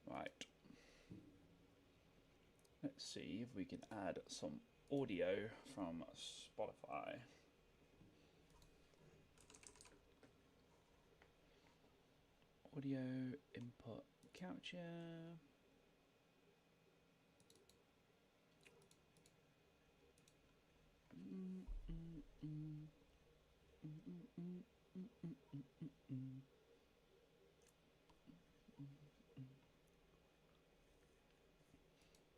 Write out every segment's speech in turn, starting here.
Right. Let's see if we can add some audio from Spotify. Audio input capture.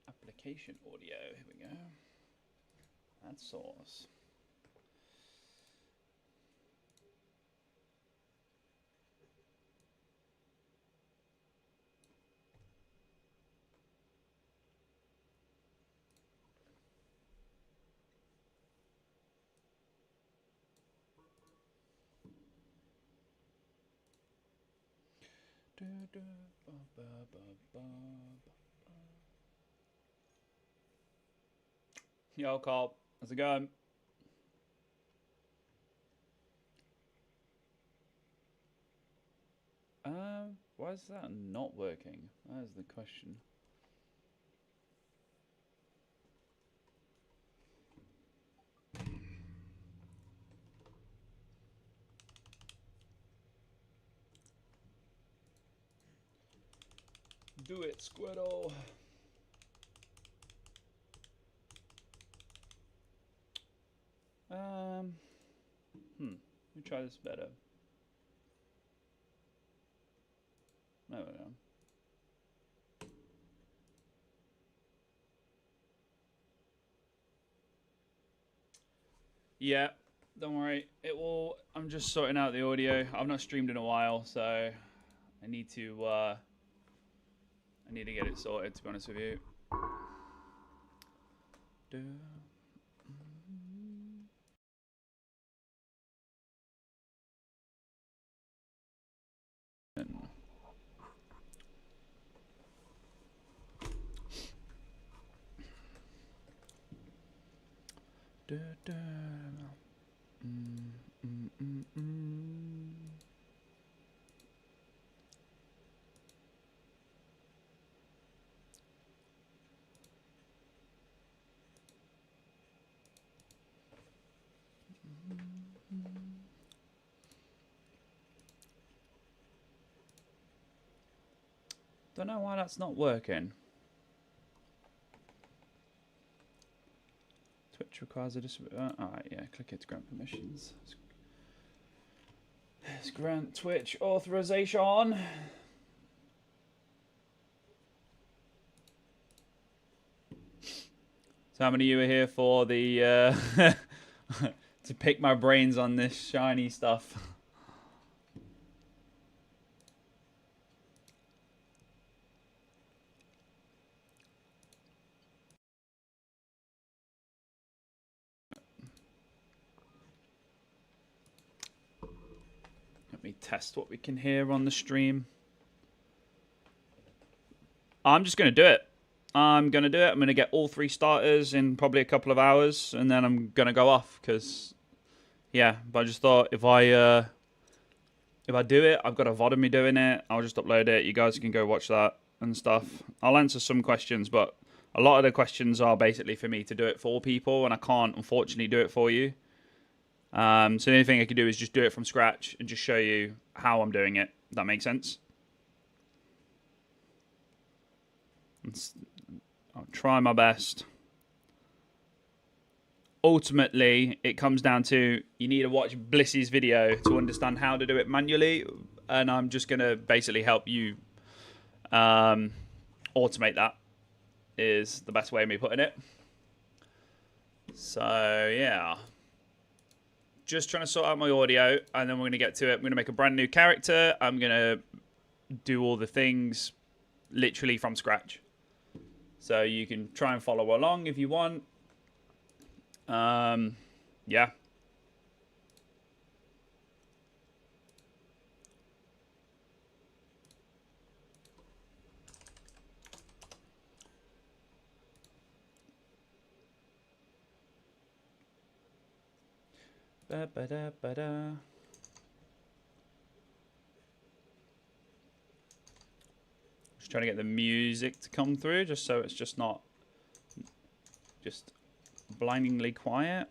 Application audio, here we go. Add source. Yo, Carl, how's it going? Why is that not working? That is the question. Do it, Squirtle. Let me try this better. There we go. Yeah, don't worry. It will. I'm just sorting out the audio. I've not streamed in a while, so I need to get it sorted, to be honest with you. Don't know why that's not working. Twitch requires a distributor. Alright, yeah, click here to grant permissions. Let's grant Twitch authorization. So how many of you are here for the to pick my brains on this shiny stuff? Let me test what we can hear on the stream. I'm just going to do it. I'm going to do it. I'm going to get all 3 starters in probably a couple of hours, and then I'm going to go off because, yeah, but I just thought if I do it, I've got a VOD of me doing it. I'll just upload it. You guys can go watch that and stuff. I'll answer some questions, but a lot of the questions are basically for me to do it for people, and I can't, unfortunately, do it for you. So the only thing I could do is just do it from scratch and just show you how I'm doing it. That makes sense? I'll try my best. Ultimately, it comes down to you need to watch Bliss's video to understand how to do it manually, and I'm just going to basically help you automate that is the best way of me putting it. So, yeah. Just trying to sort out my audio, and then we're going to get to it. I'm going to make a brand new character. I'm going to do all the things literally from scratch. So you can try and follow along if you want. Yeah. Ba-ba-da-ba-da. Just trying to get the music to come through, just so it's just not just blindingly quiet.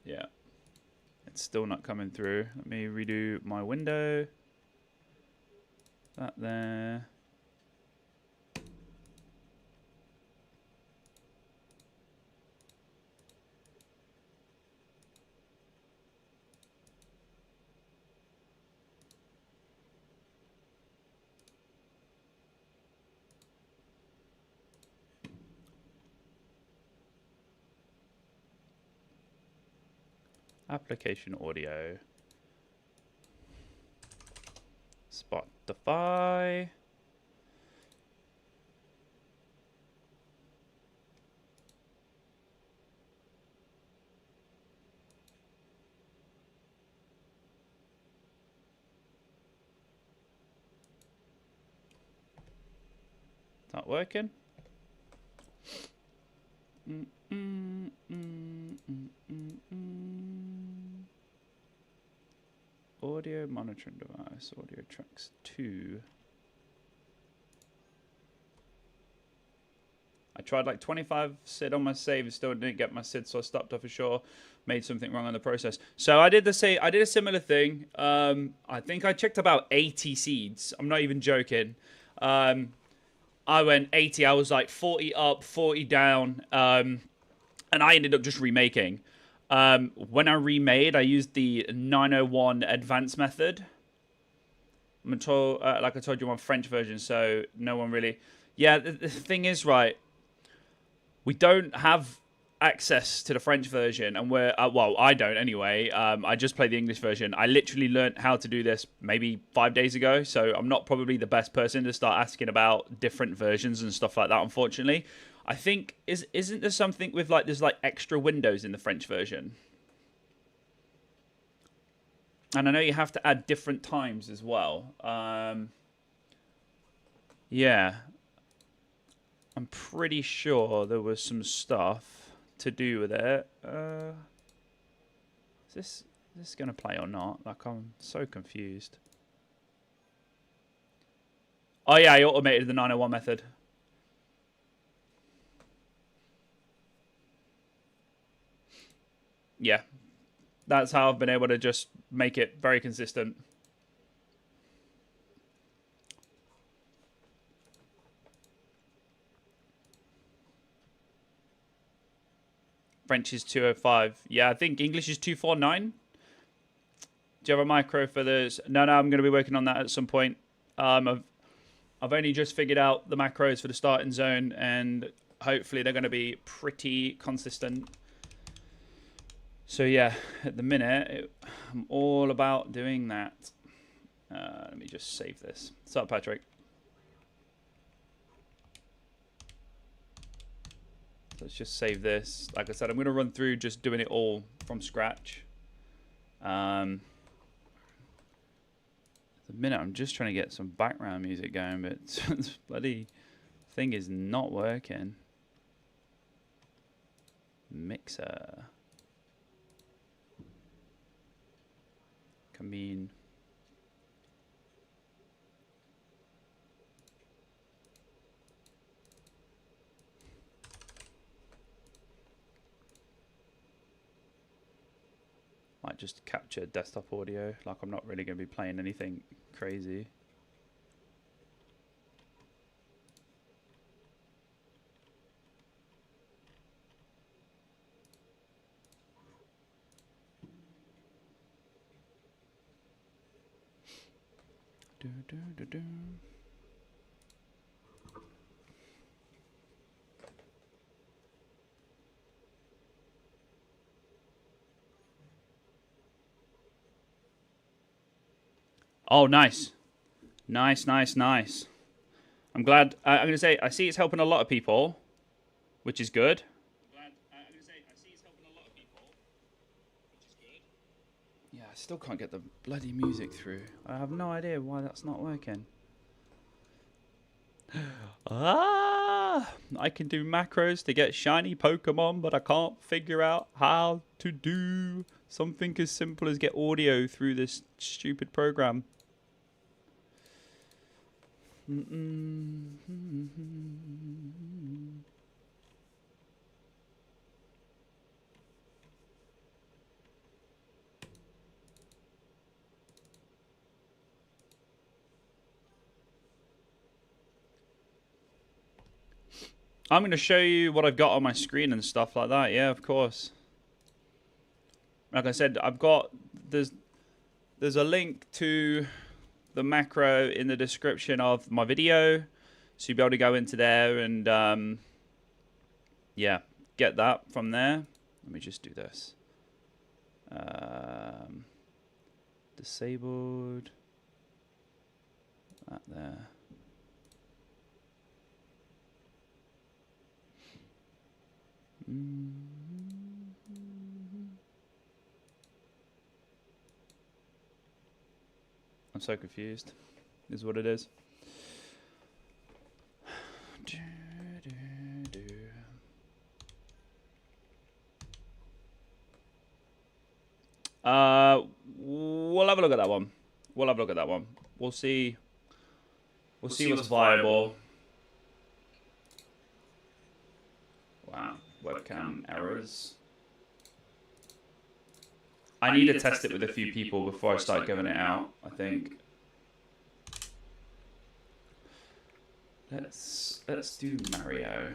Yeah. It's still not coming through. Let me redo my window. That there. Application audio. Spotify. Not working. Audio monitoring device, audio tracks 2. I tried like 25 SID on my save, still didn't get my SID, so I stopped off ashore. Made something wrong on the process. So I did a similar thing. I think I checked about 80 seeds. I'm not even joking. I went 80. I was like 40 up, 40 down, and I ended up just remaking. When I remade, I used the 901 advanced method. Like I told you, I'm French version, so no one really. Yeah, the thing is, right, we don't have access to the French version, and we're well, I don't anyway. I just play the English version. I literally learned how to do this maybe 5 days ago, so I'm not probably the best person to start asking about different versions and stuff like that, unfortunately. I think isn't there something with like there's like extra windows in the French version? And I know you have to add different times as well. Yeah. I'm pretty sure there was some stuff to do with it. Is this going to play or not? Like, I'm so confused. Oh, yeah, I automated the 901 method. Yeah. That's how I've been able to just make it very consistent. French is 205. Yeah, I think English is 249. Do you have a micro for this? No, I'm going to be working on that at some point. I've only just figured out the macros for the starting zone, and hopefully they're going to be pretty consistent. So yeah, at the minute, I'm all about doing that. Let me just save this. What's up, Patrick? Let's just save this. Like I said, I'm going to run through just doing it all from scratch. At the minute, I'm just trying to get some background music going, but this bloody thing is not working. Mixer. Camine. Might just capture desktop audio. Like, I'm not really going to be playing anything crazy. Oh, nice. Nice. I'm glad. I'm going to say, I see it's helping a lot of people, which is good. Yeah, I still can't get the bloody music through. I have no idea why that's not working. I can do macros to get shiny Pokemon, but I can't figure out how to do something as simple as get audio through this stupid program. I'm going to show you what I've got on my screen and stuff like that. Yeah, of course. Like I said, I've got... There's a link to the macro in the description of my video. So you'll be able to go into there and... yeah, get that from there. Let me just do this. Disabled. That there. I'm so confused. Is what it is. We'll have a look at that one. We'll have a look at that one. We'll see. We'll see what's viable. Wow, webcam errors. I need to test it with a few people before I start giving it out, I think. Let's do Mario.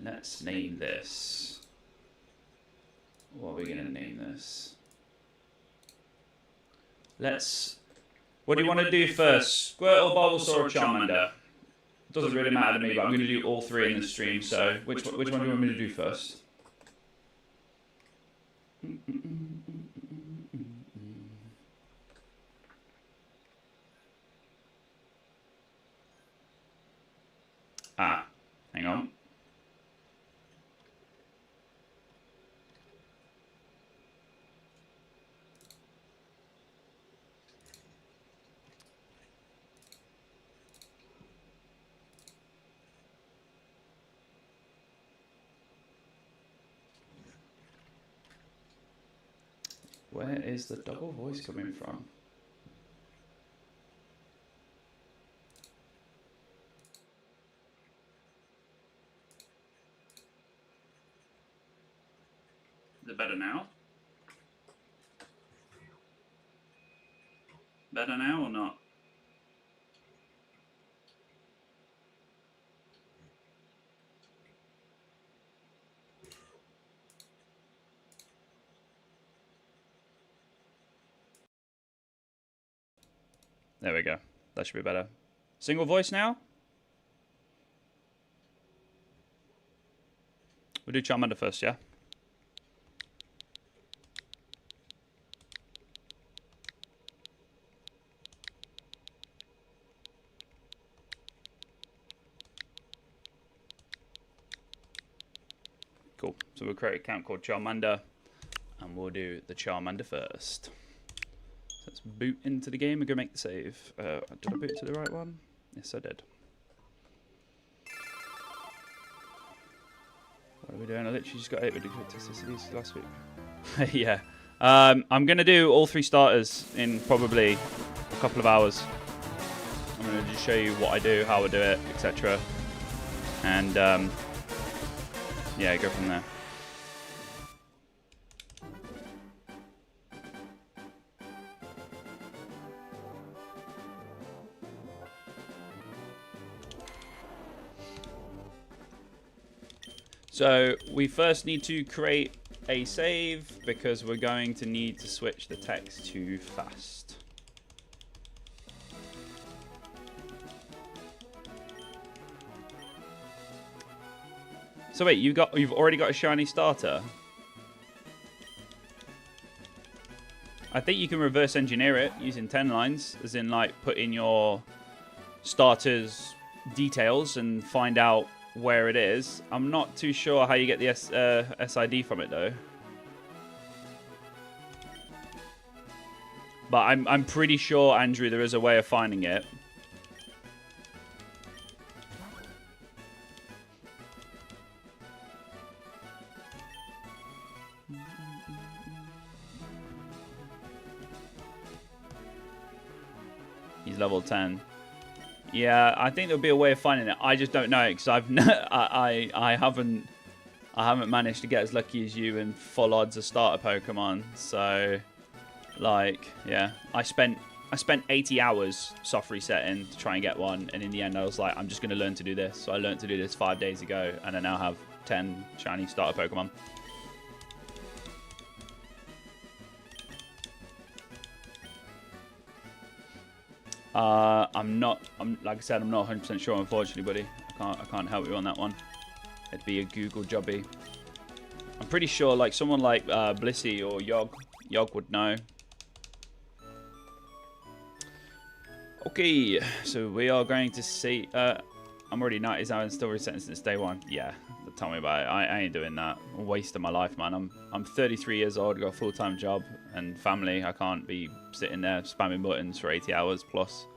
Let's name this. What are we gonna name this? What do you want to do first? Squirtle, Bulbasaur, or Charmander? Doesn't really matter to me, but I'm going to do all three in the stream, so which one do you want me to do first? Ah, hang on. Where is the double voice coming from? Is it better now? Better now or not? There we go. That should be better. Single voice now? We'll do Charmander first, yeah? Cool. So we'll create an account called Charmander, and we'll do the Charmander first. So let's boot into the game and go make the save. Did I boot to the right one? Yes, I did. What are we doing? I literally just got 8BitDo toxicities last week. Yeah. I'm going to do all three starters in probably a couple of hours. I'm going to just show you what I do, how I do it, etc. And yeah, go from there. So we first need to create a save because we're going to need to switch the text to fast. So wait, you've already got a shiny starter? I think you can reverse engineer it using 10 lines, as in like put in your starters details and find out where it is. I'm not too sure how you get the SID from it though. But I'm pretty sure, Andrew, there is a way of finding it. He's level 10. Yeah, I think there'll be a way of finding it. I just don't know because I haven't managed to get as lucky as you in full odds of starter Pokemon. So, like, yeah, I spent 80 hours soft resetting to try and get one, and in the end I was like, I'm just gonna learn to do this. So I learned to do this 5 days ago, and I now have 10 shiny starter Pokemon. Like I said, I'm not 100% sure, unfortunately, buddy. I can't help you on that one. It'd be a Google jobby. I'm pretty sure, like, someone like Blissey or Yog would know. Okay, so we are going to see. I'm already 90 hours and still resetting since day one. Yeah, tell me about it. I ain't doing that. A waste of my life, man. I'm 33 years old, got a full-time job and family. I can't be sitting there spamming buttons for 80 hours plus.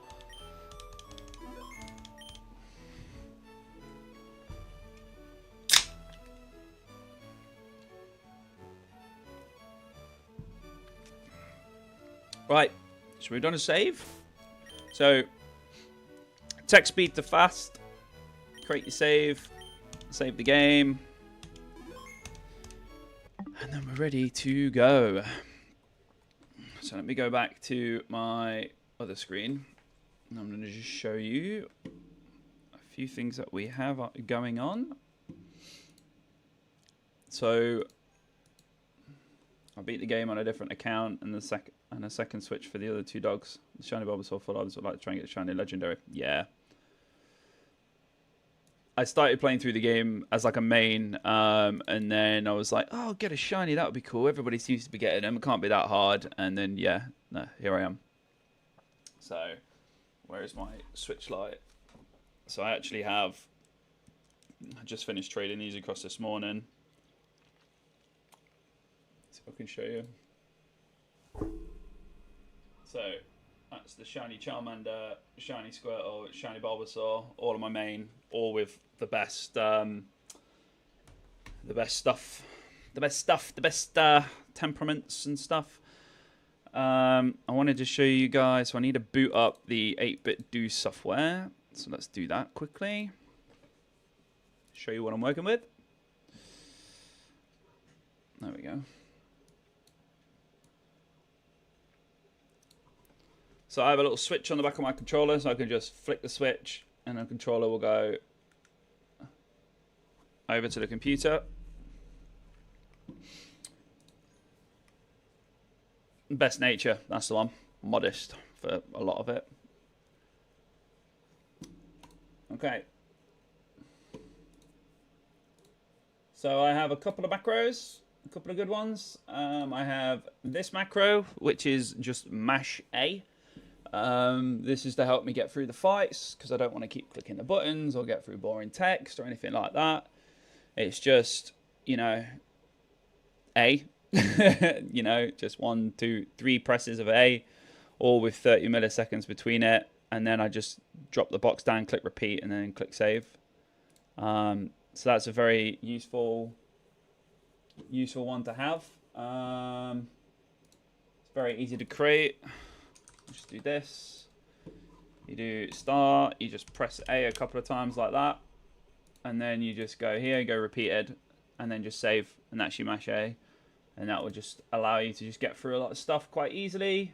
Right, so we've done a save. So, text speed to fast, create your save, save the game, and then we're ready to go. So let me go back to my other screen, and I'm going to just show you a few things that we have going on. So, I beat the game on a different account, and a second switch for the other two dogs. The shiny Bulbasaur full odds. Would like to try and get a shiny legendary. Yeah. I started playing through the game as like a main, and then I was like, oh, get a shiny, that would be cool. Everybody seems to be getting them. It can't be that hard. And then, yeah, no, here I am. So, where's my switch light? So I actually have just finished trading these across this morning. See if I can show you. So, that's the shiny Charmander, shiny Squirtle, shiny Bulbasaur, all of my main, all with the best temperaments and stuff. I wanted to show you guys, so I need to boot up the 8BitDo software. So let's do that quickly. Show you what I'm working with. There we go. So I have a little switch on the back of my controller, so I can just flick the switch and the controller will go over to the computer. Best nature, that's the one. Modest for a lot of it. Okay. So I have a couple of macros, a couple of good ones. I have this macro, which is just mash A. This is to help me get through the fights because I don't want to keep clicking the buttons or get through boring text or anything like that. It's just, you know, A, you know, just 1, 2, 3 presses of A, all with 30 milliseconds between it. And then I just drop the box down, click repeat, and then click save. So that's a very useful one to have. It's very easy to create. Just do this. You do start, you just press A a couple of times like that, and then you just go here, go repeated, and then just save, and that's your mash A, and that will just allow you to just get through a lot of stuff quite easily.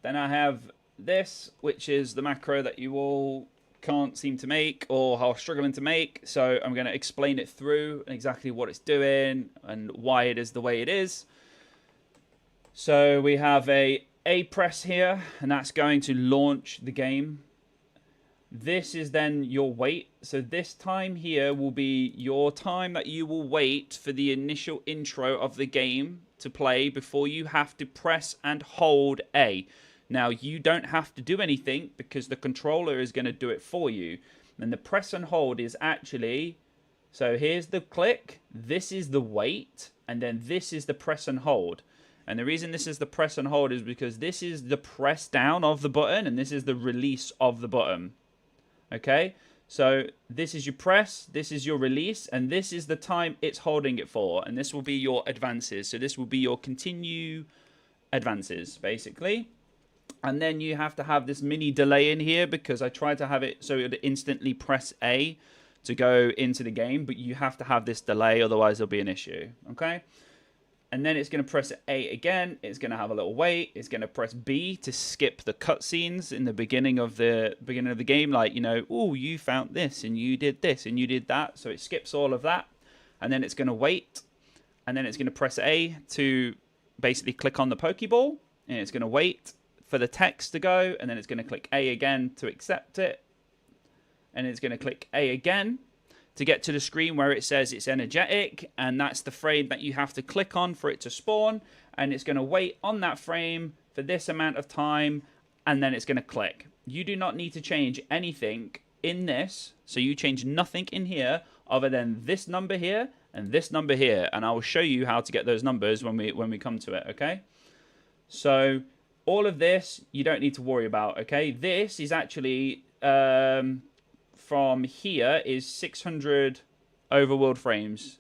Then I have this, which is the macro that you all can't seem to make or are struggling to make, so I'm going to explain it through exactly what it's doing and why it is the way it is. So we have a press here, and that's going to launch the game. This is then your wait. So this time here will be your time that you will wait for the initial intro of the game to play before you have to press and hold A. Now, you don't have to do anything because the controller is going to do it for you. And the press and hold is actually, so here's the click, this is the wait, and then this is the press and hold. And the reason this is the press and hold is because this is the press down of the button and this is the release of the button. Okay? So this is your press, this is your release, and this is the time it's holding it for. And this will be your advances. So this will be your continue advances, basically. And then you have to have this mini delay in here because I tried to have it so it would instantly press A to go into the game, but you have to have this delay, otherwise there'll be an issue, okay? And then it's going to press A again, it's going to have a little wait, it's going to press B to skip the cutscenes in the beginning of the game, like, you know, oh, you found this, and you did this, and you did that, so it skips all of that, and then it's going to wait, and then it's going to press A to basically click on the Pokeball, and it's going to wait for the text to go, and then it's going to click A again to accept it, and it's going to click A again to get to the screen where it says it's energetic, and that's the frame that you have to click on for it to spawn, and it's going to wait on that frame for this amount of time, and then it's going to click. You do not need to change anything in this, so you change nothing in here other than this number here and this number here, and I will show you how to get those numbers when we come to it, okay? So all of this you don't need to worry about, okay? This is actually from here is 600 overworld frames,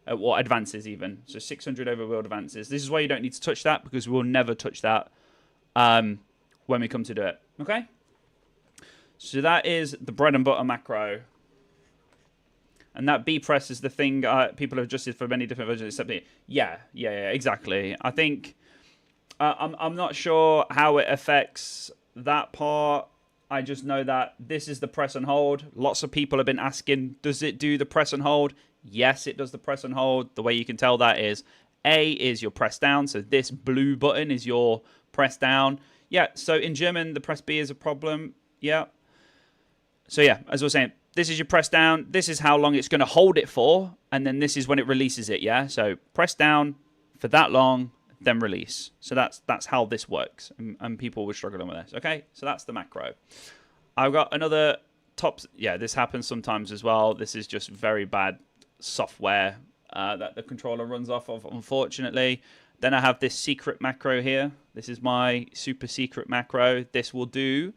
or advances even. So 600 overworld advances. This is why you don't need to touch that, because we'll never touch that when we come to do it, okay? So that is the bread and butter macro. And that B press is the thing people have adjusted for many different versions except me. Yeah, exactly. I think I'm not sure how it affects that part. I just know that this is the press and hold. Lots of people have been asking, does it do the press and hold? Yes, it does the press and hold. The way you can tell that is A is your press down. So this blue button is your press down. Yeah, so in German, the press B is a problem. Yeah. So yeah, as I was saying, this is your press down. This is how long it's going to hold it for. And then this is when it releases it, yeah? So press down for that long, then release. So that's how this works. And people were struggling with this. Okay, so that's the macro. I've got another top. Yeah, this happens sometimes as well. This is just very bad software that the controller runs off of, unfortunately. Then I have this secret macro here. This is my super secret macro. This will do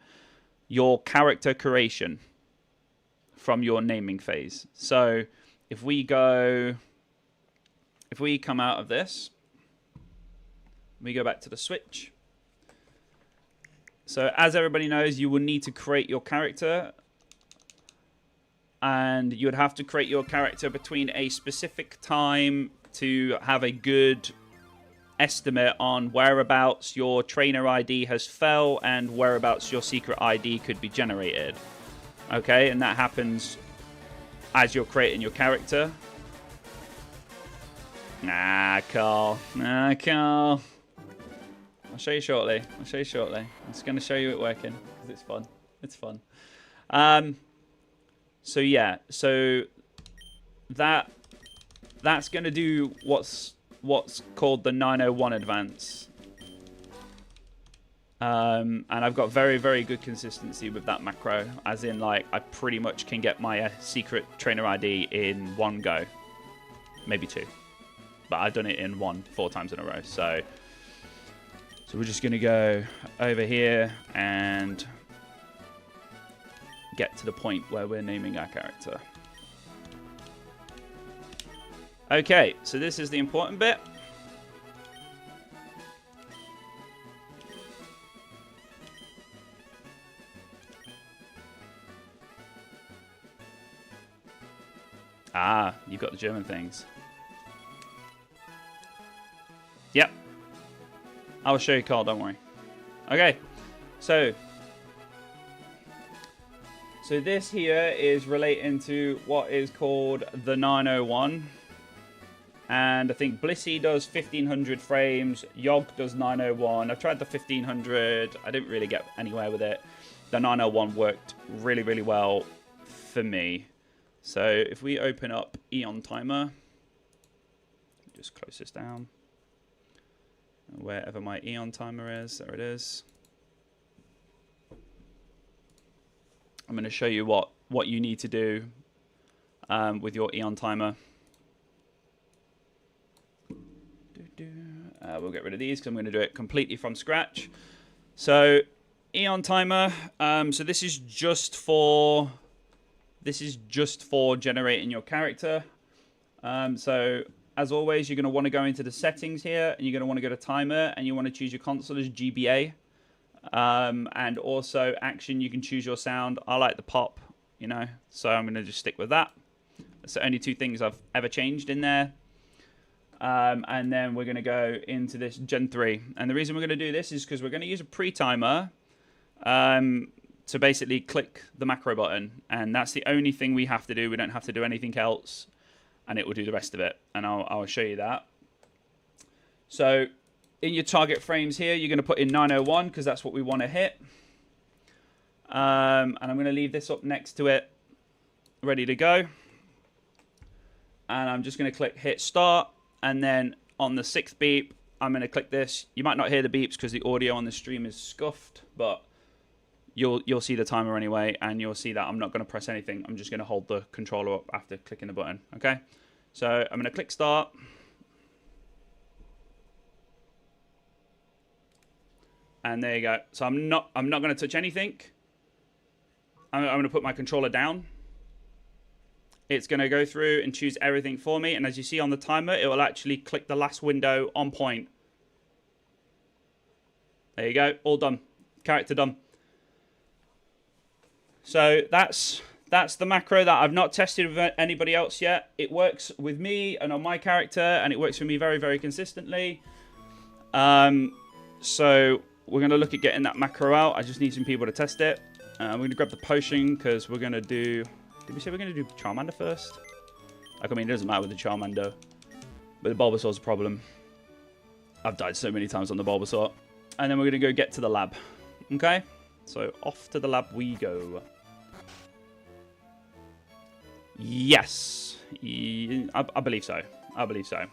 your character creation from your naming phase. So if we come out of this, we go back to the Switch. So as everybody knows, you will need to create your character, and you would have to create your character between a specific time to have a good estimate on whereabouts your trainer ID has fell and whereabouts your secret ID could be generated. Okay, and that happens as you're creating your character. Carl. I'll show you shortly. I'm just going to show you it working because it's fun. It's fun. So yeah, so that's going to do what's called the 901 advance. And I've got very, very good consistency with that macro, as in, like, I pretty much can get my secret trainer ID in one go, maybe two, but I've done it in 4 times in a row. So we're just gonna go over here and get to the point where we're naming our character. Okay, so this is the important bit. Ah, you've got the German things. Yep. I'll show you, Carl, don't worry. Okay, so this here is relating to what is called the 901. And I think Blissey does 1500 frames. Yogg does 901. I've tried the 1500. I didn't really get anywhere with it. The 901 worked really, really well for me. So if we open up Eon Timer, just close this down. Wherever my Eon Timer is, there it is. I'm going to show you what you need to do with your Eon timer. We'll get rid of these because I'm going to do it completely from scratch. So Eon timer. So this is just for generating your character. So as always, you're going to want to go into the settings here, and you're going to want to go to timer, and you want to choose your console as GBA. And also action, you can choose your sound. I like the pop, you know, so I'm going to just stick with that. That's the only two things I've ever changed in there. And then we're going to go into this Gen 3. And the reason we're going to do this is because we're going to use a pre-timer to basically click the macro button. And that's the only thing we have to do. We don't have to do anything else. And it will do the rest of it. And I'll show you that. So in your target frames here, you're going to put in 901 because that's what we want to hit. And I'm going to leave this up next to it, ready to go. And I'm just going to click hit start. And then on the 6th beep, I'm going to click this. You might not hear the beeps because the audio on the stream is scuffed, but you'll see the timer anyway, and you'll see that I'm not going to press anything. I'm just going to hold the controller up after clicking the button. Okay, so I'm going to click start. And there you go. So I'm not going to touch anything. I'm going to put my controller down. It's going to go through and choose everything for me. And as you see on the timer, it will actually click the last window on point. There you go. All done. Character done. So that's the macro that I've not tested with anybody else yet. It works with me and on my character, and it works for me very, very consistently. So we're going to look at getting that macro out. I just need some people to test it. We're going to grab the potion because we're going to do... Did we say we're going to do Charmander first? Like, I mean, it doesn't matter with the Charmander. But the Bulbasaur's a problem. I've died so many times on the Bulbasaur. And then we're going to go get to the lab. Okay? So, off to the lab we go. Yes. I believe so. I believe so.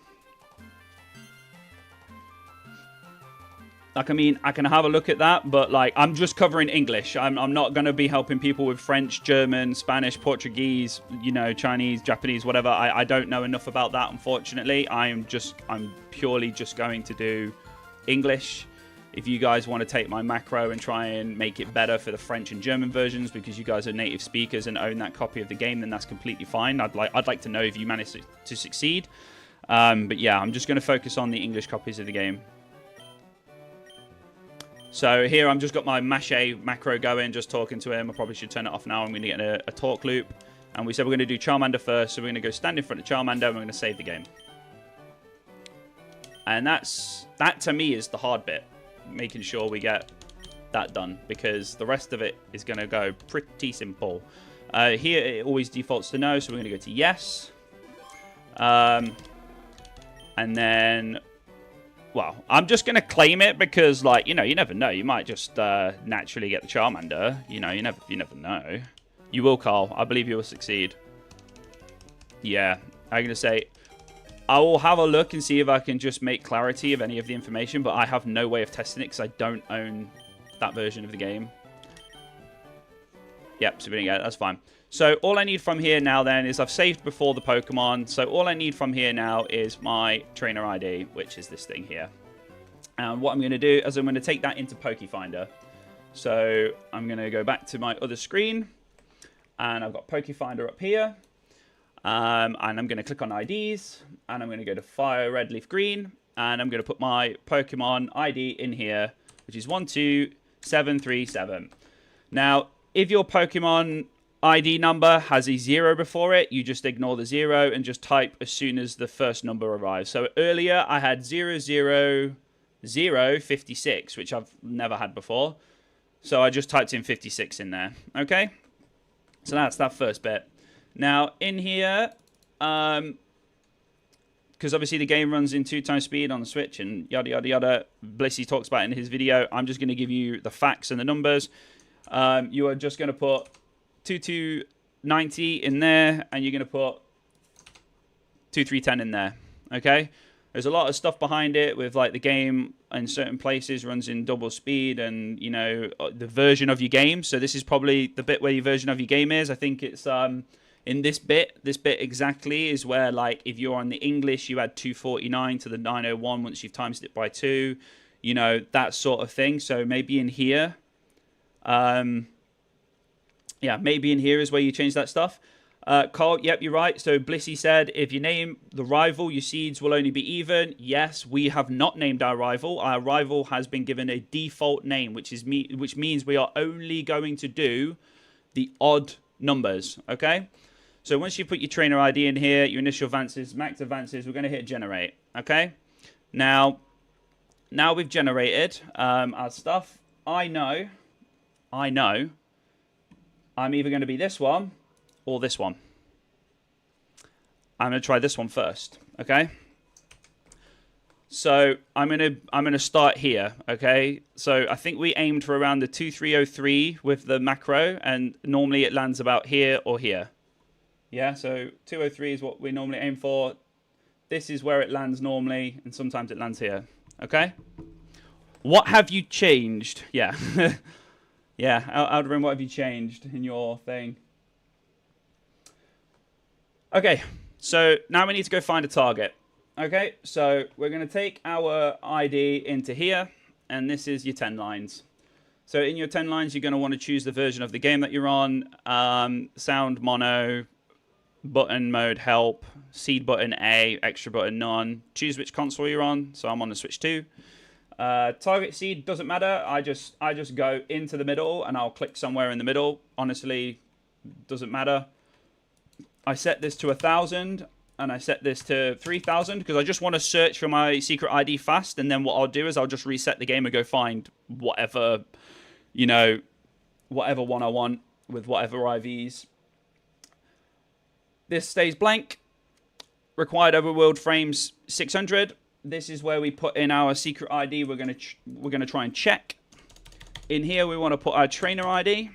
Like, I mean, I can have a look at that, but, like, I'm just covering English. I'm not going to be helping people with French, German, Spanish, Portuguese, you know, Chinese, Japanese, whatever. I don't know enough about that, unfortunately. I'm purely just going to do English. If you guys want to take my macro and try and make it better for the French and German versions because you guys are native speakers and own that copy of the game, then that's completely fine. I'd like to know if you managed to succeed. But, yeah, I'm just going to focus on the English copies of the game. So here I'm just got my Mache macro going, just talking to him. I probably should turn it off now. I'm going to get a talk loop. And we said we're going to do Charmander first. So we're going to go stand in front of Charmander and we're going to save the game. And that to me is the hard bit. Making sure we get that done. Because the rest of it is going to go pretty simple. Here it always defaults to no. So we're going to go to yes. And then... Well, I'm just going to claim it because, like, you know, you never know. You might just naturally get the Charmander. You know, you never know. You will, Carl. I believe you will succeed. Yeah, I'm going to say, I will have a look and see if I can just make clarity of any of the information, but I have no way of testing it because I don't own that version of the game. Yep, so we didn't get it. That's fine. So all I need from here now then is I've saved before the Pokemon. So all I need from here now is my trainer ID, which is this thing here. And what I'm going to do is I'm going to take that into Pokefinder. So I'm going to go back to my other screen. And I've got Pokefinder up here. And I'm going to click on IDs. And I'm going to go to FireRed, LeafGreen. And I'm going to put my Pokemon ID in here, which is 12737. Now, if your Pokemon ID number has a 0 before it, you just ignore the 0 and just type as soon as the first number arrives. So earlier I had 00056, which I've never had before. So I just typed in 56 in there. Okay? So that's that first bit. Now in here, because obviously the game runs in 2x speed on the Switch and yada yada yada, Blissey talks about it in his video. I'm just going to give you the facts and the numbers. You are just going to put 2290 in there, and you're going to put 2310 in there. Okay, there's a lot of stuff behind it with like the game in certain places runs in double speed and, you know, the version of your game. So this is probably the bit where your version of your game is. I think it's in this bit exactly is where, like, if you're on the English, you add 249 to the 901 once you've times it by 2, you know, that sort of thing. So maybe in here, yeah, maybe in here is where you change that stuff. Carl, yep, you're right. So Blissy said, if you name the rival, your seeds will only be even. Yes, we have not named our rival. Our rival has been given a default name, which means we are only going to do the odd numbers, okay? So once you put your trainer ID in here, your initial advances, max advances, we're going to hit generate, okay? Now we've generated our stuff. I know I'm either going to be this one or this one. I'm going to try this one first, okay? So I'm going to start here, okay? So I think we aimed for around the 2303 with the macro, and normally it lands about here or here. Yeah, so 203 is what we normally aim for. This is where it lands normally, and sometimes it lands here, okay? What have you changed? Yeah. Yeah, Alderin, what have you changed in your thing? Okay, so now we need to go find a target. Okay, so we're going to take our ID into here, and this is your 10 lines. So in your 10 lines, you're going to want to choose the version of the game that you're on. Sound, mono, button mode, help, seed button A, extra button none. Choose which console you're on. So I'm on the Switch 2. Target seed doesn't matter. I just go into the middle and I'll click somewhere in the middle. Honestly, doesn't matter. I set this to 1,000 and I set this to 3,000 because I just want to search for my secret ID fast, and then what I'll do is I'll just reset the game and go find whatever, you know, whatever one I want with whatever IVs. This stays blank. Required overworld frames 600. This is where we put in our secret ID. We're gonna try and check. In here, we want to put our trainer ID.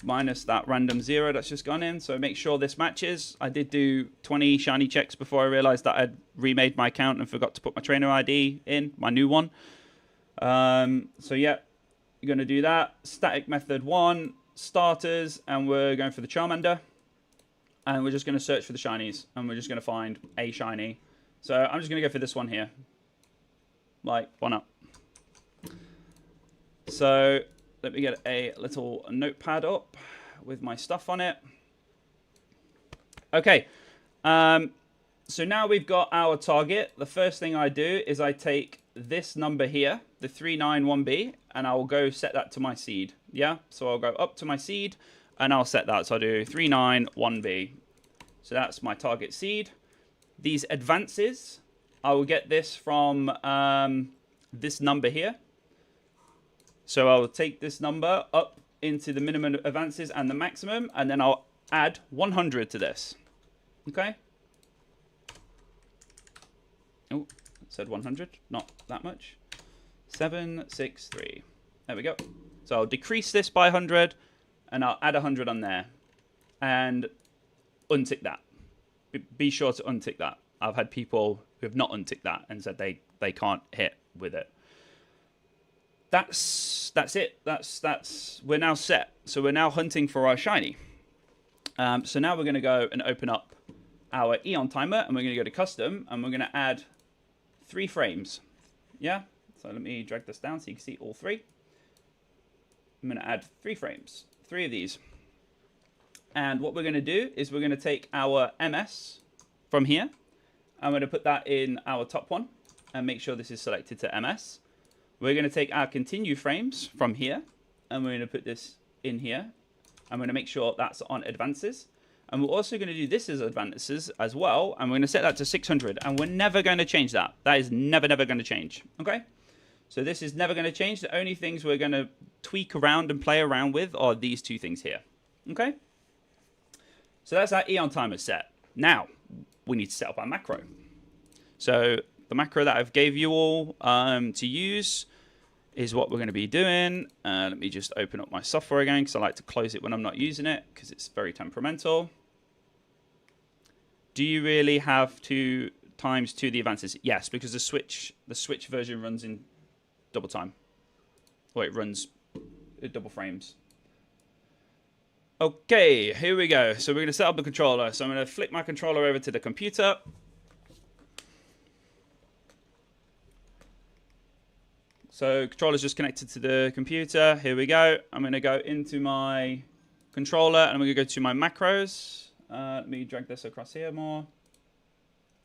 Minus that random 0 that's just gone in. So make sure this matches. I did do 20 shiny checks before I realized that I'd remade my account and forgot to put my trainer ID in, my new one. So yeah, you're going to do that. Static method 1, starters, and we're going for the Charmander. And we're just going to search for the shinies, and we're just going to find a shiny. So I'm just going to go for this one here. Like, one up. So let me get a little notepad up with my stuff on it. Okay. So now we've got our target. The first thing I do is I take this number here, the 391B, and I will go set that to my seed. Yeah? So I'll go up to my seed, and I'll set that. So I'll do 391B. So that's my target seed. These advances, I will get this from this number here. So I'll take this number up into the minimum advances and the maximum, and then I'll add 100 to this. Okay? Oh, it said 100, not that much. 763. There we go. So I'll decrease this by 100, and I'll add 100 on there. And untick that. Be sure to untick that. I've had people who have not unticked that and said they can't hit with it. That's it. That's we're now set. So we're now hunting for our shiny. So now we're going to go and open up our Eon timer, and we're going to go to custom, and we're going to add 3 frames. Yeah. So let me drag this down so you can see all 3. I'm going to add 3 frames, 3 of these. And what we're going to do is we're going to take our MS from here. I'm going to put that in our top one and make sure this is selected to MS. We're going to take our continue frames from here, and we're going to put this in here. I'm going to make sure that's on advances. And we're also going to do this as advances as well. And we're going to set that to 600. And we're never going to change that. That is never going to change. Okay? So this is never going to change. The only things we're going to tweak around and play around with are these 2 things here. Okay? So that's our Eon timer set. Now, we need to set up our macro. So the macro that I've gave you all to use is what we're going to be doing. Let me just open up my software again, because I like to close it when I'm not using it, because it's very temperamental. Do you really have 2 times 2 the advances? Yes, because the Switch version runs in double time. Or it runs at double frames. Okay, here we go. So we're going to set up the controller. So I'm going to flick my controller over to the computer. So controller's just connected to the computer. Here we go. I'm going to go into my controller and I'm going to go to my macros. Let me drag this across here more.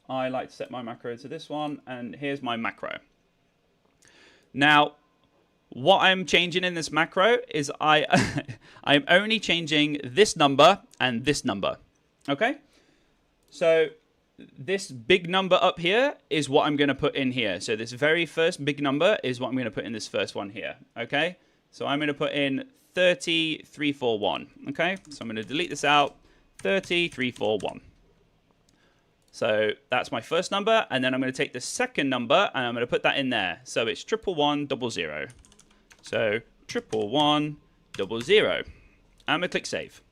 I like to set my macro to this one, and here's my macro. Now, what I'm changing in this macro is I'm only changing this number and this number. Okay? So this big number up here is what I'm going to put in here. So this very first big number is what I'm going to put in this first one here. Okay? So I'm going to put in 30341. Okay? So I'm going to delete this out. 30341. So that's my first number, and then I'm going to take the second number and I'm going to put that in there. So it's 11100. So 11100. I'm going to click save.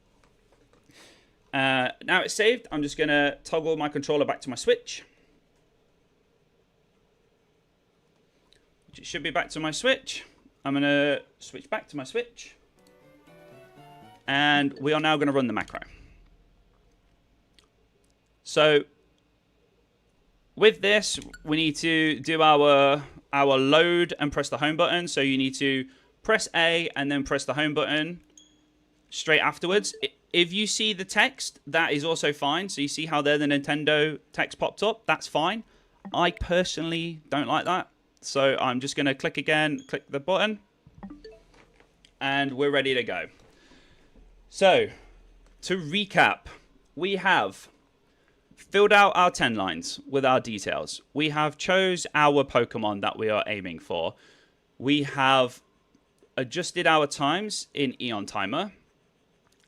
Now it's saved. I'm just going to toggle my controller back to my Switch. Which it should be back to my Switch. I'm going to switch back to my Switch. And we are now going to run the macro. So with this, we need to do our load and press the home button. So you need to press A and then press the home button straight afterwards. If you see the text, that is also fine. So you see how there the Nintendo text popped up? That's fine. I personally don't like that. So I'm just going to click again, click the button, and we're ready to go. So to recap, we have filled out our 10 lines with our details. We have chose our Pokemon that we are aiming for. We have adjusted our times in Eon Timer.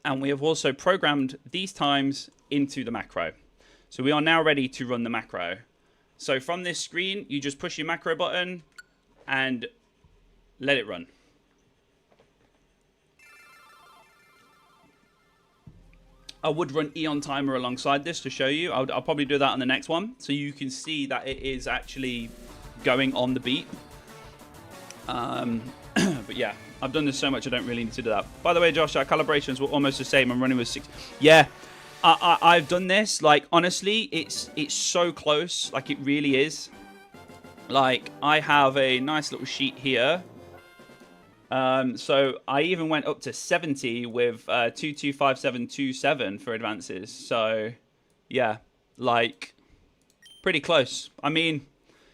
And we have also programmed these times into the macro. So we are now ready to run the macro. So from this screen, you just push your macro button and let it run. I would run Eon Timer alongside this to show you. I'll probably do that on the next one, so you can see that it is actually going on the beat. But yeah, I've done this so much I don't really need to do that. By the way, Josh, our calibrations were almost the same. I'm running with 6. Yeah, I've done this. Like, honestly, it's so close. Like, it really is. Like, I have a nice little sheet here. So I even went up to 70 with 225727 for advances. So yeah, like pretty close. I mean,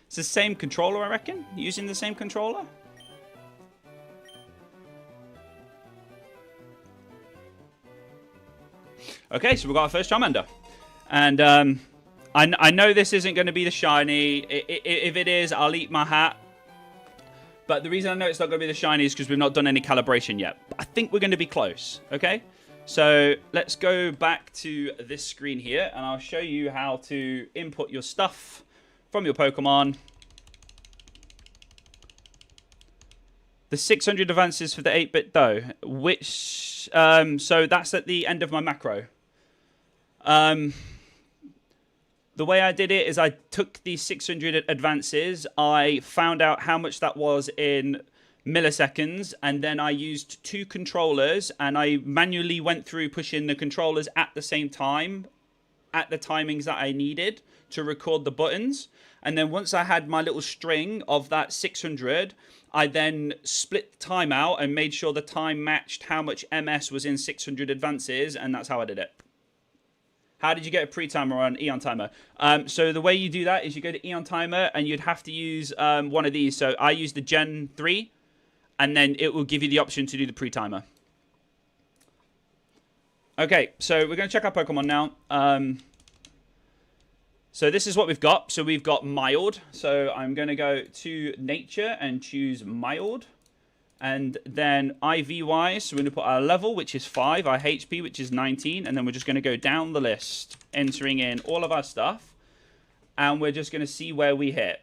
it's the same controller, I reckon, using the same controller. Okay, so we've got our first Charmander. And I know this isn't going to be the shiny. If it is, I'll eat my hat. But the reason I know it's not going to be the shiny is because we've not done any calibration yet. But I think we're going to be close, okay? So let's go back to this screen here, and I'll show you how to input your stuff from your Pokemon. The 600 advances for the 8BitDo, which, so that's at the end of my macro. The way I did it is I took these 600 advances, I found out how much that was in milliseconds, and then I used 2 controllers, and I manually went through pushing the controllers at the same time, at the timings that I needed to record the buttons. And then once I had my little string of that 600, I then split the time out and made sure the time matched how much MS was in 600 advances, and that's how I did it. How did you get a pre-timer on Eon Timer? So the way you do that is you go to Eon Timer and you'd have to use one of these. So I used the Gen 3 and then it will give you the option to do the pre-timer. Okay, so we're going to check our Pokemon now. So this is what we've got. So we've got Mild. So I'm going to go to Nature and choose Mild. And then IV-wise, so we're going to put our level, which is 5, our HP, which is 19, and then we're just going to go down the list, entering in all of our stuff, and we're just going to see where we hit.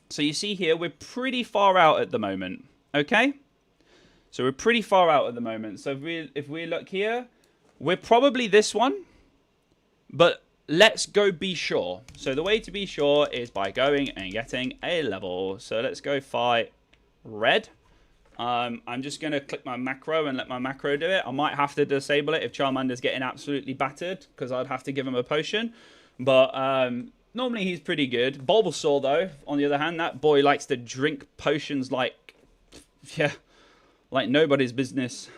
So you see here, we're pretty far out at the moment, okay? So we're pretty far out at the moment. So if we look here, we're probably this one, but let's go be sure. So the way to be sure is by going and getting a level. So let's go FireRed. I'm just going to click my macro and let my macro do it. I might have to disable it if Charmander's getting absolutely battered, because I'd have to give him a potion. But normally he's pretty good. Bulbasaur, though, on the other hand, that boy likes to drink potions like, yeah, like nobody's business.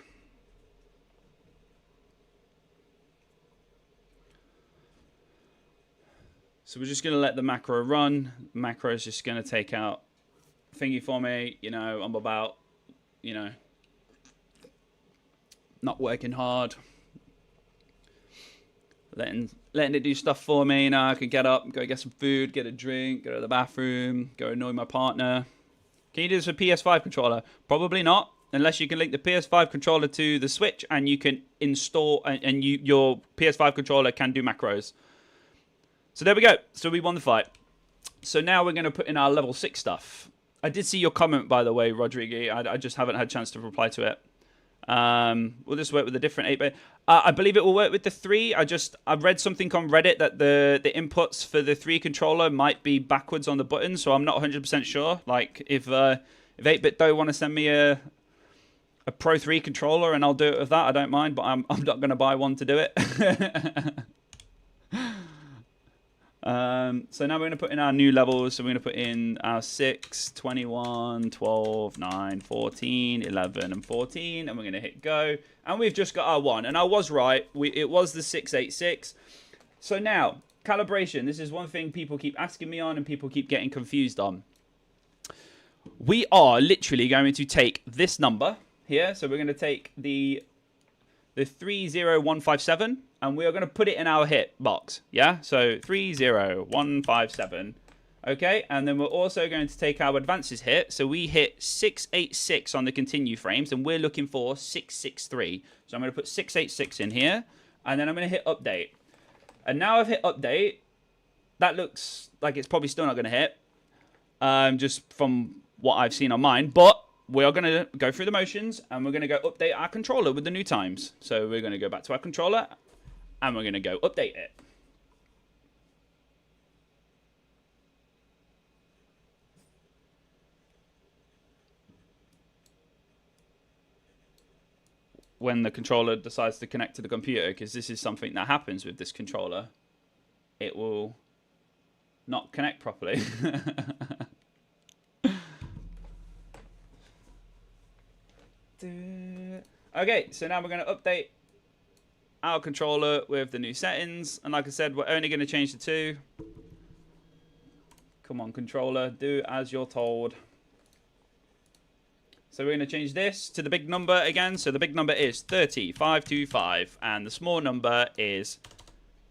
So we're just going to let the macro run. The macro is just going to take out thingy for me. You know, I'm about, you know, not working hard. Letting it do stuff for me. You know, I can get up, go get some food, get a drink, go to the bathroom, go annoy my partner. Can you do this with PS5 controller? Probably not, unless you can link the PS5 controller to the Switch and you can install, and your PS5 controller can do macros. So there we go. So we won the fight. So now we're going to put in our level 6 stuff. I did see your comment, by the way, Rodrigo. I just haven't had a chance to reply to it. Will this work with a different 8-bit? I believe it will work with the 3. I've read something on Reddit that the inputs for the 3 controller might be backwards on the button, so I'm not 100% sure. Like, if 8BitDo want to send me a Pro 3 controller and I'll do it with that, I don't mind, but I'm not going to buy one to do it. So now we're going to put in our new levels. So we're going to put in our 6, 21, 12, 9, 14, 11, and 14. And we're going to hit go. And we've just got our 1. And I was right. It was the 686. So now, calibration. This is one thing people keep asking me on and people keep getting confused on. We are literally going to take this number here. So we're going to take the 30157. And we are going to put it in our hit box, yeah? So 30157, okay? And then we're also going to take our advances hit. So we hit 686 on the continue frames, and we're looking for 663. So I'm going to put 686 in here, and then I'm going to hit update. And now I've hit update. That looks like it's probably still not going to hit, just from what I've seen on mine. But we are going to go through the motions, and we're going to go update our controller with the new times. So we're going to go back to our controller, and we're going to go update it. When the controller decides to connect to the computer, because this is something that happens with this controller, it will not connect properly. Okay, so now we're going to update our controller with the new settings, and like I said, we're only going to change the 2. Come on, controller, do as you're told. So we're going to change this to the big number again. So the big number is 30525, and the small number is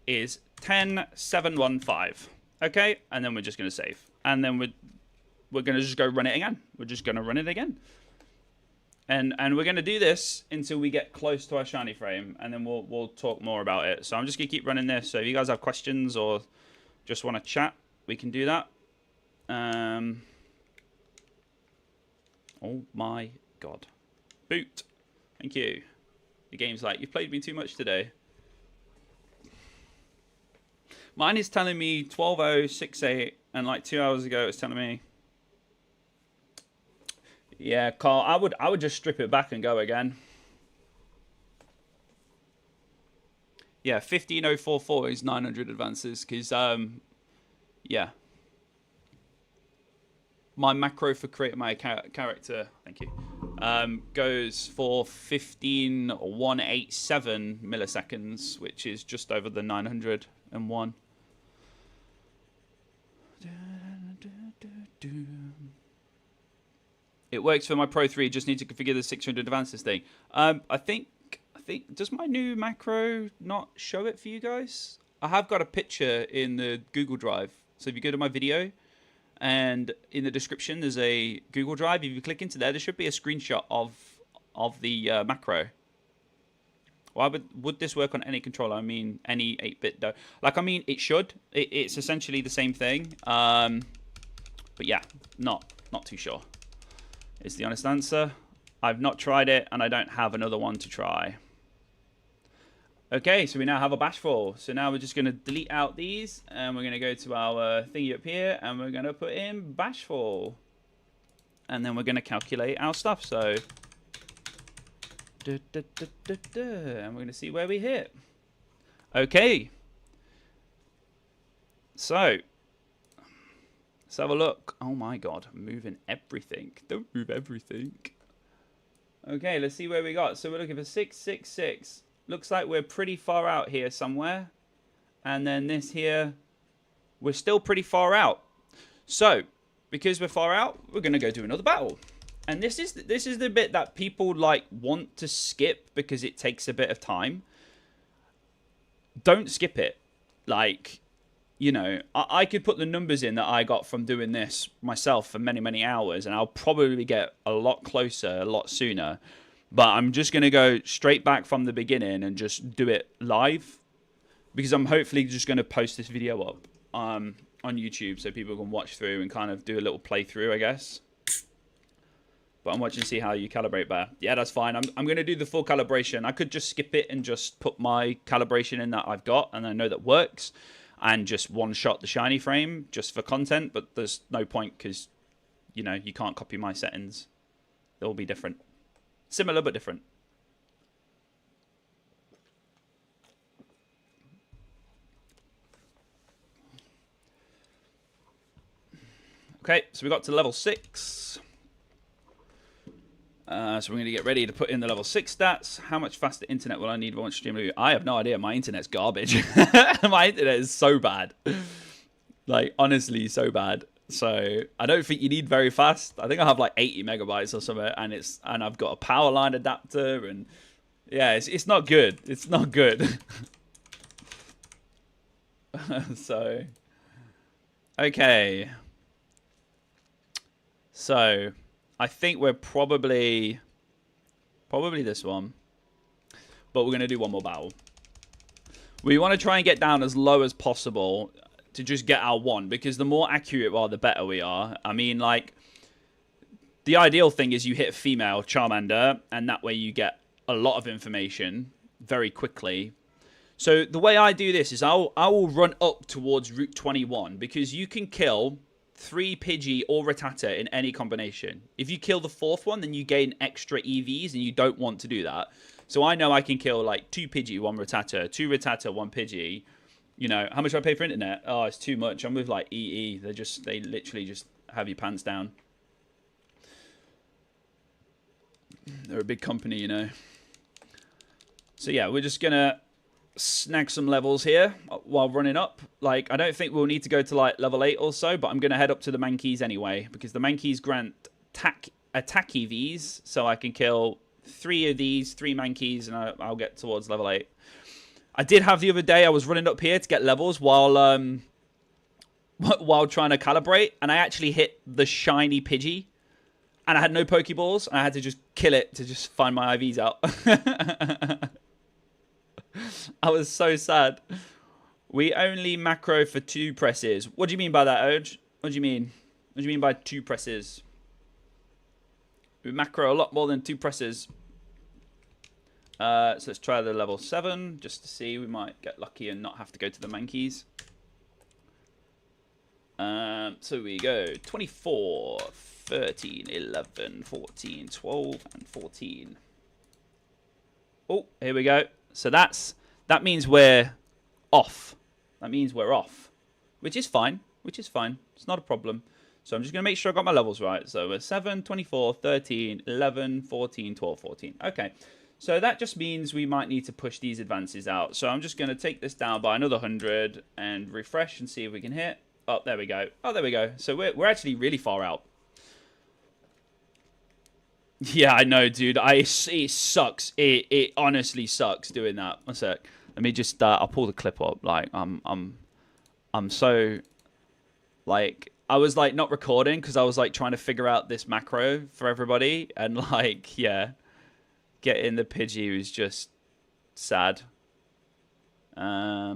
10715. Okay, and then we're just going to save, and then we're going to just go run it again. We're just going to run it again. And we're going to do this until we get close to our shiny frame, and then we'll talk more about it. So I'm just going to keep running this. So if you guys have questions or just want to chat, we can do that. Oh my god. Boot. Thank you. The game's like, you've played me too much today. Mine is telling me 12:068, and like 2 hours ago it's telling me. Yeah, Carl, I would just strip it back and go again. Yeah, 15044 is 900 advances, because, yeah. My macro for creating my character, thank you, goes for 15187 milliseconds, which is just over the 901. It works for my Pro 3. Just need to configure the 600 advances thing. I think does my new macro not show it for you guys? I have got a picture in the Google Drive. So if you go to my video, and in the description there's a Google Drive. If you click into there should be a screenshot of the macro. Why would this work on any controller? I mean, any 8BitDo. Like, I mean, it should. It's essentially the same thing. But yeah, not too sure. Is the honest answer. I've not tried it, and I don't have another one to try. Okay, so we now have a bashful. So now we're just going to delete out these, and we're going to go to our thingy up here, and we're going to put in bashful. And then we're going to calculate our stuff. So, and we're going to see where we hit. Okay. So, let's have a look. Oh my god, I'm moving everything. Don't move everything. Okay, let's see where we got. So we're looking for 666. Looks like we're pretty far out here somewhere. And then this here, we're still pretty far out. So, because we're far out, we're going to go do another battle. And this is the bit that people like want to skip because it takes a bit of time. Don't skip it. Like, you know, I could put the numbers in that I got from doing this myself for many, many hours, and I'll probably get a lot closer a lot sooner. But I'm just going to go straight back from the beginning and just do it live, because I'm hopefully just going to post this video up on YouTube so people can watch through and kind of do a little playthrough, I guess. But I'm watching to see how you calibrate better. Yeah, that's fine. I'm going to do the full calibration. I could just skip it and just put my calibration in that I've got and I know that works, and just one-shot the shiny frame just for content. But there's no point because, you know, you can't copy my settings. They'll be different. Similar but different. Okay, so we got to level 6. So we're going to get ready to put in the level 6 stats. How much faster internet will I need once streaming? I have no idea. My internet's garbage. My internet is so bad. Like, honestly, so bad. So I don't think you need very fast. I think I have like 80 megabytes or something, and I've got a power line adapter, and yeah, it's not good. It's not good. So okay. So I think we're probably this one, but we're gonna do one more battle. We want to try and get down as low as possible to just get our 1, because the more accurate we are, the better we are. I mean, like, the ideal thing is you hit a female Charmander, and that way you get a lot of information very quickly. So the way I do this is I will run up towards Route 21, because you can kill 3 Pidgey or Rattata in any combination. If you kill the 4th one, then you gain extra EVs, and you don't want to do that. So I know I can kill like 2 Pidgey, 1 Rattata, 2 Rattata, 1 Pidgey. You know, how much do I pay for internet? Oh, it's too much. I'm with like EE. They literally just have your pants down. They're a big company, you know. So yeah, we're just gonna snag some levels here while running up. Like, I don't think we'll need to go to like level 8 or so, but I'm gonna head up to the Mankeys anyway, because the Mankeys grant attack EVs, so I can kill 3 of these, 3 Mankeys, and I'll get towards level 8. I did have the other day, I was running up here to get levels while trying to calibrate, and I actually hit the shiny Pidgey, and I had no Pokeballs, and I had to just kill it to just find my IVs out. I was so sad. We only macro for 2 presses. What do you mean by that, Oj? What do you mean? What do you mean by 2 presses? We macro a lot more than 2 presses. So let's try the level 7 just to see. We might get lucky and not have to go to the Mankeys. So we go 24, 13, 11, 14, 12, and 14. Oh, here we go. So that means we're off. That means we're off, which is fine. It's not a problem. So I'm just going to make sure I got my levels right. So we're 7, 24, 13, 11, 14, 12, 14. Okay. So that just means we might need to push these advances out. So I'm just going to take this down by another 100 and refresh and see if we can hit. Oh, there we go. Oh, there we go. So we're actually really far out. Yeah, I know, dude. It sucks. It honestly sucks doing that. One sec. Let me just. I'll pull the clip up. Like I'm so. Like, I was like not recording because I was like trying to figure out this macro for everybody, and like, yeah, getting the Pidgey was just sad. I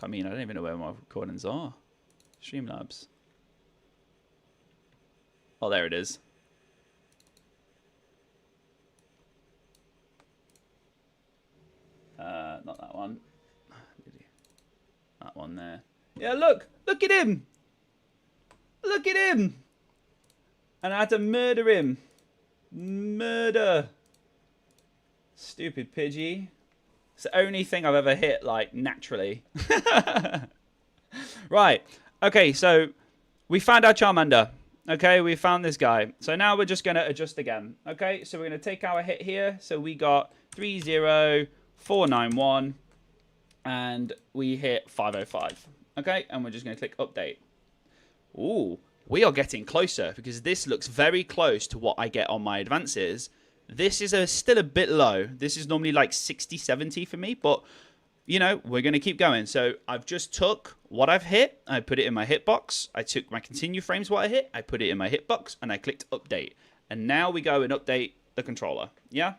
mean, I don't even know where my recordings are. Streamlabs. Oh, there it is. not that one. That one there. Yeah, look at him. Look at him. And I had to murder him. Murder. Stupid Pidgey. It's the only thing I've ever hit, like, naturally. Right. Okay, so we found our Charmander. Okay, we found this guy. So now we're just going to adjust again. Okay, so we're going to take our hit here. So we got 30491. And we hit 505. Okay, and we're just going to click update. Ooh, we are getting closer because this looks very close to what I get on my advances. This is still a bit low. This is normally like 60, 70 for me, but you know, we're going to keep going. So I've just took what I've hit, I put it in my hitbox. I took my continue frames, what I hit, I put it in my hitbox, and I clicked update. And now we go and update the controller. Yeah?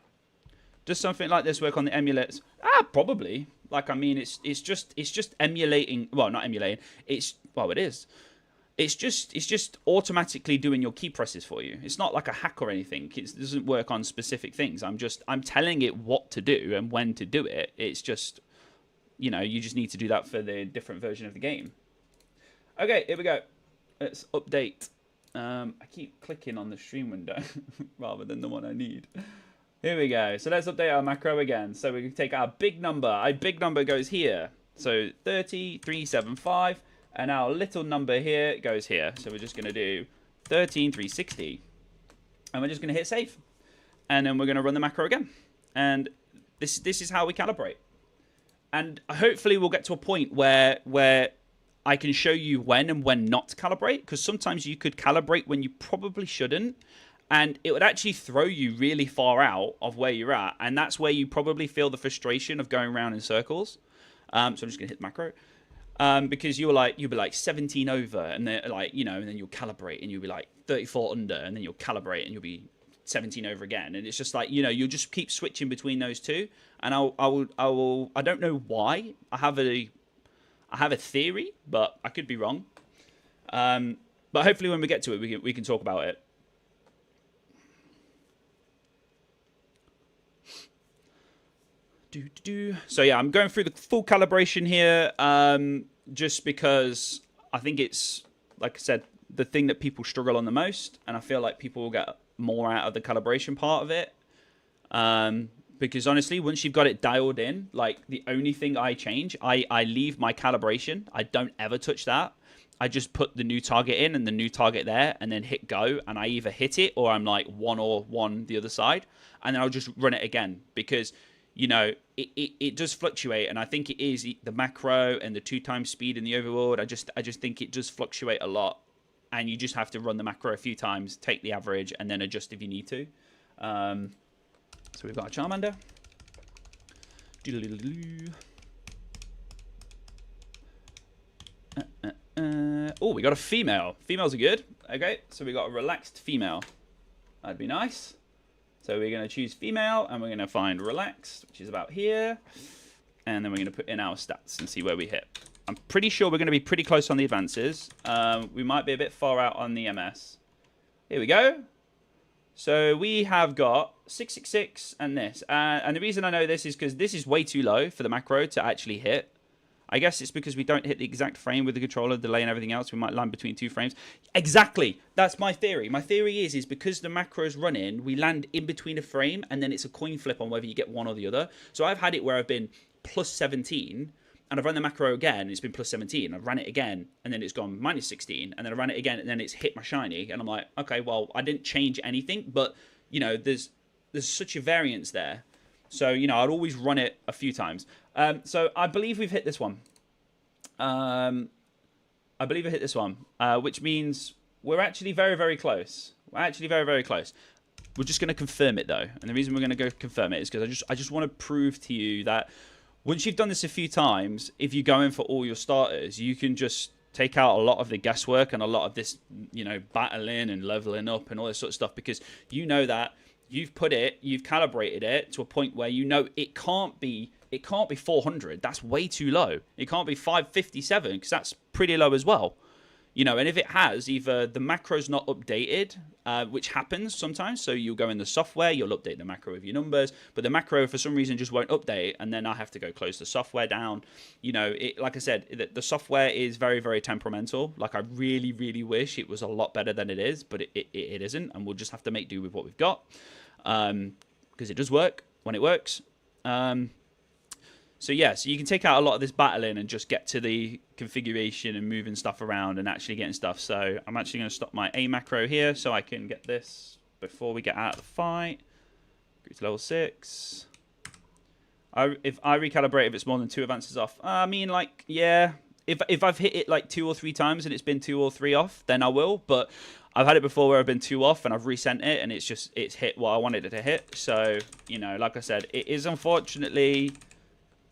Does something like this work on the emulators? Probably. Like, I mean, it's just emulating. Well, not emulating. Well, it is. It's just automatically doing your key presses for you. It's not like a hack or anything. It doesn't work on specific things. I'm telling it what to do and when to do it. It's just, you know, you just need to do that for the different version of the game. Okay, here we go. Let's update. I keep clicking on the stream window rather than the one I need. Here we go. So let's update our macro again. So we can take our big number. Our big number goes here. So 30375. And our little number here goes here. So we're just going to do 13360. And we're just going to hit save. And then we're going to run the macro again. And this is how we calibrate. And hopefully we'll get to a point where I can show you when and when not to calibrate. Because sometimes you could calibrate when you probably shouldn't. And it would actually throw you really far out of where you're at. And that's where you probably feel the frustration of going around in circles. So I'm just going to hit the macro. Because you'll be like 17 over. And then, like, you know, and then you'll calibrate. And you'll be like 34 under. And then you'll calibrate. And you'll be 17 over again. And it's just like, you know, you'll just keep switching between those two. And I don't know why. I have a theory. But I could be wrong. But hopefully when we get to it, we can talk about it. So yeah, I'm going through the full calibration here, just because I think it's, like I said, the thing that people struggle on the most, and I feel like people will get more out of the calibration part of it. Because honestly, once you've got it dialed in, like the only thing I change, I leave my calibration. I don't ever touch that. I just put the new target in and the new target there, and then hit go, and I either hit it or I'm like one the other side, and then I'll just run it again because, you know, it does fluctuate, and I think it is the macro and the 2x speed in the overworld. I just think it does fluctuate a lot, and you just have to run the macro a few times, take the average, and then adjust if you need to. So we've got a Charmander. Oh, we got a female. Females are good. Okay, so we got a relaxed female. That'd be nice. So we're going to choose female, and we're going to find relaxed, which is about here. And then we're going to put in our stats and see where we hit. I'm pretty sure we're going to be pretty close on the advances. We might be a bit far out on the MS. Here we go. So we have got 666 and this. And the reason I know this is because this is way too low for the macro to actually hit. I guess it's because we don't hit the exact frame with the controller, delay and everything else. We might land between two frames. Exactly. That's my theory. My theory is because the macro is running, we land in between a frame, and then it's a coin flip on whether you get one or the other. So I've had it where I've been plus 17, and I've run the macro again, and it's been plus 17. I've ran it again, and then it's gone minus 16, and then I ran it again, and then it's hit my shiny. And I'm like, okay, well, I didn't change anything, but, you know, there's such a variance there. So, you know, I'd always run it a few times. So I believe we've hit this one. I believe I hit this one, which means we're actually very, very close. We're actually very, very close. We're just going to confirm it, though. And the reason we're going to go confirm it is because I just want to prove to you that once you've done this a few times, if you go in for all your starters, you can just take out a lot of the guesswork and a lot of this, you know, battling and leveling up and all this sort of stuff, because you know that you've calibrated it to a point where you know it can't be 400. That's way too low. It can't be 557 because that's pretty low as well. You know, and if it has, either the macro's not updated, which happens sometimes, so you'll go in the software, you'll update the macro with your numbers, but the macro for some reason just won't update, and then I have to go close the software down. You know, like I said, the software is very, very temperamental. Like, I really, really wish it was a lot better than it is, but it isn't, and we'll just have to make do with what we've got, because it does work when it works. So yeah, so you can take out a lot of this battling and just get to the configuration and moving stuff around and actually getting stuff. So I'm actually going to stop my A macro here so I can get this before we get out of the fight. Go to level 6. If I recalibrate if it's more than 2 advances off, I mean, like, yeah, if I've hit it like 2 or 3 times and it's been 2 or 3 off, then I will. But I've had it before where I've been 2 off and I've resent it and it's hit what I wanted it to hit. So, you know, like I said, it is unfortunately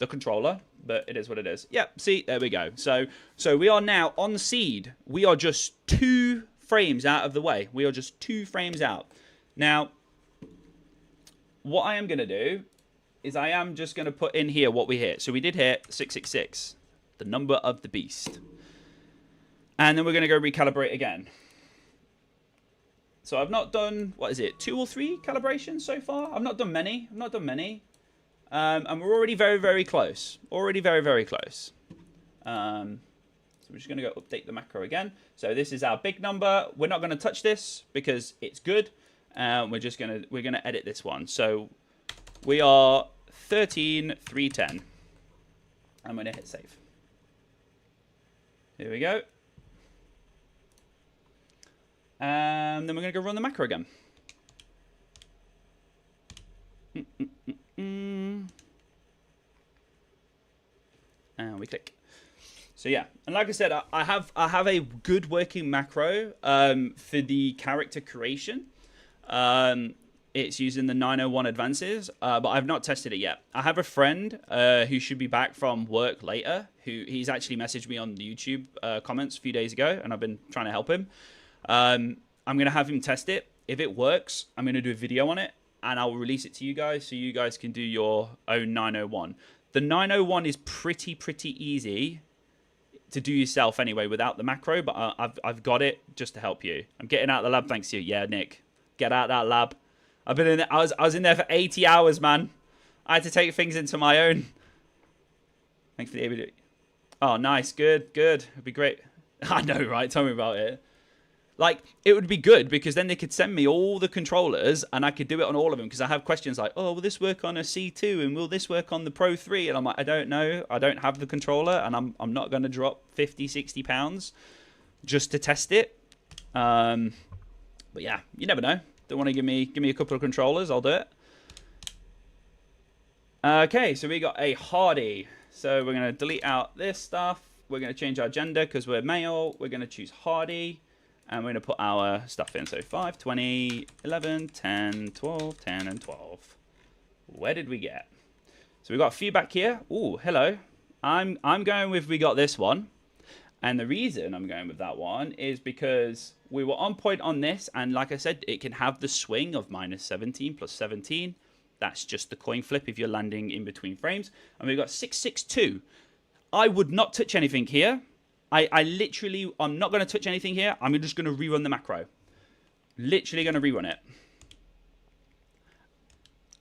the controller, but it is what it is. Yep, see, there we go. So we are now on seed. We are just 2 frames out of the way. We are just 2 frames out. Now, what I am going to do is I am just going to put in here what we hit. So we did hit 666, the number of the beast. And then we're going to go recalibrate again. So I've not done, what is it, 2 or 3 calibrations so far? I've not done many. And we're already very, very close. Already very, very close. So we're just going to go update the macro again. So this is our big number. We're not going to touch this because it's good. We're going to edit this one. So we are 13,310. I'm going to hit save. Here we go. And then we're going to go run the macro again. And we click. So yeah, and like I said, I have a good working macro for the character creation. It's using the 901 advances, but I've not tested it yet. I have a friend who should be back from work later. He's actually messaged me on the YouTube comments a few days ago, and I've been trying to help him. I'm gonna have him test it. If it works, I'm gonna do a video on it, and I'll release it to you guys so you guys can do your own 901. The 901 is pretty easy to do yourself anyway without the macro, but I've got it just to help you. I'm getting out of the lab thanks to you. Yeah, Nick, get out of that lab. I've been in there, I was in there for 80 hours, man. I had to take things into my own. Thanks for the ABD. Oh, nice, good. It'd be great. I know, right? Tell me about it. Like, it would be good because then they could send me all the controllers and I could do it on all of them because I have questions like, oh, will this work on a C2 and will this work on the Pro 3? And I'm like, I don't know. I don't have the controller and I'm not going to drop 50, 60 pounds just to test it. But yeah, you never know. Don't want to give me a couple of controllers, I'll do it. Okay, so we got a Hardy. So we're going to delete out this stuff. We're going to change our gender because we're male. We're going to choose Hardy. And we're going to put our stuff in. So 5, 20, 11, 10, 12, 10, and 12. Where did we get? So we've got a few back here. Ooh, hello. I'm going with we got this one. And the reason I'm going with that one is because we were on point on this. And like I said, it can have the swing of -17 plus 17. That's just the coin flip if you're landing in between frames. And we've got 662. I would not touch anything here. I'm not going to touch anything here. I'm just going to rerun the macro. Literally going to rerun it.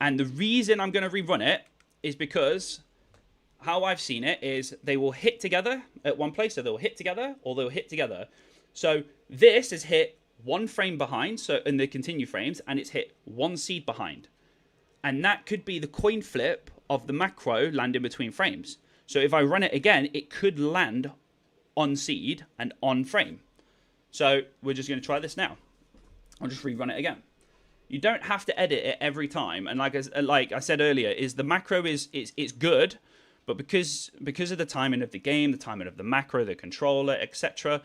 And the reason I'm going to rerun it is because how I've seen it is they will hit together at one place. So they'll hit together or they'll hit together. So this is hit 1 frame behind. So in the continue frames and it's hit 1 seed behind. And that could be the coin flip of the macro landing between frames. So if I run it again, it could land on seed and on frame. So we're just going to try this now. I'll just rerun it again. You don't have to edit it every time. And like I said earlier, is the macro it's good, but because of the timing of the game, the timing of the macro, the controller, etc.,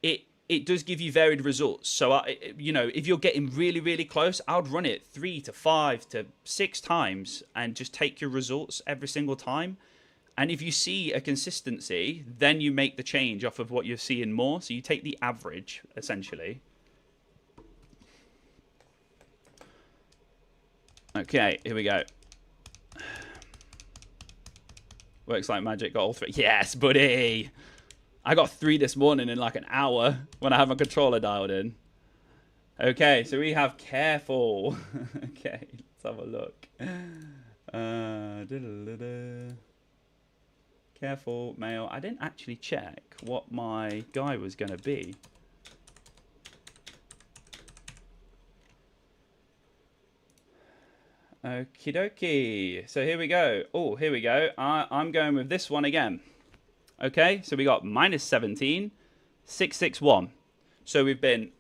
it does give you varied results. So you know, if you're getting really close, I would run it 3 to 5 to 6 times and just take your results every single time. And if you see a consistency, then you make the change off of what you're seeing more. So you take the average, essentially. Okay, here we go. Works like magic, got all 3. Yes, buddy! I got 3 this morning in like an hour when I had my controller dialed in. Okay, so we have careful. Okay, let's have a look. Careful, male. I didn't actually check what my guy was going to be. Okie dokie. So here we go. Oh, here we go. I'm going with this one again. Okay, so we got -17, 661. So we've been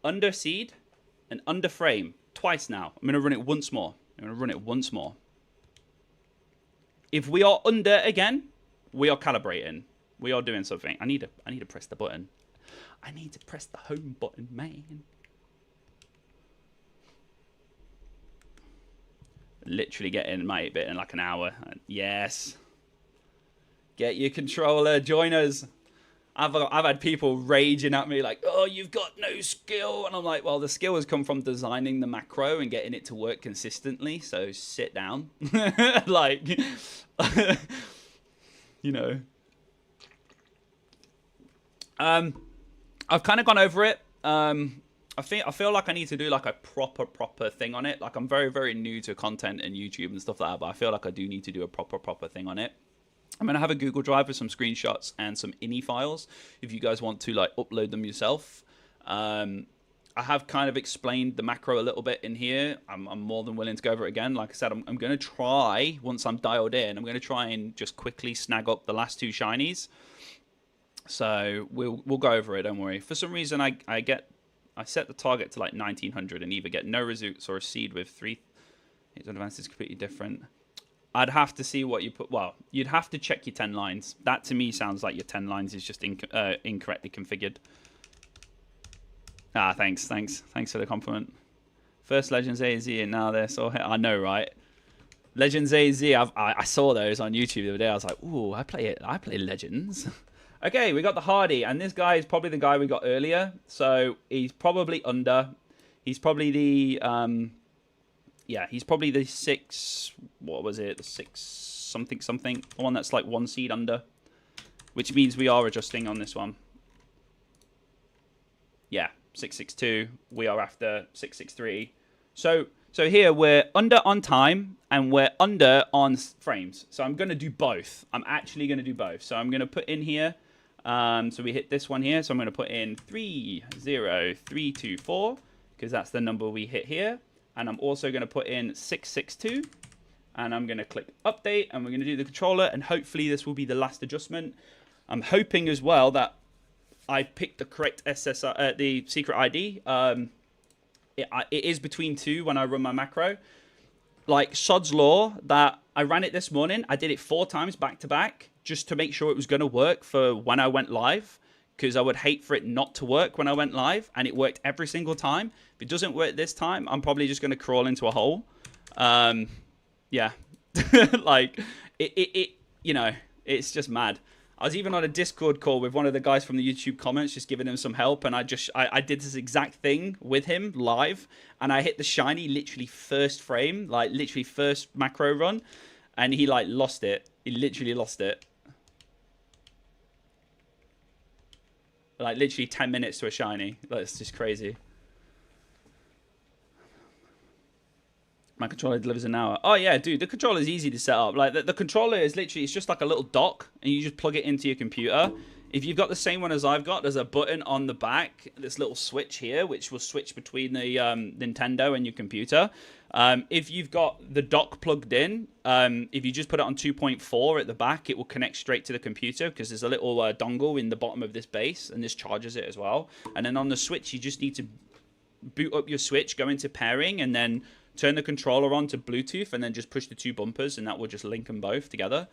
under seed and under frame twice now. I'm going to run it once more. If we are under again, we are calibrating. We are doing something. I need to press the button. I need to press the home button, man. Literally getting my 8-bit in like an hour. Yes. Get your controller. Join us. I've had people raging at me like, oh, you've got no skill. And I'm like, well, the skill has come from designing the macro and getting it to work consistently. So sit down. Like, you know. I've kind of gone over it. I feel like I need to do like a proper thing on it. Like I'm very new to content and YouTube and stuff like that, but I feel like I do need to do a proper thing on it. I'm going to have a Google Drive with some screenshots and some INI files if you guys want to like upload them yourself. I have kind of explained the macro a little bit in here. I'm more than willing to go over it again. Like I said, I'm going to try, once I'm dialed in, I'm going to try and just quickly snag up the last 2 shinies. So we'll go over it, don't worry. For some reason, I set the target to like 1900 and either get no results or a seed with 3. Its advance is completely different. I'd have to see what you put. Well, you'd have to check your 10 lines. That to me sounds like your 10 lines is just incorrectly configured. Ah, thanks for the compliment. First Legends AZ and now they're so. I know, right? Legends AZ. I saw those on YouTube the other day. I was like, ooh, I play Legends. Okay, we got the Hardy, and this guy is probably the guy we got earlier. So he's probably under. He's probably the yeah, he's probably the 6. What was it? The 6 something. The one that's like 1 seed under, which means we are adjusting on this one. Yeah, 662. We are after 663. So here we're under on time and we're under on frames. So I'm going to do both. I'm actually going to do both. So I'm going to put in here. So we hit this one here. So I'm going to put in 30324 because that's the number we hit here. And I'm also going to put in 662. And I'm going to click update. And we're going to do the controller. And hopefully this will be the last adjustment. I'm hoping as well that I picked the correct SSR, the secret ID. It is between 2 when I run my macro. Like sod's law that I ran it this morning. I did it 4 times back to back just to make sure it was going to work for when I went live. Because I would hate for it not to work when I went live. And it worked every single time. If it doesn't work this time, I'm probably just going to crawl into a hole. Yeah. Like, you know, it's just mad. I was even on a Discord call with one of the guys from the YouTube comments, just giving him some help. And I did this exact thing with him live. And I hit the shiny literally first frame, like literally first macro run. And he like lost it. He literally lost it. Like literally 10 minutes to a shiny. That's just crazy. My controller delivers an hour. Oh yeah, dude, the controller is easy to set up. Like the controller is literally, it's just like a little dock and you just plug it into your computer. If you've got the same one as I've got, there's a button on the back, this little switch here, which will switch between the Nintendo and your computer. If you've got the dock plugged in, if you just put it on 2.4 at the back, it will connect straight to the computer because there's a little dongle in the bottom of this base and this charges it as well. And then on the Switch, you just need to boot up your Switch, go into pairing, and then turn the controller on to Bluetooth, and then just push the 2 bumpers, and that will just link them both together.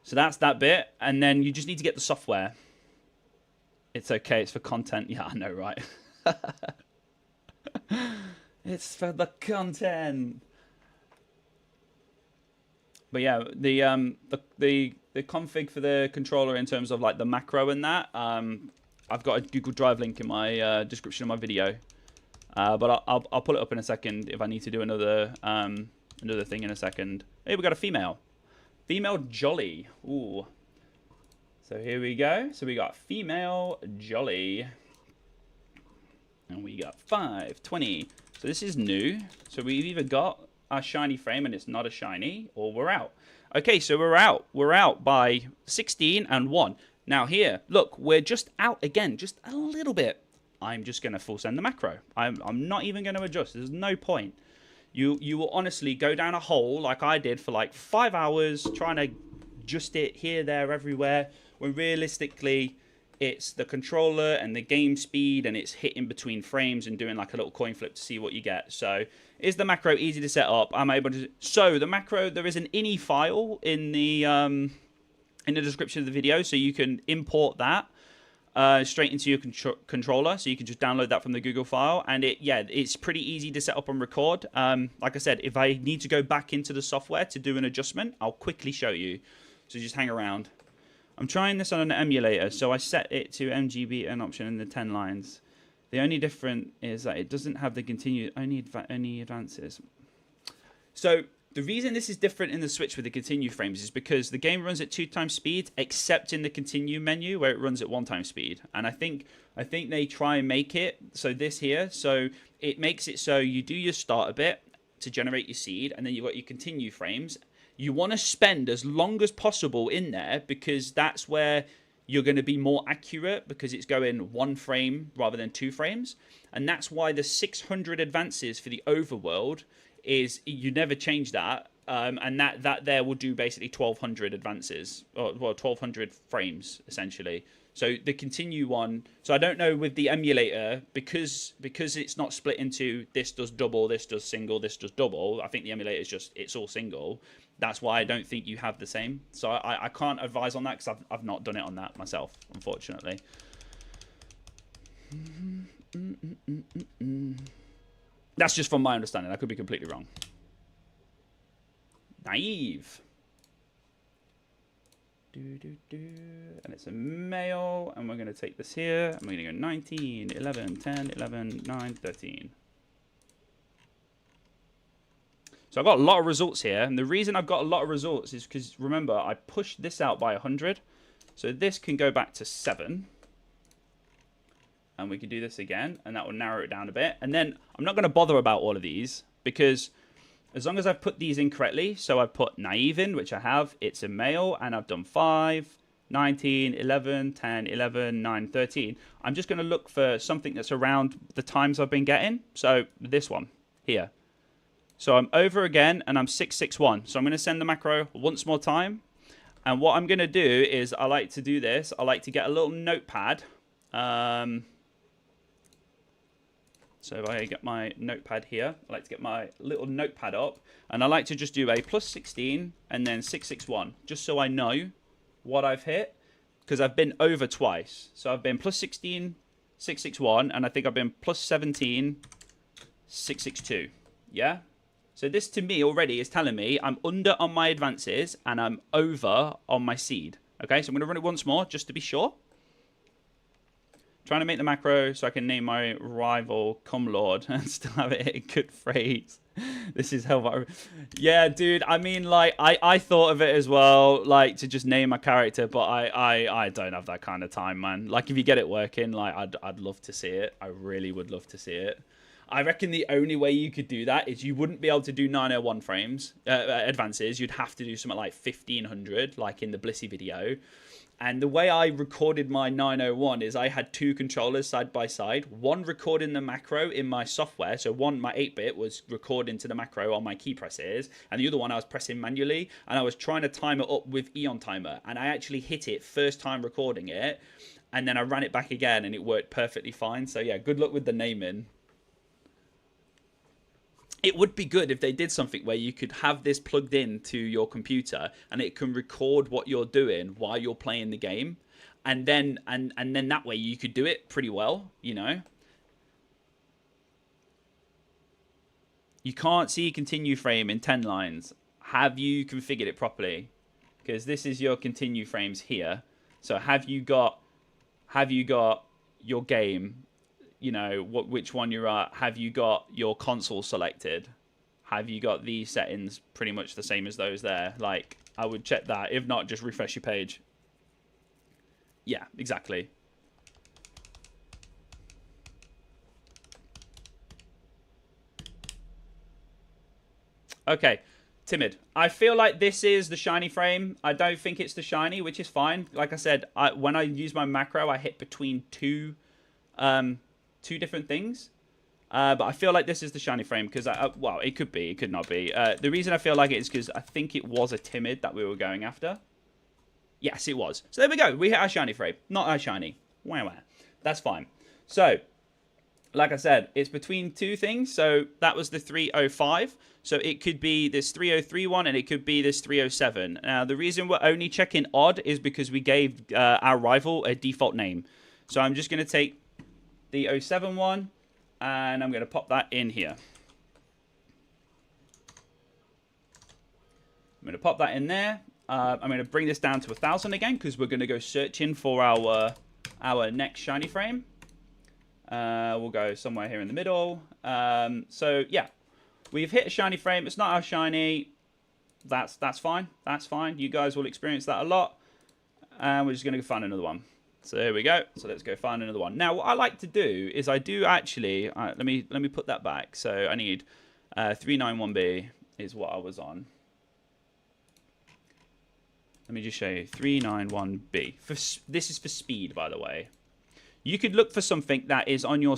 So that's that bit, and then you just need to get the software. It's okay, it's for content. Yeah, I know, right? It's for the content. But yeah, the config for the controller in terms of like the macro and that, I've got a Google Drive link in my description of my video. But I'll pull it up in a second if I need to do another thing in a second. Hey, we got a female. Female Jolly. Ooh. So here we go. So we got female Jolly. And we got 520. So this is new. So we've either got our shiny frame and it's not a shiny, or we're out. Okay, so we're out. We're out by 16 and 1. Now here, look, we're just out again, just a little bit. I'm just going to full send the macro. I'm not even going to adjust. There's no point. You will honestly go down a hole like I did for like 5 hours trying to adjust it here, there, everywhere, when realistically it's the controller and the game speed, and it's hitting between frames and doing like a little coin flip to see what you get. So is the macro easy to set up? I'm able to. So the macro, there is an ini file in the description of the video, so you can import that straight into your controller. So you can just download that from the Google file, and it's pretty easy to set up and record. Like I said, if I need to go back into the software to do an adjustment, I'll quickly show you. So just hang around. I'm trying this on an emulator, so I set it to MGB an option in the 10 lines. The only difference is that it doesn't have the continue any advances. So the reason this is different in the Switch with the continue frames is because the game runs at 2x speed, except in the continue menu where it runs at 1x speed. And I think they try and make it so this here, so it makes it so you do your starter bit to generate your seed, and then you've got your continue frames. You want to spend as long as possible in there because that's where you're going to be more accurate, because it's going 1 frame rather than 2 frames. And that's why the 600 advances for the overworld is you never change that. And that there will do basically 1200 advances, or well, 1200 frames essentially. So the continue one, so I don't know with the emulator, because it's not split into this does double, this does single, this does double. I think the emulator is just, it's all single. That's why I don't think you have the same. So I can't advise on that because I've not done it on that myself, unfortunately. That's just from my understanding. I could be completely wrong. Naive. And it's a male, and we're going to take this here, and we're going to go 19, 11, 10, 11, 9, 13. So I've got a lot of results here, and the reason I've got a lot of results is because, remember, I pushed this out by 100. So this can go back to 7. And we can do this again, and that will narrow it down a bit. And then I'm not going to bother about all of these, because as long as I've put these in correctly, so I've put naive in, which I have, it's a male, and I've done 5, 19, 11, 10, 11, 9, 13. I'm just going to look for something that's around the times I've been getting. So this one here. So I'm over again, and I'm 661. So I'm going to send the macro once more time. And what I'm going to do is, I like to do this. I like to get a little notepad. So if I get my notepad here, I like to get my little notepad up. And I like to just do a +16 and then 661. Just so I know what I've hit. Because I've been over twice. So I've been +16, 661. And I think I've been +17, 662. Yeah? So this to me already is telling me I'm under on my advances and I'm over on my seed. Okay, so I'm going to run it once more just to be sure. Trying to make the macro so I can name my rival Cumlord and still have it hit a good phrase. This is hell. Yeah, dude, I mean, like, I thought of it as well, like, to just name my character, but I don't have that kind of time, man. Like, if you get it working, like, I'd love to see it. I really would love to see it. I reckon the only way you could do that is you wouldn't be able to do 901 frames advances. You'd have to do something like 1500, like in the Blissey video. And the way I recorded my 901 is I had 2 controllers side by side. One recording the macro in my software. So one, my 8-bit was recording to the macro on my key presses. And the other one I was pressing manually. And I was trying to time it up with Eon Timer. And I actually hit it first time recording it. And then I ran it back again and it worked perfectly fine. So yeah, good luck with the naming. It would be good if they did something where you could have this plugged in to your computer and it can record what you're doing while you're playing the game, and then that way you could do it pretty well, you know. You can't see continue frame in 10 lines. Have you configured it properly? Because this is your continue frames here. So have you got your game, you know, which one you're at? Have you got your console selected? Have you got these settings pretty much the same as those there? Like, I would check that. If not, just refresh your page. Yeah, exactly. Okay, timid. I feel like this is the shiny frame. I don't think it's the shiny, which is fine. Like I said, when I use my macro, I hit between two different things. But I feel like this is the shiny frame because, well, it could be, it could not be. The reason I feel like it is because I think it was a timid that we were going after. Yes, it was. So there we go. We hit our shiny frame, not our shiny. Wow. That's fine. So, like I said, it's between two things. So that was the 305. So it could be this 3031 and it could be this 307. Now, the reason we're only checking odd is because we gave our rival a default name. So I'm just going to take the 07 one and I'm going to pop that in here. I'm going to pop that in there. I'm going to bring this down to 1,000 again because we're going to go searching for our next shiny frame. We'll go somewhere here in the middle. So yeah, we've hit a shiny frame. It's not our shiny. That's fine. That's fine. You guys will experience that a lot. And we're just going to go find another one. So there we go. So let's go find another one. Now, what I like to do is I do actually. Let me put that back. So I need 391B is what I was on. Let me just show you 391B. This is for speed, by the way. You could look for something that is on your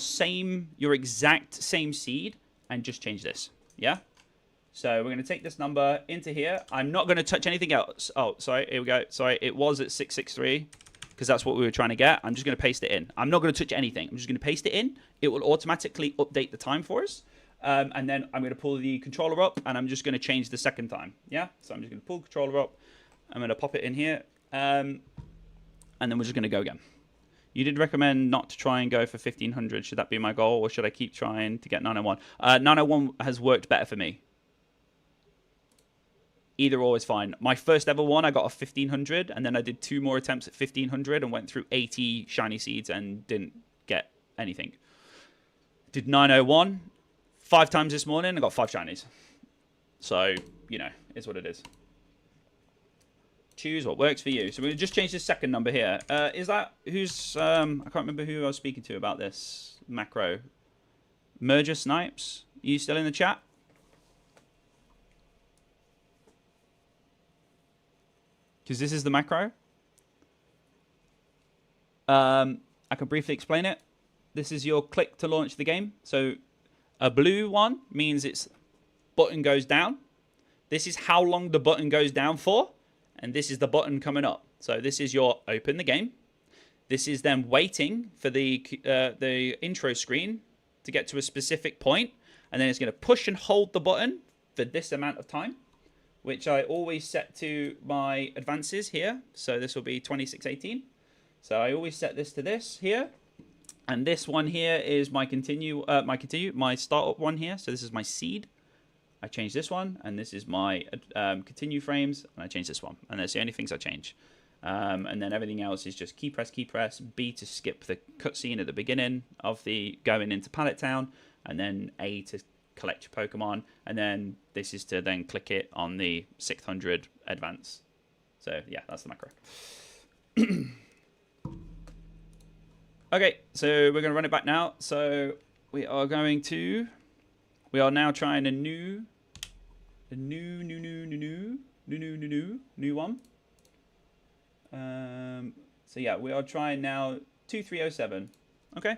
exact same seed and just change this. Yeah? So we're going to take this number into here. I'm not going to touch anything else. Oh, sorry. Here we go. Sorry. It was at 663 because that's what we were trying to get. I'm just going to paste it in. I'm not going to touch anything. I'm just going to paste it in. It will automatically update the time for us. And then I'm going to pull the controller up and I'm just going to change the second time. Yeah? So I'm just going to pull the controller up. I'm going to pop it in here. And then we're just going to go again. You did recommend not to try and go for 1500. Should that be my goal, or should I keep trying to get 901? 901 has worked better for me. Either or is fine. My first ever one, I got a 1500, and then I did 2 more attempts at 1500 and went through 80 shiny seeds and didn't get anything. Did 901 5 times this morning and got 5 shinies. So, you know, it's what it is. Choose what works for you. So we'll just change the second number here. Is that who's I can't remember who I was speaking to about this macro. Merger Snipes, are you still in the chat? Because this is the macro. I can briefly explain it. This is your click to launch the game. So a blue one means its button goes down. This is how long the button goes down for. And this is the button coming up. So this is your open the game. This is then waiting for the intro screen to get to a specific point. And then it's going to push and hold the button for this amount of time, which I always set to my advances here. So this will be 2618. So I always set this to this here. And this one here is my my startup one here. So this is my seed. I change this one, and this is my continue frames, and I change this one. And that's the only things I change. And then everything else is just key press, B to skip the cutscene at the beginning of the going into Pallet Town, and then A to collect your Pokemon, and then this is to then click it on the 600 advance. So yeah, that's the macro. Okay, so we're going to run it back now. So we are now trying a new one. So yeah, we are trying now 2307. Okay.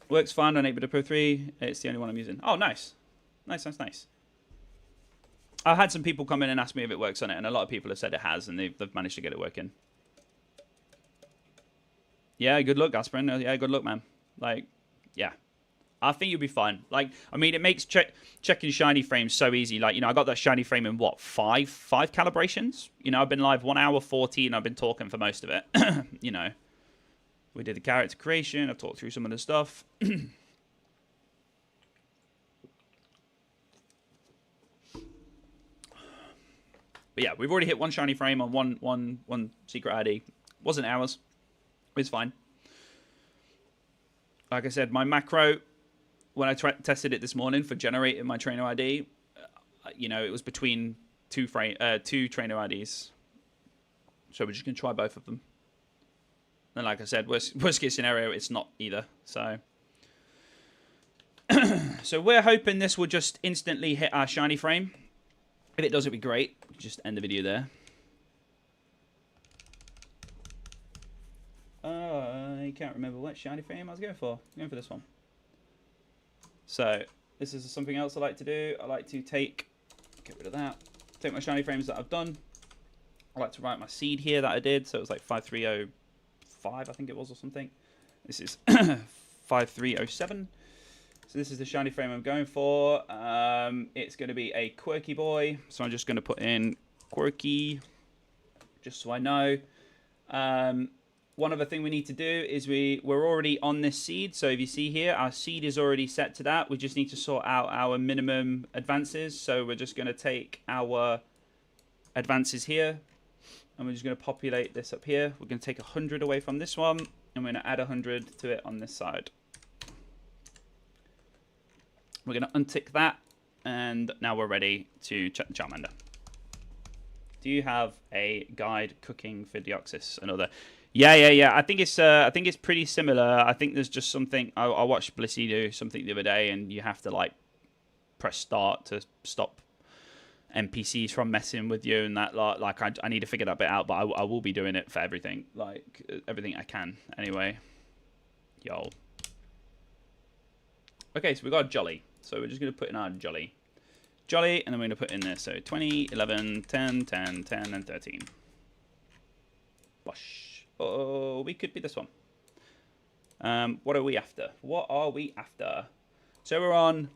Works fine on 8BitDo Pro 3. It's the only one I'm using. Oh, nice. Nice. I had some people come in and ask me if it works on it, and a lot of people have said it has, and they've managed to get it working. Yeah, good luck, Aspirin. Yeah, good luck, man. Like, yeah. I think you'll be fine. Like, I mean, it makes checking shiny frames so easy. Like, you know, I got that shiny frame in, what, five calibrations? You know, I've been live 1 hour 14. I've been talking for most of it. You know, we did the character creation. I've talked through some of the stuff. But yeah, we've already hit 1 shiny frame on one secret ID. Wasn't ours. It's fine. Like I said, my macro, when I tested it this morning for generating my trainer ID, you know, it was between two trainer IDs. So we're just going to try both of them. And like I said, worst case scenario, it's not either. So so we're hoping this will just instantly hit our shiny frame. If it does, it'd be great. Just end the video there. I can't remember what shiny frame I was going for. I'm going for this one. So this is something else I like to do. I like to get rid of that. Take my shiny frames that I've done. I like to write my seed here that I did. So it was like 5305, I think it was, or something. This is 5307. So this is the shiny frame I'm going for. It's going to be a quirky boy. So I'm just going to put in quirky, just so I know. One other thing we need to do is we're already on this seed. So if you see here, our seed is already set to that. We just need to sort out our minimum advances. So we're just going to take our advances here, and we're just going to populate this up here. We're going to take 100 away from this one, and we're going to add 100 to it on this side. We're going to untick that, and now we're ready to check the Charmander. Do you have a guide cooking for Deoxys? Another. Yeah. I think it's pretty similar. I think there's just something. I watched Blissey do something the other day, and you have to like press start to stop NPCs from messing with you, and that like I need to figure that bit out. But I will be doing it for everything, like everything I can. Anyway, yo. Okay, so we got a Jolly. So we're just gonna put in our Jolly, and then we're gonna put in there. So 20, 11, 10, 10, 10, and 13. Bosh. Oh, we could be this one. What are we after? So we're on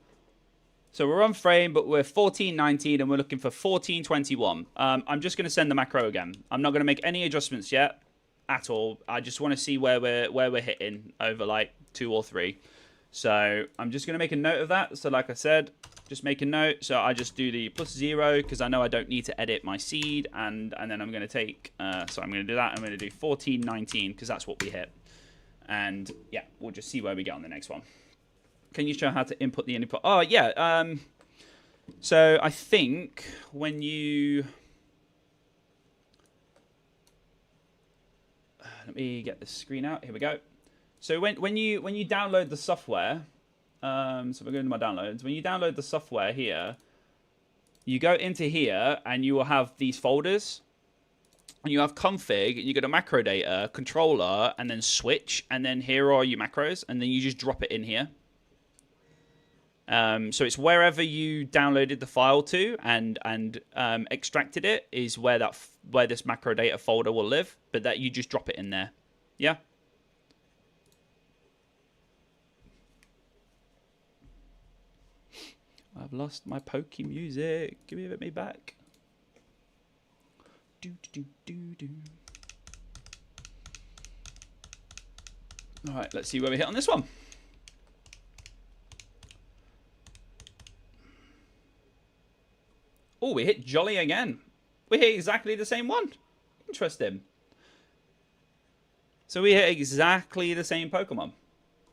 frame, but we're 1419, and we're looking for 1421. I'm just going to send the macro again. I'm not going to make any adjustments yet at all. I just want to see where we're hitting over like 2 or 3. So I'm just going to make a note of that. So like I said, just make a note. So I just do the +0 because I know I don't need to edit my seed, and then I'm going to take. So I'm going to do that. I'm going to do 1419 because that's what we hit, and yeah, we'll just see where we get on the next one. Can you show how to input the input? Oh yeah. So I think when you let me get the screen out. Here we go. So when you download the software, so we're going to my downloads. When you download the software here, you go into here and you will have these folders. And you have config, and you go to macro data, controller, and then switch, and then here are your macros, and then you just drop it in here. So it's wherever you downloaded the file to and extracted it is where this macro data folder will live, but that you just drop it in there. Yeah. I've lost my pokey music. Give me back. All right, let's see where we hit on this one. Oh, we hit Jolly again. We hit exactly the same one. Interesting. So we hit exactly the same Pokemon.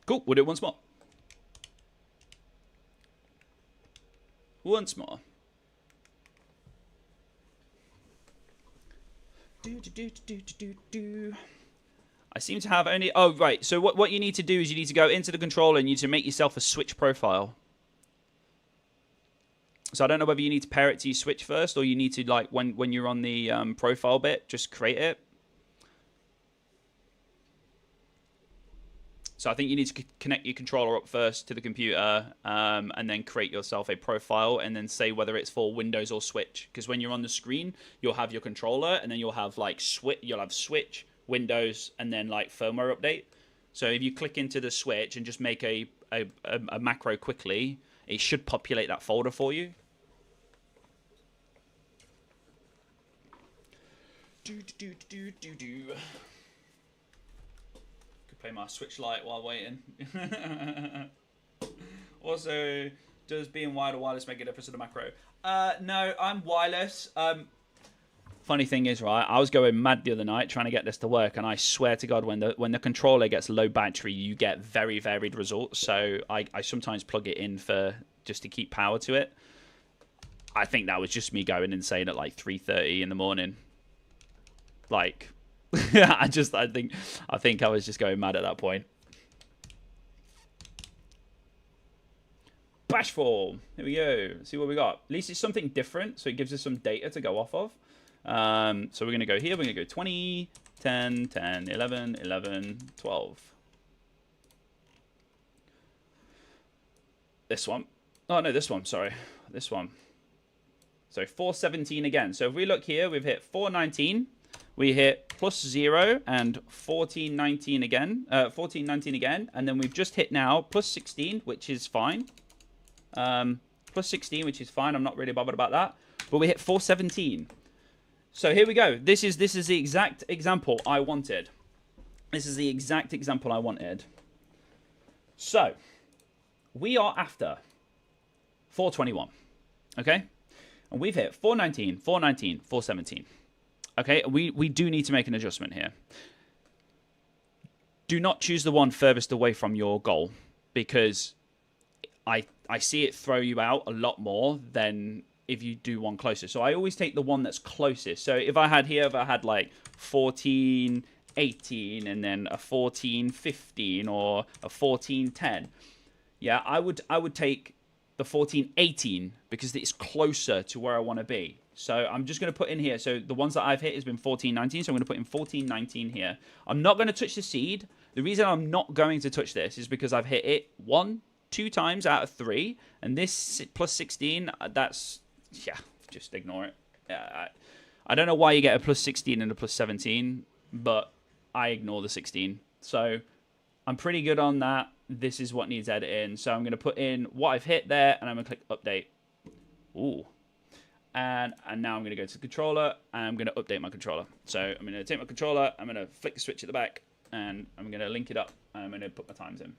Cool, we'll do it once more. Once more. I seem to have only... Oh, right. So what you need to do is you need to go into the controller and you need to make yourself a Switch profile. So I don't know whether you need to pair it to your Switch first, or you need to, like, when you're on the profile bit, just create it. So I think you need to connect your controller up first to the computer, and then create yourself a profile, and then say whether it's for Windows or Switch. Because when you're on the screen, you'll have your controller, and then you'll have like Switch, Windows, and then like firmware update. So if you click into the Switch and just make a macro quickly, it should populate that folder for you. Play my Switch Lite while waiting. Also, does being wired or wireless make a difference to the macro? No, I'm wireless. Funny thing is, right, I was going mad the other night trying to get this to work, and I swear to God, when the controller gets low battery, you get very varied results. So I sometimes plug it in just to keep power to it. I think that was just me going insane at like 3:30 in the morning. Like, I think I was just going mad at that point. Bashful. Here we go. Let's see what we got. At least it's something different, so it gives us some data to go off of. So we're going to go here. We're going to go 20, 10, 10, 11, 11, 12. This one. Oh, no, this one. Sorry. This one. So 417 again. So if we look here, we've hit 419. We hit +0 and 1419 again. 1419 again. And then we've just hit now +16, which is fine. +16, which is fine. I'm not really bothered about that. But we hit 417. So here we go. This is the exact example I wanted. This is the exact example I wanted. So we are after 421. Okay? And we've hit 419, 419, 417. Okay? We do need to make an adjustment here. Do not choose the one furthest away from your goal, because I see it throw you out a lot more than if you do one closer. So I always take the one that's closest. So if I had like 14, 18, and then a 14, 15, or a 14, 10. Yeah, I would take the 14, 18 because it's closer to where I want to be. So I'm just going to put in here. So the ones that I've hit has been 14, 19. So I'm going to put in 14, 19 here. I'm not going to touch the seed. The reason I'm not going to touch this is because I've hit it 2 times out of 3. And this +16, that's, yeah, just ignore it. I don't know why you get a +16 and a +17, but I ignore the 16. So I'm pretty good on that. This is what needs editing. So I'm going to put in what I've hit there, and I'm going to click update. Ooh. And now I'm going to go to the controller, and I'm going to update my controller. So I'm going to take my controller, I'm going to flick the switch at the back, and I'm going to link it up, and I'm going to put my times in.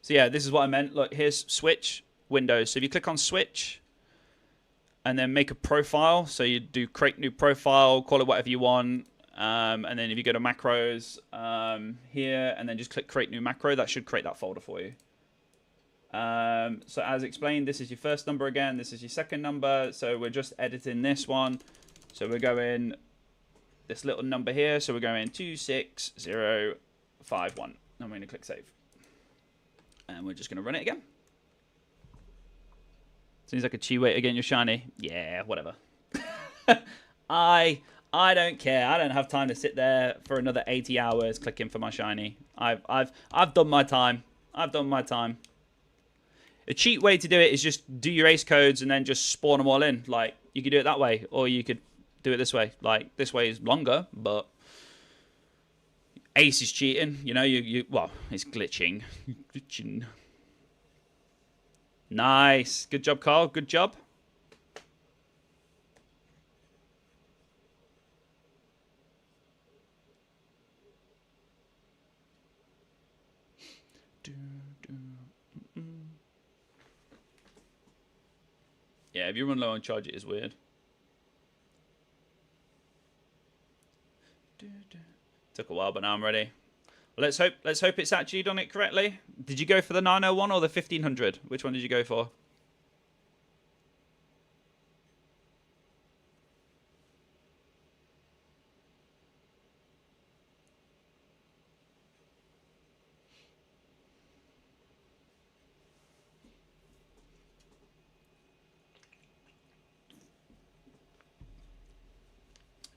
So yeah, this is what I meant. Look, here's switch, Windows. So if you click on switch, and then make a profile. So you do create new profile, call it whatever you want. And then if you go to macros here, and then just click create new macro, that should create that folder for you. So as explained, this is your first number again. This is your second number. So we're just editing this one. So we're going this little number here. So we're going 26051. I'm going to click save. And we're just going to run it again. Seems like a cheap way to get your shiny. Yeah, whatever. I don't care. I don't have time to sit there for another 80 hours clicking for my shiny. I've done my time. I've done my time. A cheap way to do it is just do your ace codes and then just spawn them all in. Like, you could do it that way, or you could do it this way. Like, this way is longer, but ace is cheating. You know, well, it's glitching. Glitching. Nice. Good job, Carl. Good job. Yeah, if you run low on charge, it is weird. Took a while, but now I'm ready. Well, let's hope it's actually done it correctly. Did you go for the 901 or the 1500? Which one did you go for?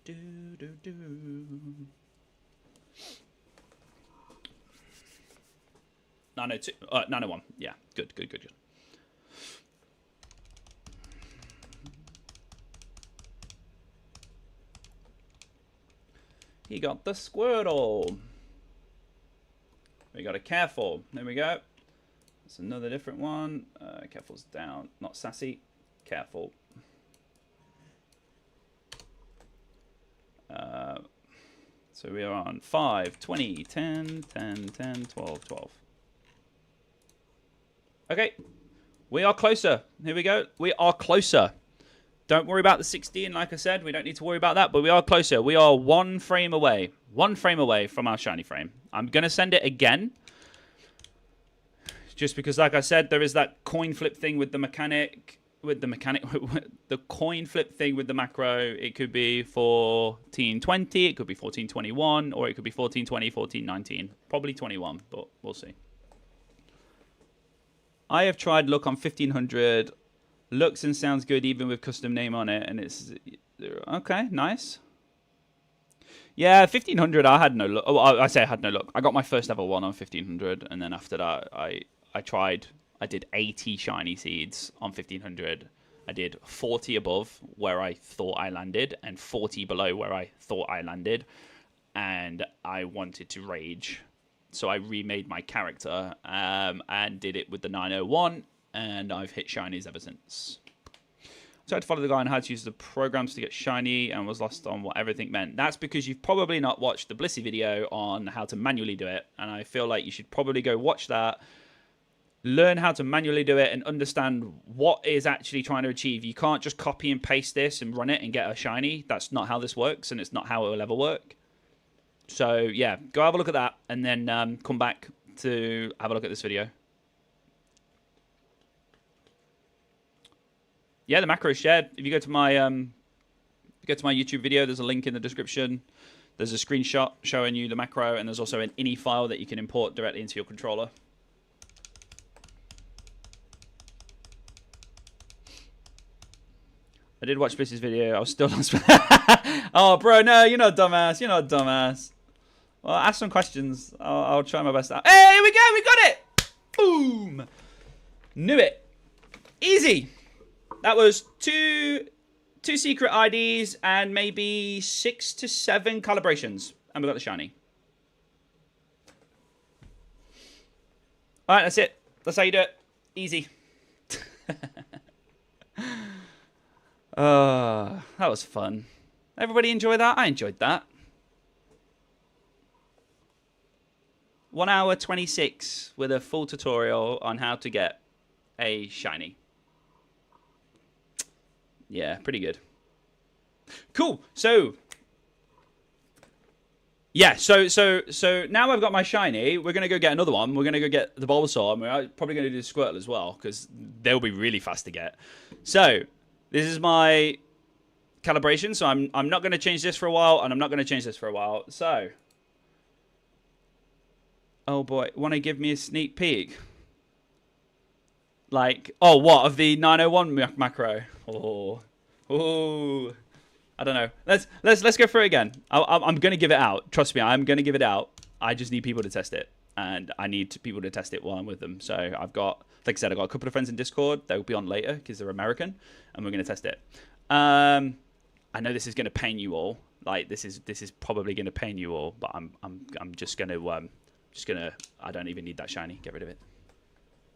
Do. 902, 901. Yeah, good. He got the Squirtle. We got a Careful. There we go. That's another different one. Careful's down. Not Sassy. Careful. So we are on 5, 20, 10, 10, 10, 12, 12. Okay. We are closer. Here we go. We are closer. Don't worry about the 16, like I said. We don't need to worry about that, but we are closer. We are 1 frame away. 1 frame away from our shiny frame. I'm going to send it again, Just because, like I said, there is that coin flip thing with the the coin flip thing with the macro. It could be 1420, it could be 1421, or it could be 1420, 1419. Probably 21, but we'll see. I have tried look on 1500. Looks and sounds good even with custom name on it, and it's okay, nice. Yeah, 1500. I had no luck. Oh, I say I had no luck. I got my first ever one on 1500, and then after that, I tried. I did 80 shiny seeds on 1500. I did 40 above where I thought I landed, and 40 below where I thought I landed, and I wanted to rage, so I remade my character and did it with the 901, and I've hit shinies ever since. So I had to follow the guy on how to use the programs to get shiny and was lost on what everything meant. That's because you've probably not watched the Blissey video on how to manually do it, and I feel like you should probably go watch that, learn how to manually do it, and understand what is actually trying to achieve. You can't just copy and paste this and run it and get a shiny. That's not how this works, and it's not how it will ever work. So yeah, go have a look at that, and then come back to have a look at this video. Yeah, the macro is shared. If you go to my YouTube video, there's a link in the description. There's a screenshot showing you the macro, and there's also an ini file that you can import directly into your controller. I did watch Bliss's video. I was still on. Oh, bro, no, you're not a dumbass. You're not a dumbass. Well, ask some questions. I'll try my best. Hey, here we go. We got it. Boom. Knew it. Easy. That was two secret IDs and maybe 6 to 7 calibrations. And we got the shiny. All right, that's it. That's how you do it. Easy. That was fun. Everybody enjoy that? I enjoyed that. 1 hour 26 with a full tutorial on how to get a shiny. Yeah, pretty good. Cool. So yeah, so now I've got my shiny. We're gonna go get another one. We're gonna go get the Bulbasaur, and we're probably gonna do the Squirtle as well because they'll be really fast to get. So this is my calibration. So I'm not gonna change this for a while, and I'm not gonna change this for a while. So, oh boy, want to give me a sneak peek? Like, oh, what, of the 901 macro? Oh, I don't know. Let's go through it again. I'm gonna give it out. Trust me, I'm gonna give it out. I just need people to test it, and I need people to test it while I'm with them. So I've got, like I said, I've got a couple of friends in Discord. They'll be on later because they're American, and we're gonna test it. I know this is gonna pain you all. Like this is probably gonna pain you all, but I'm just gonna I don't even need that shiny. Get rid of it.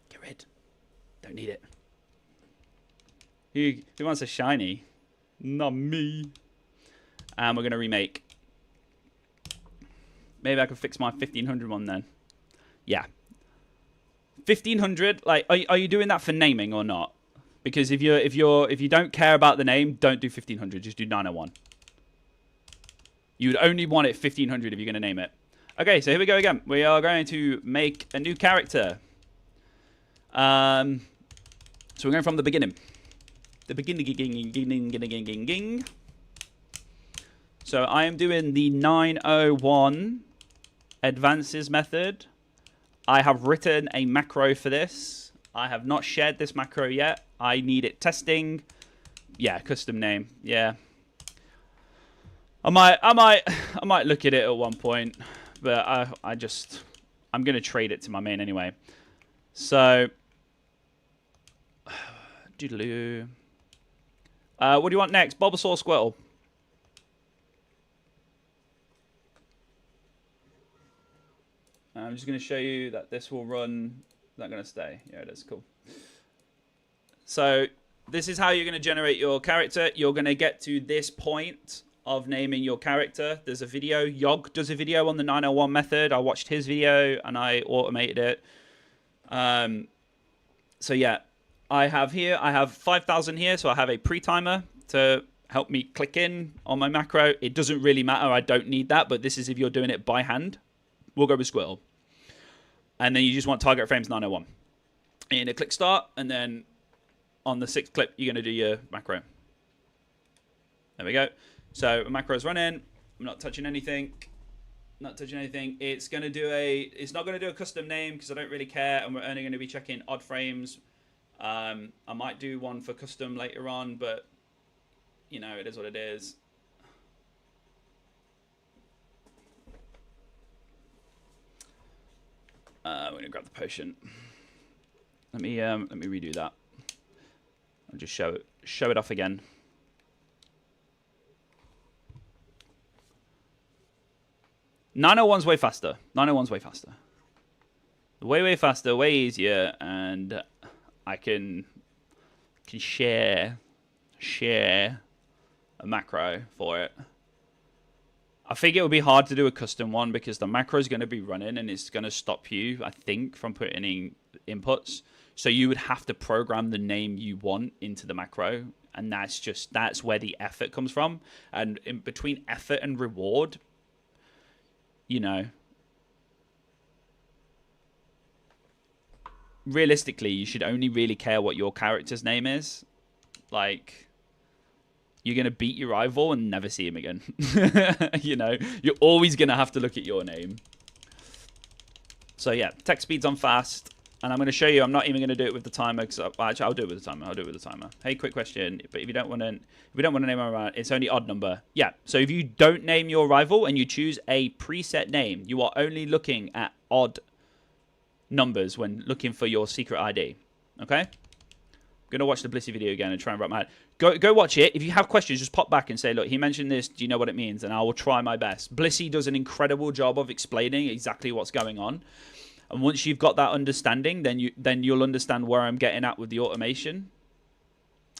Get rid. Don't need it. Who wants a shiny? Not me. And we're going to remake. Maybe I can fix my 1500 one then. Yeah. 1500, like, are you doing that for naming or not? Because if you don't care about the name, don't do 1500. Just do 901. You'd only want it 1500 if you're going to name it. Okay, so here we go again. We are going to make a new character. So we're going from the beginning. The beginning. So I am doing the 901 advances method. I have written a macro for this. I have not shared this macro yet. I need it testing. Yeah, custom name. Yeah. I might look at it at one point, but I'm gonna trade it to my main anyway. So doodaloo. What do you want next? Bulbasaur, Squirtle. I'm just going to show you that this will run. Is that going to stay? Yeah, it is. Cool. So this is how you're going to generate your character. You're going to get to this point of naming your character. There's a video. Yogg does a video on the 901 method. I watched his video and I automated it. So yeah. I have 5,000 here, so I have a pre-timer to help me click in on my macro. It doesn't really matter. I don't need that, but this is if you're doing it by hand. We'll go with Squirtle. And then you just want target frames 901. you're going to click start, and then on the 6th clip, you're going to do your macro. There we go. So macro's running. I'm not touching anything. Not touching anything. It's going to do it's not going to do a custom name because I don't really care, and we're only going to be checking odd frames. I might do one for custom later on, but you know, it is what it is. We're going to grab the potion. Let me redo that. I'll just show it off again. (901's way faster. 901's way faster. Way faster, way easier, and I can share a macro for it. I think it would be hard to do a custom one because the macro is going to be running and it's going to stop you, I think, from putting in inputs. So you would have to program the name you want into the macro, and that's where the effort comes from. And in between effort and reward, you know, realistically, you should only really care what your character's name is. Like, you're going to beat your rival and never see him again. You know, you're always going to have to look at your name. So yeah, text speed's on fast. And I'm going to show you, I'm not even going to do it with the timer, because actually I'll do it with the timer. I'll do it with the timer. Hey, quick question. But if you don't want to name our, it's only odd number. Yeah. So if you don't name your rival and you choose a preset name, you are only looking at odd numbers when looking for your secret ID. Okay? I'm going to watch the Blissey video again and try and wrap my head. Go watch it. If you have questions, just pop back and say, look, he mentioned this. Do you know what it means? And I will try my best. Blissey does an incredible job of explaining exactly what's going on. And once you've got that understanding, then you'll understand where I'm getting at with the automation.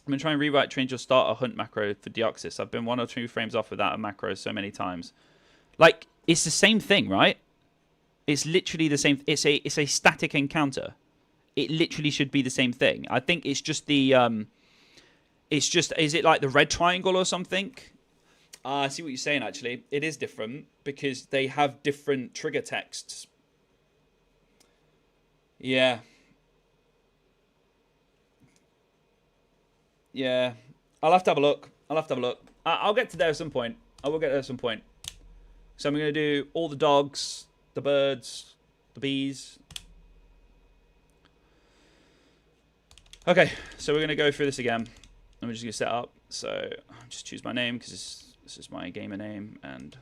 I'm going to try and change your starter hunt macro for Deoxys. I've been 1 or 2 frames off without a macro so many times. Like, it's the same thing, right? It's literally the same. It's a static encounter. It literally should be the same thing. I think it's just the is it like the red triangle or something? I see what you're saying, actually. It is different because they have different trigger texts. Yeah. Yeah. I'll have to have a look. I'll get to there at some point. I will get there at some point. So I'm going to do all the dogs, the birds, the bees. Okay, so we're going to go through this again. I'm just going to set up. So I'll just choose my name because this is my gamer name, and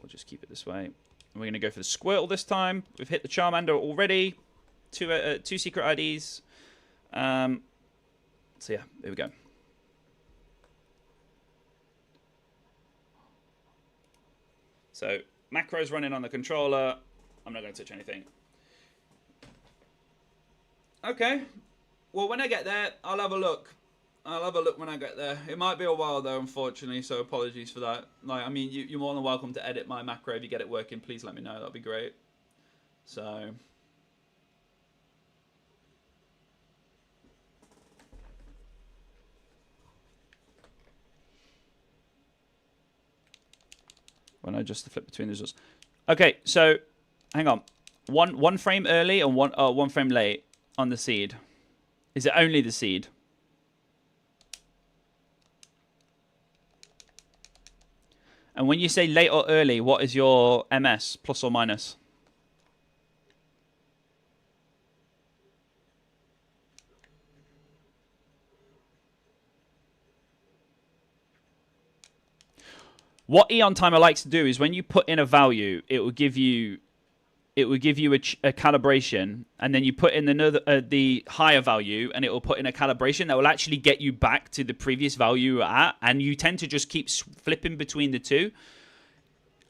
we'll just keep it this way. And we're going to go for the Squirtle this time. We've hit the Charmander already. Two secret IDs. So yeah, there we go. So macros running on the controller. I'm not going to touch anything. Okay. Well, when I get there, I'll have a look. I'll have a look when I get there. It might be a while though, unfortunately. So apologies for that. Like, I mean, you're more than welcome to edit my macro if you get it working. Please let me know. That'd be great. So. When I just flip between the results. Okay, so hang on. One frame early and one frame late on the seed. Is it only the seed? And when you say late or early, what is your MS, plus or minus? What Eon Timer likes to do is when you put in a value, it will give you a calibration, and then you put in the higher value, and it will put in a calibration that will actually get you back to the previous value you're at, and you tend to just keep flipping between the two.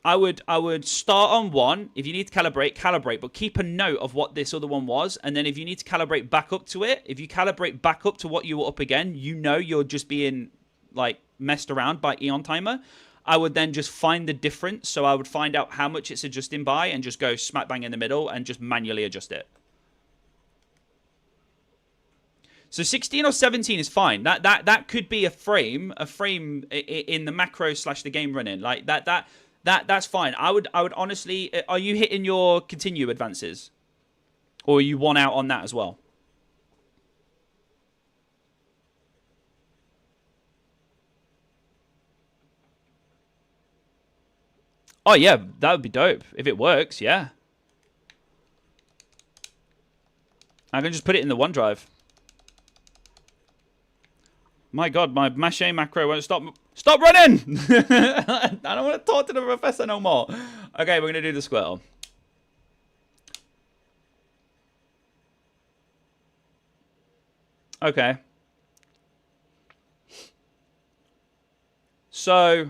I would start on one. If you need to calibrate, but keep a note of what this other one was, and then if you need to calibrate back up to it, if you calibrate back up to what you were up again, you know you're just being like messed around by Eon Timer. I would then just find the difference. So I would find out how much it's adjusting by and just go smack bang in the middle and just manually adjust it. So 16 or 17 is fine. That could be a frame in the macro / the game running. Like that's fine. I would honestly, are you hitting your continue advances? Or are you one out on that as well? Oh, yeah, that would be dope. If it works, yeah. I can just put it in the OneDrive. My God, my mache macro won't stop. Stop running! I don't want to talk to the professor no more. Okay, we're going to do the squirrel. Okay. So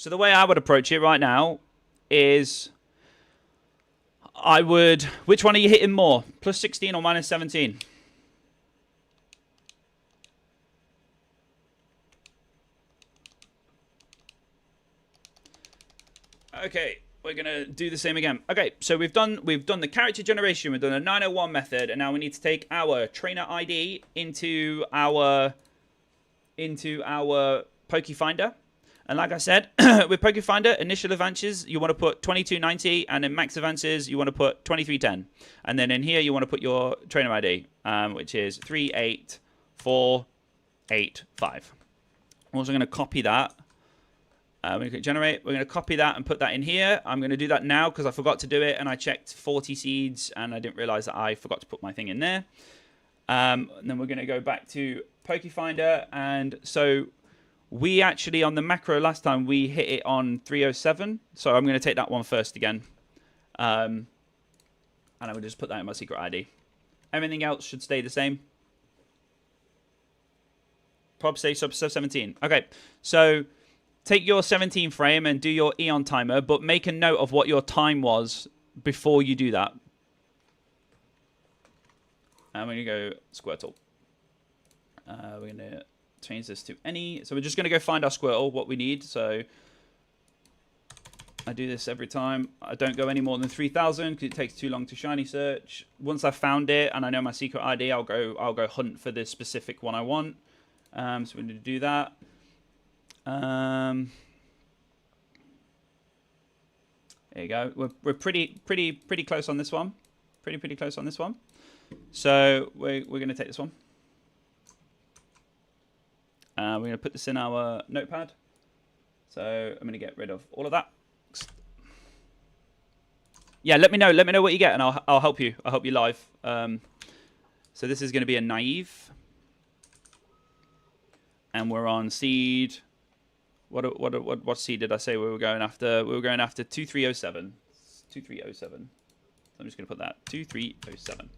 the way I would approach it right now is I would... Which one are you hitting more? Plus 16 or minus 17? Okay, we're gonna do the same again. Okay, so we've done the character generation, we've done a 901 method, and now we need to take our trainer ID into our PokeFinder. And like I said, with PokeFinder, initial advances you want to put 2290, and in max advances you want to put 2310, and then in here you want to put your trainer ID, which is 38485. I'm also going to copy that. We're going to generate. We're going to copy that and put that in here. I'm going to do that now because I forgot to do it, and I checked 40 seeds, and I didn't realize that I forgot to put my thing in there. And then we're going to go back to PokeFinder, and so we actually on the macro last time we hit it on 307. So I'm going to take that one first again, and I will just put that in my secret ID. Everything else should stay the same. Prob say sub 17. Okay, so take your 17 frame and do your Eon timer, but make a note of what your time was before you do that. And we're going to go Squirtle. We're going to change this to any. So we're just going to go find our Squirtle, what we need. So I do this every time. I don't go any more than 3,000 because it takes too long to shiny search. Once I've found it and I know my secret ID, I'll go hunt for the specific one I want. So we need to do that. There you go. We're pretty close on this one. Pretty close on this one. So we're going to take this one. We're going to put this in our notepad. So I'm going to get rid of all of that. Yeah, let me know what you get, and I'll help you. I'll help you live. So this is going to be a naive, and we're on seed. What seed did I say we were going after? We were going after 2307. 2307. I'm just going to put that 2307.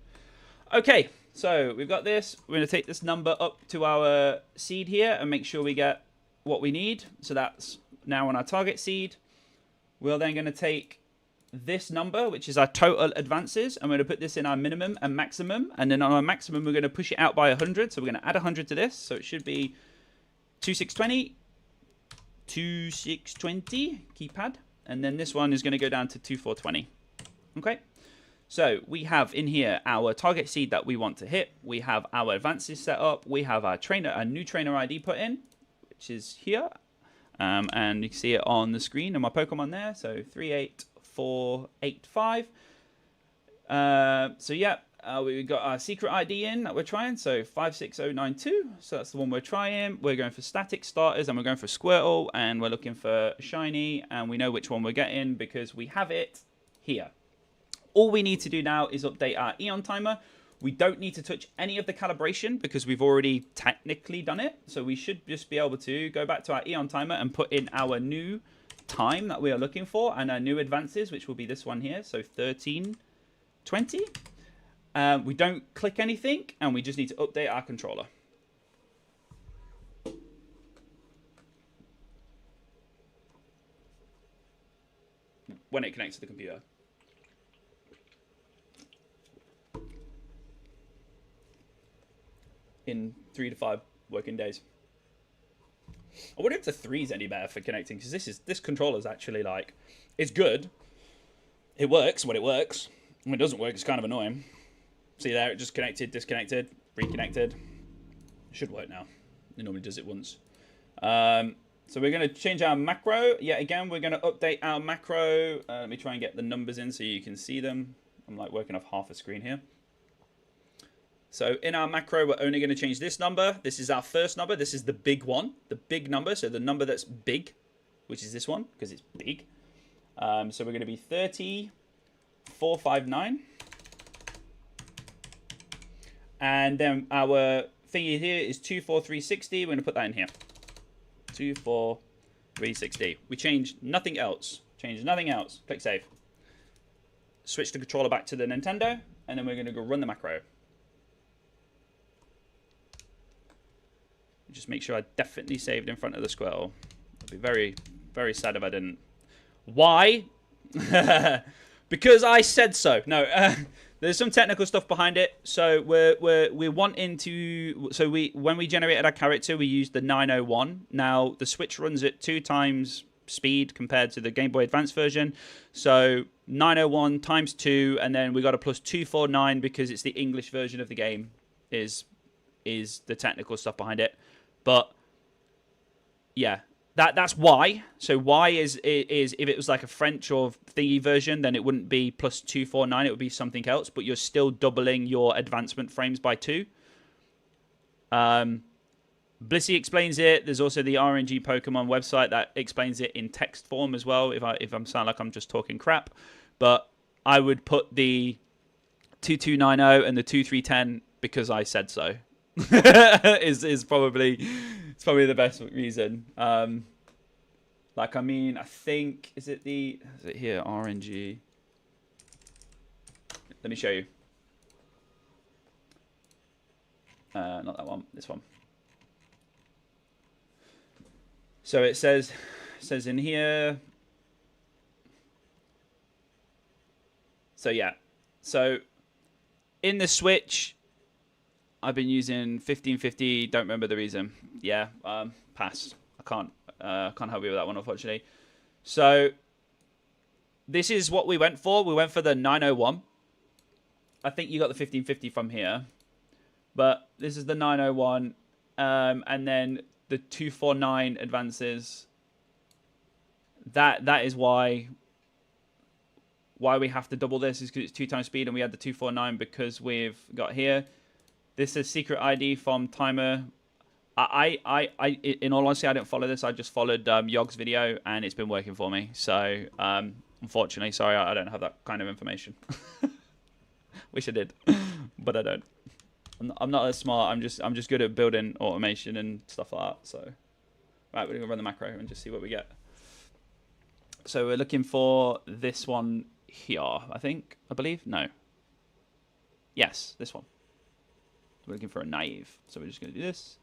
Okay, so we've got this. We're going to take this number up to our seed here and make sure we get what we need. So that's now on our target seed. We're then going to take this number, which is our total advances, and we're going to put this in our minimum and maximum. And then on our maximum, we're going to push it out by 100. So we're going to add 100 to this. So it should be 2620. 2620 keypad, and then this one is going to go down to 2420. Okay, so we have in here our target seed that we want to hit. We have our advances set up. We have our new trainer ID put in, which is here, and you can see it on the screen and my Pokemon there. So 38485. So yeah. We've got our secret ID in that we're trying, so 56092. So that's the one we're trying. We're going for static starters, and we're going for Squirtle, and we're looking for shiny, and we know which one we're getting because we have it here. All we need to do now is update our Eon timer. We don't need to touch any of the calibration because we've already technically done it. So we should just be able to go back to our Eon timer and put in our new time that we are looking for and our new advances, which will be this one here, so 1320. We don't click anything, and we just need to update our controller. When it connects to the computer. In 3 to 5 working days. I wonder if the 3 is any better for connecting, because this controller is actually like, it's good. It works when it works. When it doesn't work, it's kind of annoying. See there, it just connected, disconnected, reconnected. It should work now. It normally does it once. So we're going to change our macro. Yeah, again, we're going to update our macro. Let me try and get the numbers in so you can see them. I'm like working off half a screen here. So in our macro, we're only going to change this number. This is our first number. This is the big one, the big number. So the number that's big, which is this one, because it's big. So we're going to be 30,459. And then our thingy here is 24360. We're going to put that in here. 24360. We changed nothing else. Click save. Switch the controller back to the Nintendo. And then we're going to go run the macro. Just make sure I definitely saved in front of the squirrel. I'd be very, very sad if I didn't. Why? Because I said so. No, there's some technical stuff behind it. So we're wanting to. So when we generated our character, we used the 901. Now the Switch runs at 2 times speed compared to the Game Boy Advance version. So 901 times 2, and then we got a plus 249 because it's the English version of the game. Is the technical stuff behind it, but yeah. That's why. So why is if it was like a French or thingy version, then it wouldn't be plus 249. It would be something else. But you're still doubling your advancement frames by 2. Blissey explains it. There's also the RNG Pokemon website that explains it in text form as well. If I'm sound like I'm just talking crap, but I would put the 2290 and the 2310 because I said so. is probably the best reason. Like, I mean, I think is it here RNG? Let me show you. Not that one. This one. So it says in here. So yeah. So in the Switch, I've been using 1550. Don't remember the reason. Yeah, pass. I can't help you with that one, unfortunately. So this is what we went for. We went for the 901. I think you got the 1550 from here, but this is the 901, and then the 249 advances. That is why we have to double this is because it's 2 times speed, and we had the 249 because we've got here. This is secret ID from Timer. In all honesty, I didn't follow this. I just followed Yog's video, and it's been working for me. So, unfortunately, sorry, I don't have that kind of information. Wish I did, but I don't. I'm not as smart. I'm just good at building automation and stuff like that. So, right, we're gonna run the macro and just see what we get. So we're looking for this one here. I believe. No. Yes, this one. We're looking for a naive. So we're just going to do this.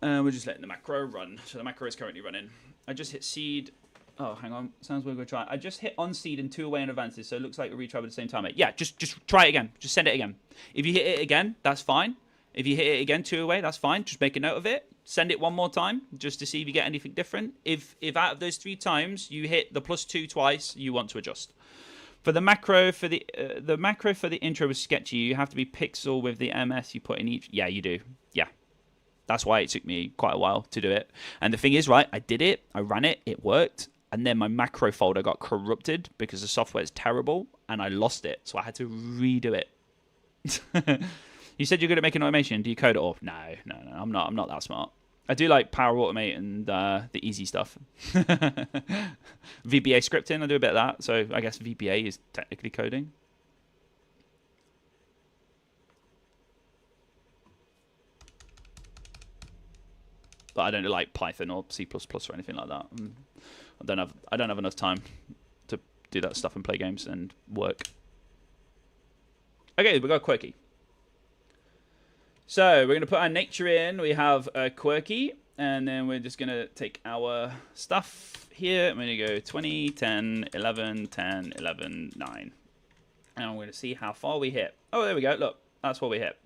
We're just letting the macro run. So the macro is currently running. I just hit seed. Oh, hang on. Sounds weird. We're going to try. I just hit on seed and 2 away in advances. So it looks like we retry at the same time. Yeah, just try it again. Just send it again. If you hit it again, that's fine. If you hit it again, 2 away, that's fine. Just make a note of it. Send it one more time just to see if you get anything different. If out of those 3 times you hit the +2 twice, you want to adjust. For the macro for the intro was sketchy. You have to be pixel with the MS you put in each. Yeah, you do. Yeah, that's why it took me quite a while to do it. And the thing is, right, I did it, I ran it, it worked, and then my macro folder got corrupted because the software is terrible, and I lost it, so I had to redo it. You said you're good at making automation. Do you code it off? No. I'm not that smart. I do like Power Automate and the easy stuff. VBA scripting, I do a bit of that. So I guess VBA is technically coding. But I don't do like Python or C++ or anything like that. I don't have enough time to do that stuff and play games and work. Okay, we got Quirky. So we're going to put our nature in. We have a Quirky, and then we're just going to take our stuff here. I'm going to go 20, 10, 11, 10, 11, 9. And I'm going to see how far we hit. Oh, there we go. Look, that's what we hit.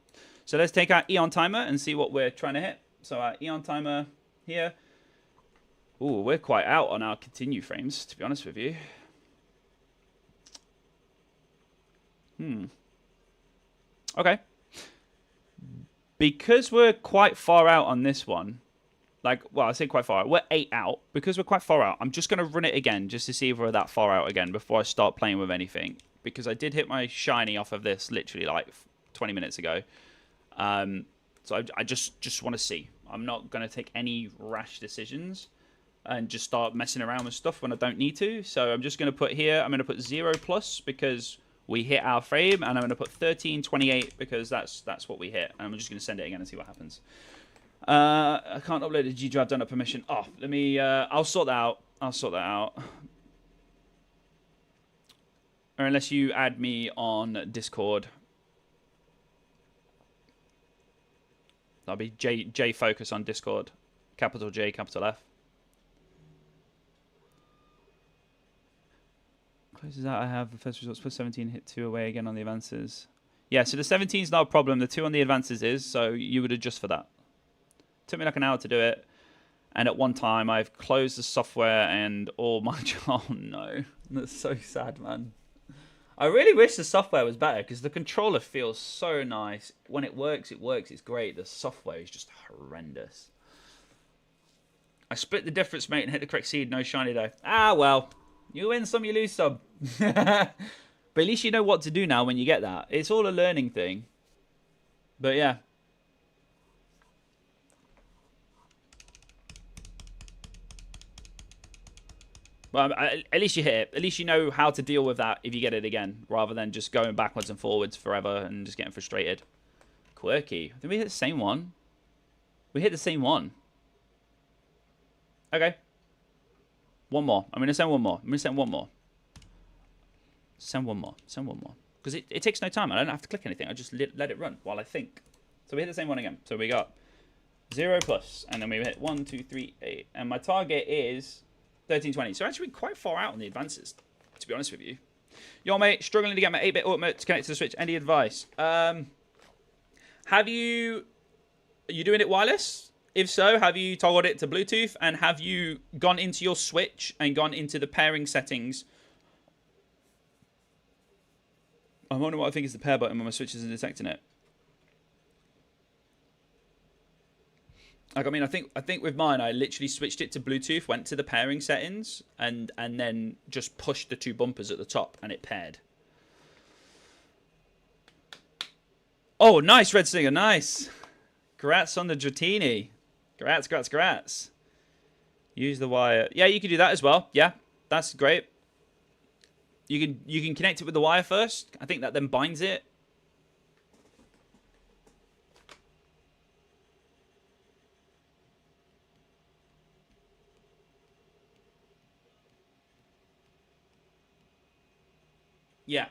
So let's take our Eon timer and see what we're trying to hit. So our Eon timer here. Ooh, we're quite out on our continue frames, to be honest with you. Okay. Because we're quite far out on this one, like, well, I say quite far out. We're 8 out. Because we're quite far out, I'm just going to run it again just to see if we're that far out again before I start playing with anything. Because I did hit my shiny off of this literally like 20 minutes ago. So I just want to see. I'm not going to take any rash decisions. and just start messing around with stuff when I don't need to. So I'm just going to put here, I'm going to put 0+ because we hit our frame, and I'm going to put 1328 because that's what we hit. And I'm just going to send it again and see what happens. I can't upload the G drive, don't have permission. Oh, let me, I'll sort that out. I'll sort that out. Or unless you add me on Discord. That'll be J Focus on Discord. Capital J, capital F. Closes out, I have the first results, put 17, hit 2 away again on the advances. Yeah, so the 17 is not a problem. The 2 on the advances is, so you would adjust for that. Took me like an hour to do it. And at one time, I've closed the software and all my... Oh, no. That's so sad, man. I really wish the software was better because the controller feels so nice. When it works, it's great. The software is just horrendous. I split the difference, mate, and hit the correct seed. No shiny, though. Ah, well. You win some, you lose some. But at least you know what to do now when you get that. It's all a learning thing. But yeah. Well, at least you hit it. At least you know how to deal with that if you get it again, rather than just going backwards and forwards forever and just getting frustrated. Quirky. Did we hit the same one? We hit the same one. Okay. One more. I'm going to send one more. I'm going to send one more. Send one more. Send one more. Because it takes no time. I don't have to click anything. I just let it run while I think. So we hit the same one again. So we got 0+. And then we hit 1, 2, 3, 8. And my target is 1320. So actually quite far out on the advances, to be honest with you. Yo, mate, struggling to get my 8-bit ultimate to connect to the Switch. Any advice? Are you doing it wireless? If so, have you toggled it to Bluetooth? And have you gone into your Switch and gone into the pairing settings? I'm wondering what I think is the pair button when my Switch isn't detecting it. Like, I mean, I think with mine, I literally switched it to Bluetooth, went to the pairing settings, and then just pushed the 2 bumpers at the top, and it paired. Oh, nice, Red Singer, nice. Congrats on the Dratini. Congrats. Use the wire. Yeah, you can do that as well. Yeah, that's great. You can connect it with the wire first. I think that then binds it. Yeah.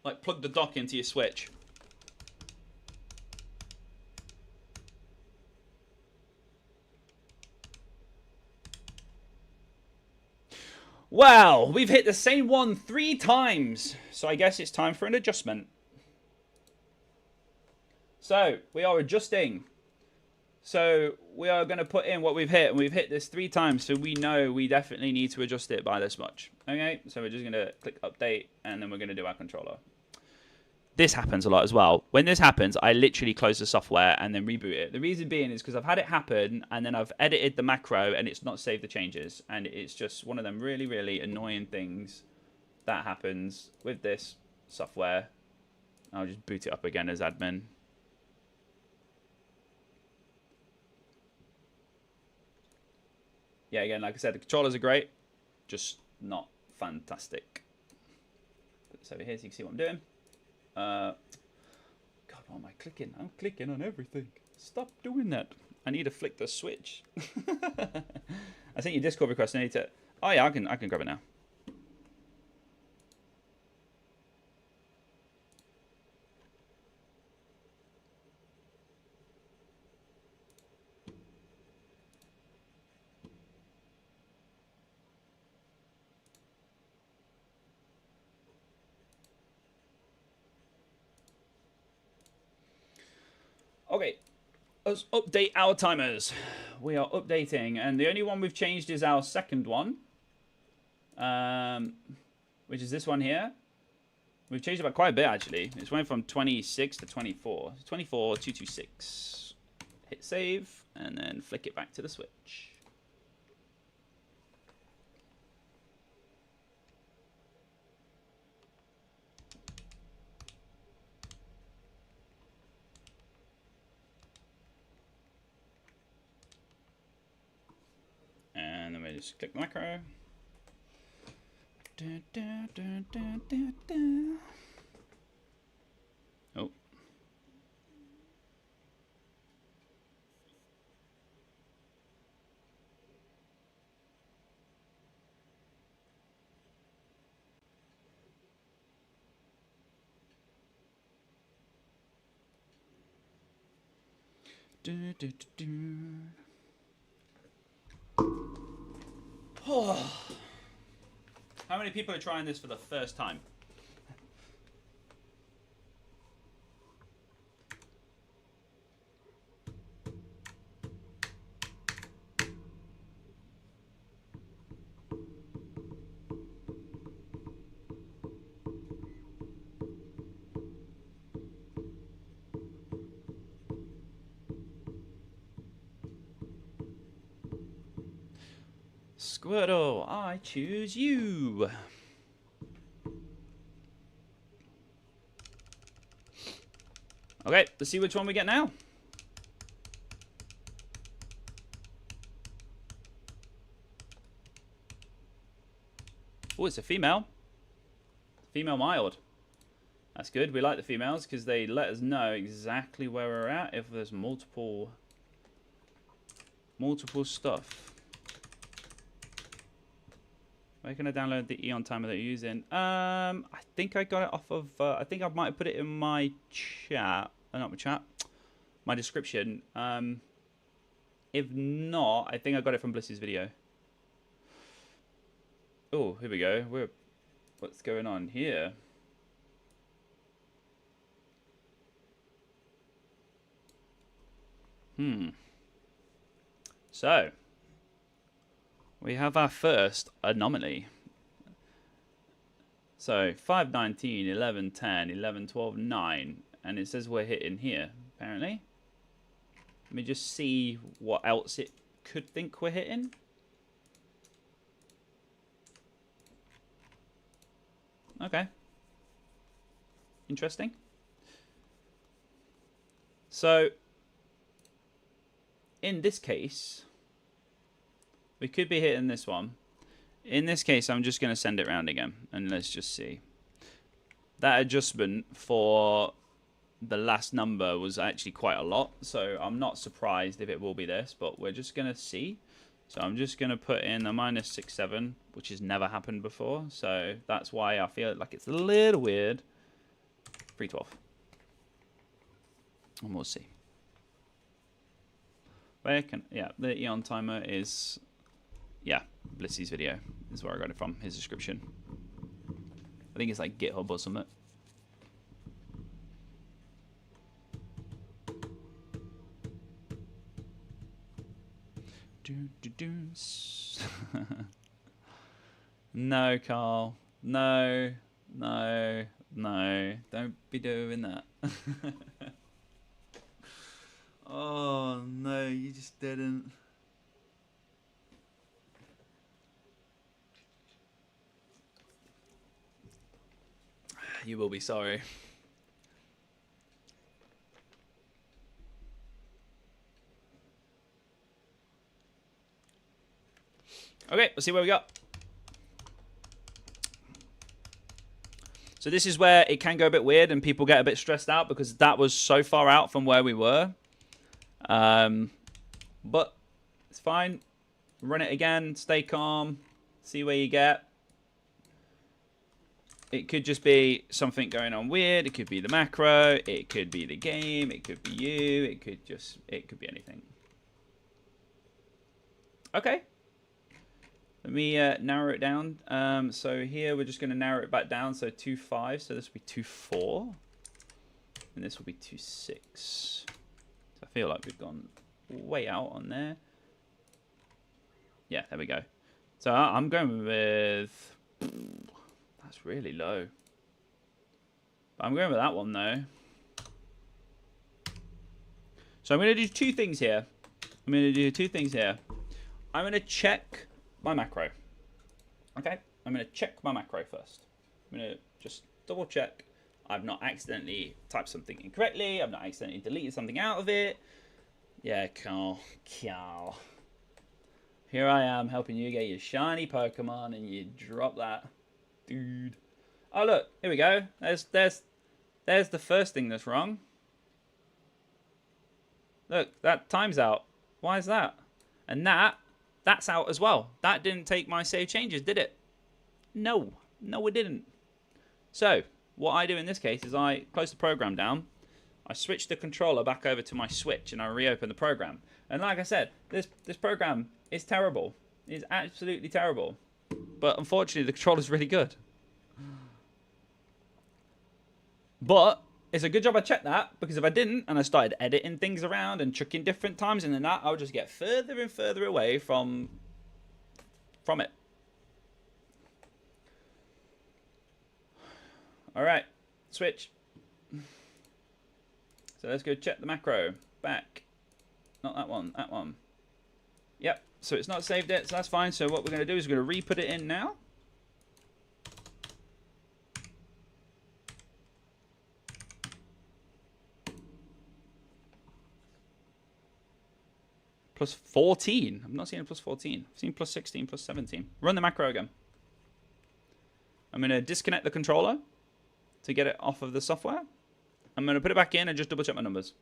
Like, plug the dock into your Switch. Well, we've hit the same one 3 times. So I guess it's time for an adjustment. So, we are adjusting. So, we are going to put in what we've hit. And we've hit this 3 times. So, we know we definitely need to adjust it by this much. Okay? So, we're just going to click update. And then we're going to do our controller. This happens a lot as well. When this happens, I literally close the software and then reboot it. The reason being is because I've had it happen and then I've edited the macro and it's not saved the changes. And it's just one of them really, really annoying things that happens with this software. I'll just boot it up again as admin. Yeah, again, like I said, the controllers are great, just not fantastic. Put this over here so you can see what I'm doing. God, what am I clicking? I'm clicking on everything. Stop doing that. I need to flick the switch. I sent you Discord request. I need to. Oh yeah, I can grab it now. Okay, let's update our timers. We are updating, and the only one we've changed is our second one, which is this one here. We've changed it by quite a bit, actually. It's went from 26 to 24. 24, 226. Hit save, and then flick it back to the Switch. just click the macro. Oh. Oh. How many people are trying this for the first time? Squirtle, I choose you. Okay, let's see which one we get now. Oh, it's a female. Female mild. That's good. We like the females because they let us know exactly where we're at if there's multiple stuff. Where can I download the Eon timer that you're using? I think I got it off of... I think I might have put it in my chat. Not my chat. My description. If not, I think I got it from Bliss's video. Oh, here we go. What's going on here? So, we have our first anomaly. So, 519, 1110, 1112, 9. And it says we're hitting here, apparently. Let me just see what else it could think we're hitting. Okay. Interesting. So, in this case, we could be hitting this one. In this case, I'm just going to send it round again. And let's just see. That adjustment for the last number was actually quite a lot. So I'm not surprised if it will be this. But we're just going to see. So I'm just going to put in a -67, which has never happened before. So that's why I feel like it's a little weird. 312. And we'll see. Where can... Yeah, the Eon timer is... Yeah, Blissey's video is where I got it from, his description. I think it's like GitHub or something. No, Carl. No. No. No. Don't be doing that. Oh, no, you just didn't. You will be sorry. Okay, let's see what we got. So this is where it can go a bit weird and people get a bit stressed out because that was so far out from where we were. But it's fine. Run it again, stay calm, see where you get. It could just be something going on weird. It could be the macro. It could be the game. It could be you. It could be anything. Okay. Let me narrow it down. So here we're just going to narrow it back down. So 2.5. So this will be 2.4. And this will be 2.6. So I feel like we've gone way out on there. Yeah, there we go. So I'm going with... That's really low. But I'm going with that one, though. So I'm going to do two things here. I'm going to check my macro. Okay? I'm going to check my macro first. I'm going to just double check I've not accidentally typed something incorrectly. I've not accidentally deleted something out of it. Yeah, Carl. Here I am helping you get your shiny Pokemon, and you drop that, dude. Oh look, here we go. There's the first thing that's wrong. Look, that time's out. Why is that? And that's out as well. That didn't take my save changes, did it? No, it didn't. So what I do in this case is I close the program down. I switch the controller back over to my Switch, and I reopen the program. And like I said, this program is terrible. It's absolutely terrible. But unfortunately, the controller's really good. But it's a good job I checked that, because if I didn't, and I started editing things around and chucking different times in and that, I would just get further and further away from it. All right, Switch. So let's go check the macro. Back. Not that one, that one. Yep, so it's not saved it, so that's fine. So what we're going to do is we're going to re-put it in now. Plus 14. I'm not seeing a plus 14. I've seen plus 16, plus 17. Run the macro again. I'm going to disconnect the controller to get it off of the software. I'm going to put it back in and just double check my numbers.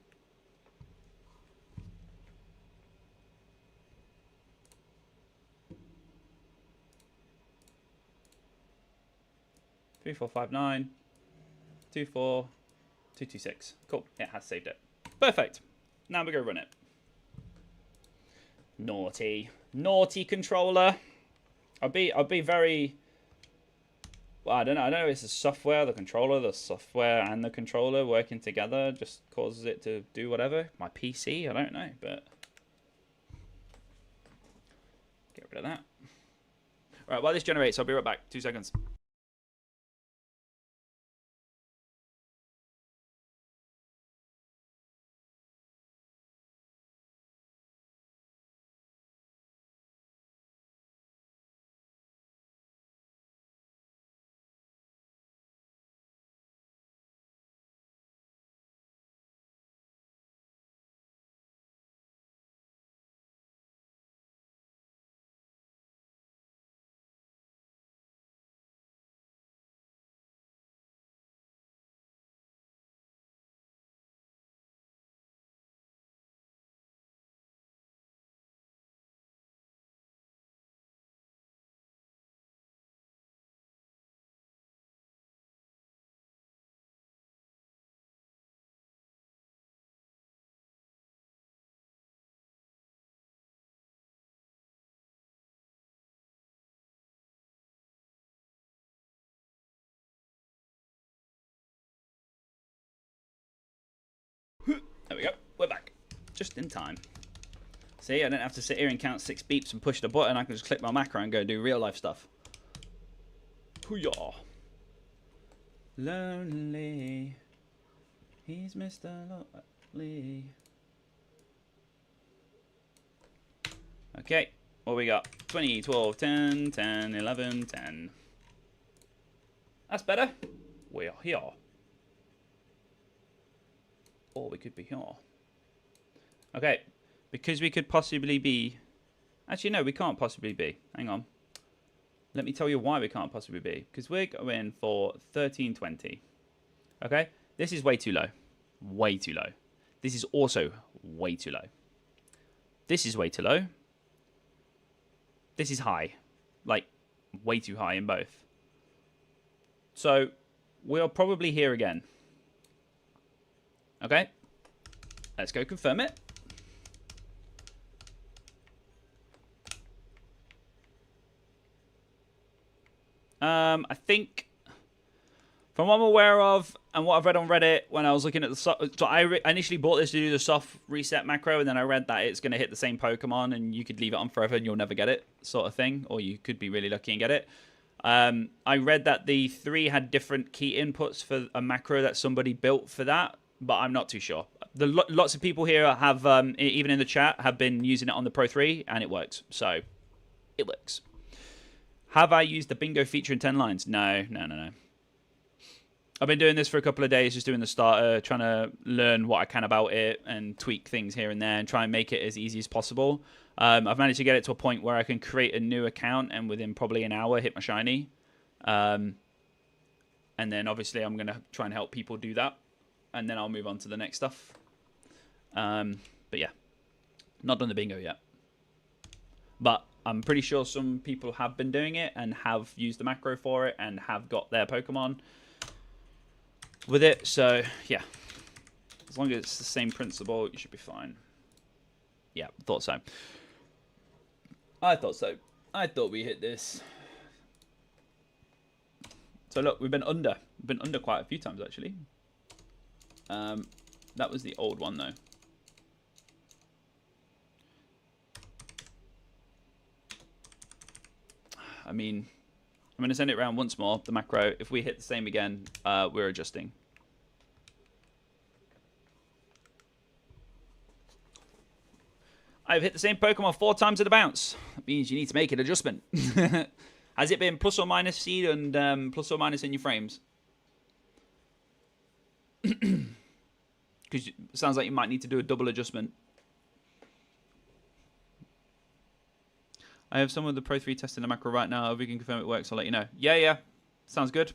Three, 4, 5, 9, 2, 4, 2, 2, 6. Cool. It has saved it. Perfect. Now we're going to run it. Naughty controller. I'll be very. Well, I don't know if it's the software, the controller, the software and the controller working together just causes it to do whatever. My PC, I don't know, but get rid of that. All right, while this generates, I'll be right back. 2 seconds. There we go. We're back. Just in time. See, I don't have to sit here and count 6 beeps and push the button. I can just click my macro and go do real life stuff. Hoo-yah. Lonely. He's Mr. Lonely. Okay. What we got? 20, 12, 10, 10, 11, 10. That's better. We are here. Or we could be here. Okay, because we could possibly be... Actually, no, we can't possibly be. Hang on. Let me tell you why we can't possibly be. Because we're going for 1320. Okay, this is way too low. Way too low. This is also way too low. This is way too low. This is high. Like, way too high in both. So, we're probably here again. Okay, let's go confirm it. I think, from what I'm aware of and what I've read on Reddit when I was looking at the so I initially bought this to do the soft reset macro, and then I read that it's going to hit the same Pokemon and you could leave it on forever and you'll never get it, sort of thing, or you could be really lucky and get it. I read that the 3 had different key inputs for a macro that somebody built for that, but I'm not too sure. Lots of people here have, even in the chat, have been using it on the Pro 3, and it works. So, it works. Have I used the bingo feature in 10 lines? No. I've been doing this for a couple of days, just doing the starter, trying to learn what I can about it and tweak things here and there and try and make it as easy as possible. I've managed to get it to a point where I can create a new account and within probably an hour hit my shiny. And then obviously I'm going to try and help people do that. And then I'll move on to the next stuff. But yeah, not done the bingo yet. But I'm pretty sure some people have been doing it and have used the macro for it and have got their Pokemon with it. So yeah, as long as it's the same principle, you should be fine. Yeah, thought so. I thought so. I thought we hit this. So look, we've been under. We've been under quite a few times actually. That was the old one though. I mean, I'm going to send it around once more, the macro. If we hit the same again, we're adjusting. I've hit the same Pokemon 4 times at a bounce. That means you need to make an adjustment. Has it been plus or minus seed and plus or minus in your frames? Because it sounds like you might need to do a double adjustment. I have some of the Pro 3 testing the macro right now. If we can confirm it works, I'll let you know. Yeah. Sounds good.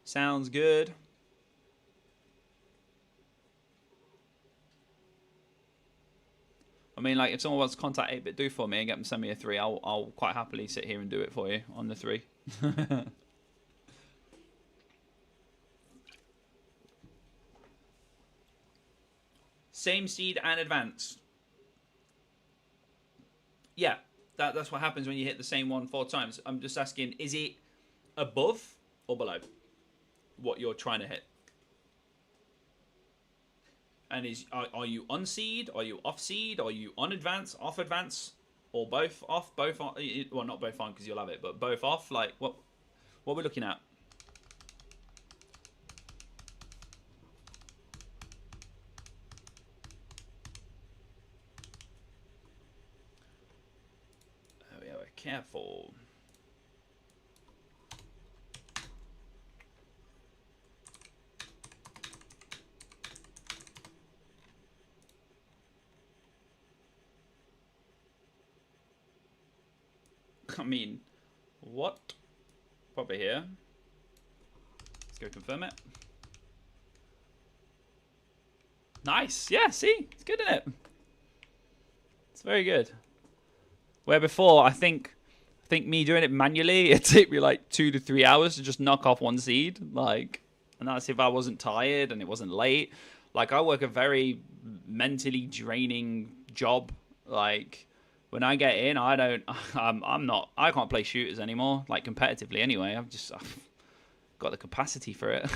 Sounds good. I mean, like, if someone wants to contact 8BitDo for me and get them to send me a 3, I'll quite happily sit here and do it for you on the 3. Same seed and advance. Yeah, that's what happens when you hit the same one 4 times. I'm just asking, is it above or below what you're trying to hit? And are you on seed? Are you off seed? Are you on advance, off advance, or both off? Both on? Well, not both on because you'll have it, but both off. Like what we're looking at? Oh yeah, we're careful. I mean, what? Probably here. Let's go confirm it. Nice. Yeah, see? It's good, isn't it? It's very good. Where before, I think me doing it manually, it'd take me like 2 to 3 hours to just knock off 1 seed. Like, and that's if I wasn't tired and it wasn't late. Like, I work a very mentally draining job. Like, when I get in, I can't play shooters anymore, like competitively anyway. I've got the capacity for it.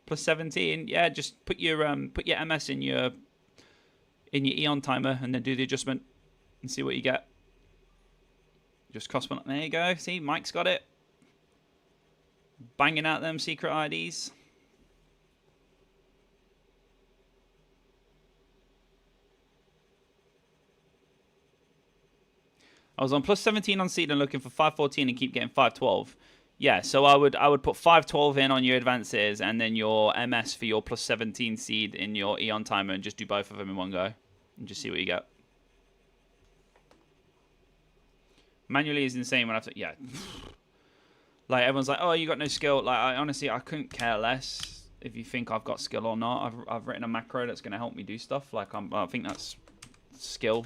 Plus 17, yeah, just put your MS in your Eon timer and then do the adjustment and see what you get. Just cost one. There you go. See, Mike's got it. Banging out them secret IDs. I was on plus 17 on seed and looking for 514 and keep getting 512. Yeah, so I would put 512 in on your advances and then your MS for your plus 17 seed in your Eon timer and just do both of them in one go and just see what you get. Manually is insane when I have to, yeah. Like everyone's like, oh, you got no skill. Like I couldn't care less if you think I've got skill or not. I've written a macro that's going to help me do stuff. Like I think that's skill.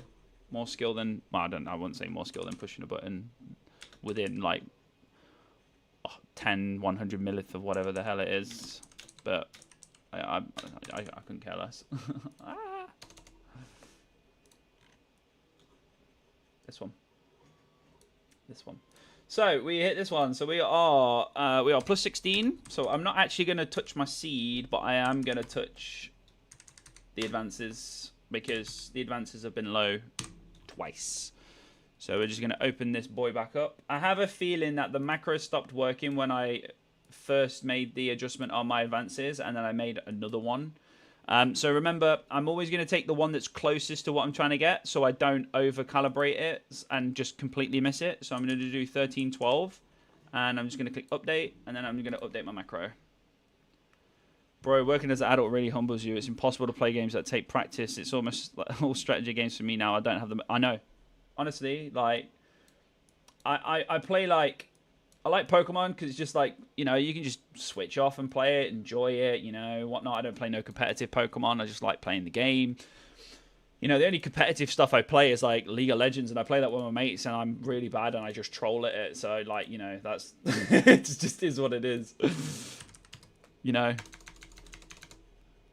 More skill than, well, I wouldn't say more skill than pushing a button within like 10, 100 millionth of whatever the hell it is. But I couldn't care less. This one. So we hit this one. So we are plus 16. So I'm not actually going to touch my seed, but I am going to touch the advances because the advances have been low twice. So we're just going to open this boy back up. I have a feeling that the macro stopped working when I first made the adjustment on my advances and then I made another one. So remember, I'm always going to take the one that's closest to what I'm trying to get so I don't over calibrate it and just completely miss it. So I'm going to do 1312 and I'm just going to click update and then I'm going to update my macro. Bro, working as an adult really humbles you. It's impossible to play games that take practice. It's almost like all strategy games for me now. I don't have them. I know. Honestly, like, I play like, I like Pokemon because it's just like, you know, you can just switch off and play it, enjoy it, you know, whatnot. I don't play no competitive Pokemon. I just like playing the game. You know, the only competitive stuff I play is like League of Legends, and I play that with my mates, and I'm really bad, and I just troll at it. So, like, you know, that's it just is what it is. You know.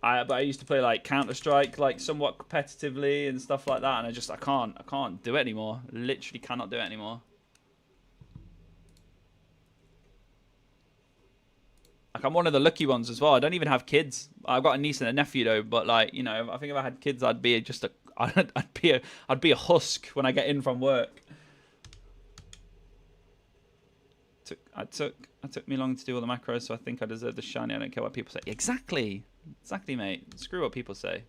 But I used to play like Counter-Strike like somewhat competitively and stuff like that, and I can't do it anymore. Literally cannot do it anymore. Like, I'm one of the lucky ones as well. I don't even have kids. I've got a niece and a nephew though, but like, you know, I think if I had kids, I'd be just a I'd be a husk when I get in from work. It took me long to do all the macros, so I think I deserve the shiny. I don't care what people say. Exactly, mate. Screw what people say.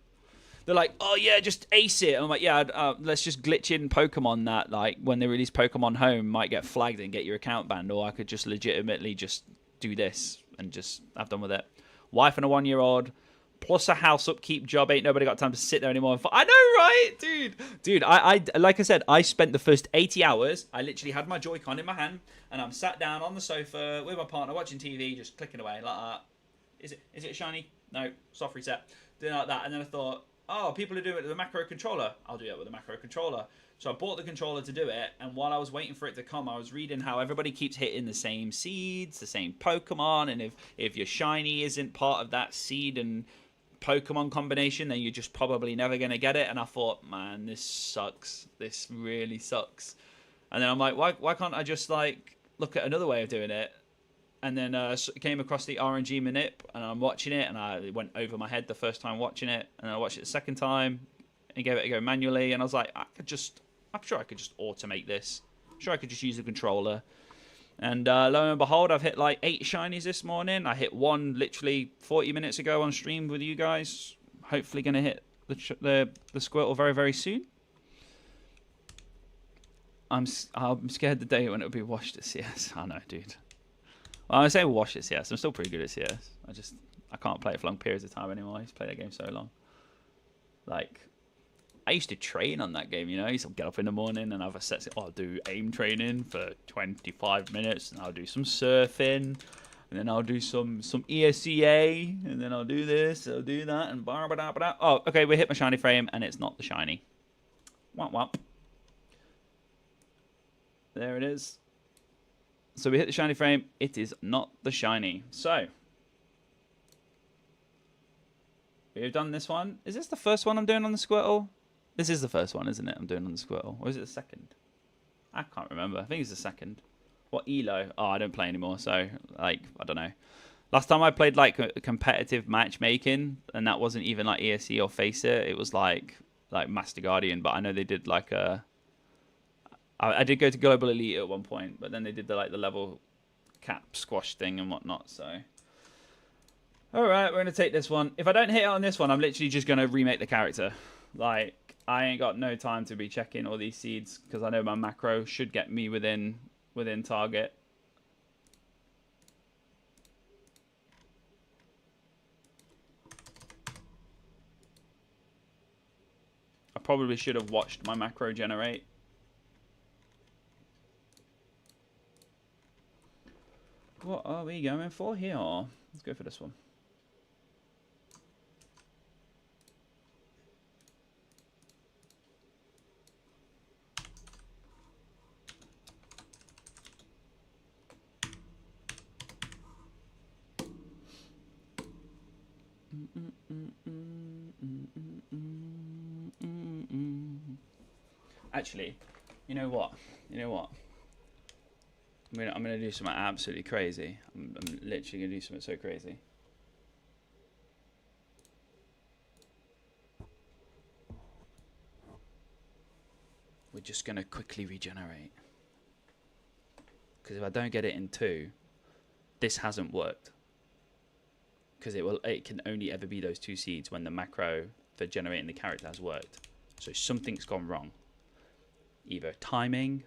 They're like, oh yeah, just ace it. And I'm like, yeah, let's just glitch in Pokemon that, like, when they release Pokemon Home, might get flagged and get your account banned, or I could just legitimately just do this and just have done with it. Wife and a 1-year-old, plus a house upkeep job. Ain't nobody got time to sit there anymore. I know, right, dude. I like I said, I spent the first 80 hours. I literally had my Joy-Con in my hand, and I'm sat down on the sofa with my partner watching TV, just clicking away like that. Is it shiny? No, soft reset. Doing like that, and then I thought, oh, people are doing it with a macro controller. I'll do it with a macro controller. So I bought the controller to do it, and while I was waiting for it to come, I was reading how everybody keeps hitting the same seeds, the same Pokemon, and if your shiny isn't part of that seed and Pokemon combination, then you're just probably never going to get it. And I thought, man, this sucks. This really sucks. And then I'm like, why can't I just, like, look at another way of doing it? And then came across the RNG manip, and I'm watching it, and it went over my head the first time watching it, and I watched it the second time and gave it a go manually, and I was like, I'm sure I could just automate this. I'm sure I could just use the controller. And lo and behold, I've hit like 8 shinies this morning. I hit one literally 40 minutes ago on stream with you guys. Hopefully going to hit the Squirtle very, very soon. I'm scared the day when it'll be washed at CS. I know, dude. Well, I say wash at CS. I'm still pretty good at CS. I can't play it for long periods of time anymore. I used to play that game so long. Like, I used to train on that game, you know. I used to get up in the morning and have a set. I'll do aim training for 25 minutes, and I'll do some surfing, and then I'll do some ESCA, and then I'll do this, I'll do that, and blah. Oh, okay, we hit my shiny frame, and it's not the shiny. Womp womp. There it is. So we hit the shiny frame. It is not the shiny. So we've done this one. Is this the first one I'm doing on the Squirtle? This is the first one, isn't it? I'm doing on the Squirtle. Or is it the second? I can't remember. I think it's the second. What, ELO? Oh, I don't play anymore, so, like, I don't know. Last time I played, like, a competitive matchmaking, and that wasn't even, like, ESC or Face It. It was, like Master Guardian, but I know they did, like, a... I did go to Global Elite at one point, but then they did, the level cap squash thing and whatnot, so... Alright, we're going to take this one. If I don't hit it on this one, I'm literally just going to remake the character. Like, I ain't got no time to be checking all these seeds, because I know my macro should get me within target. I probably should have watched my macro generate. What are we going for here? Let's go for this one. Actually, you know what? I'm gonna do something absolutely crazy. I'm literally gonna do something so crazy. We're just gonna quickly regenerate, because if I don't get it in 2, this hasn't worked. Because it can only ever be those 2 seeds when the macro for generating the character has worked. So something's gone wrong. Either timing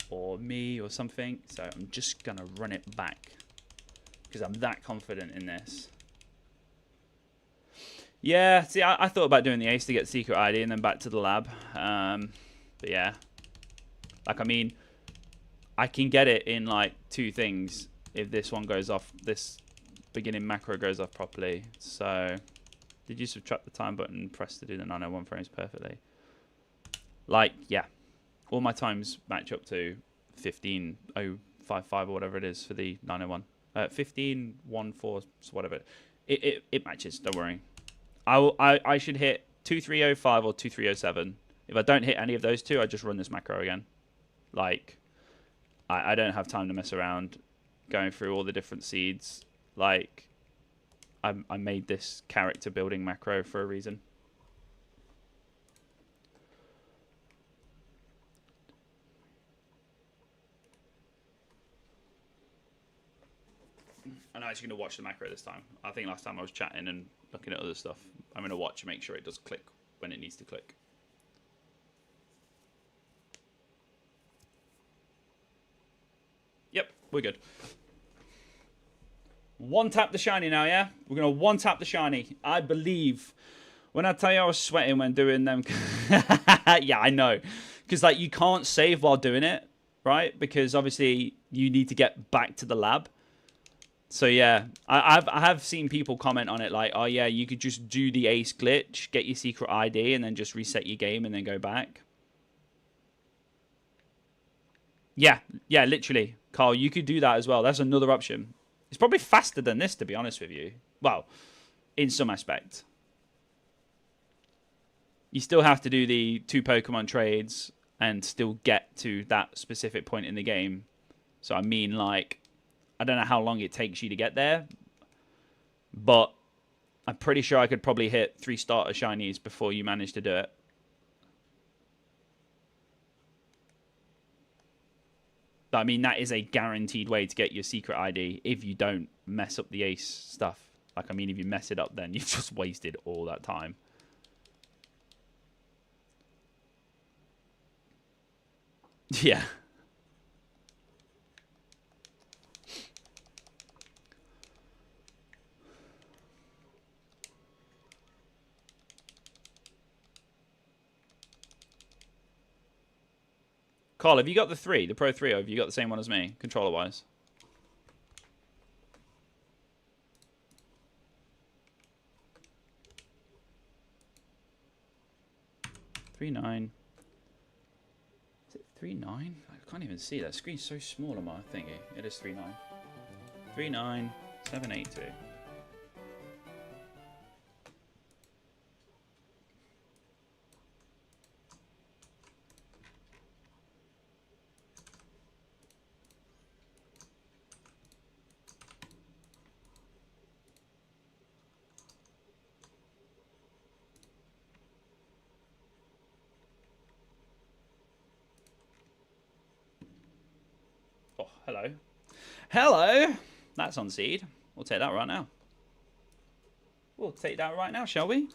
or me or something. So I'm just going to run it back, because I'm that confident in this. Yeah, see, I thought about doing the ace to get secret ID and then back to the lab. But yeah. Like, I mean, I can get it in, like, 2 things if this one goes off, this beginning macro goes off properly. So, did you subtract the time button, press to do the 901 frames perfectly? Like, yeah. All my times match up to 15.055 or whatever it is for the 901. 15.14, whatever. It matches, don't worry. I should hit 2305 or 2307. If I don't hit any of those two, I just run this macro again. Like, I don't have time to mess around going through all the different seeds. Like, I made this character building macro for a reason. I'm actually going to watch the macro this time. I think last time I was chatting and looking at other stuff. I'm going to watch and make sure it does click when it needs to click. Yep, we're good. One tap the shiny now, yeah? We're going to one tap the shiny. I believe. When I tell you I was sweating when doing them. Yeah, I know. Because, like, you can't save while doing it, right? Because, obviously, you need to get back to the lab. So, yeah, I have seen people comment on it like, oh, yeah, you could just do the ace glitch, get your secret ID, and then just reset your game and then go back. Yeah, literally. Carl, you could do that as well. That's another option. It's probably faster than this, to be honest with you. Well, in some aspect. You still have to do the 2 Pokemon trades and still get to that specific point in the game. So, I mean, like, I don't know how long it takes you to get there. But I'm pretty sure I could probably hit 3 starter shinies before you manage to do it. But, I mean, that is a guaranteed way to get your secret ID if you don't mess up the ace stuff. Like, I mean, if you mess it up, then you've just wasted all that time. Yeah. Carl, have you got the 3, the Pro 3, or have you got the same one as me, controller-wise? Three 9. Is it 3.9? I can't even see that screen's so small on my thingy. It is 3.9. 3.9 782. Oh, hello. Hello! That's on seed. We'll take that right now. We'll take that right now, shall we?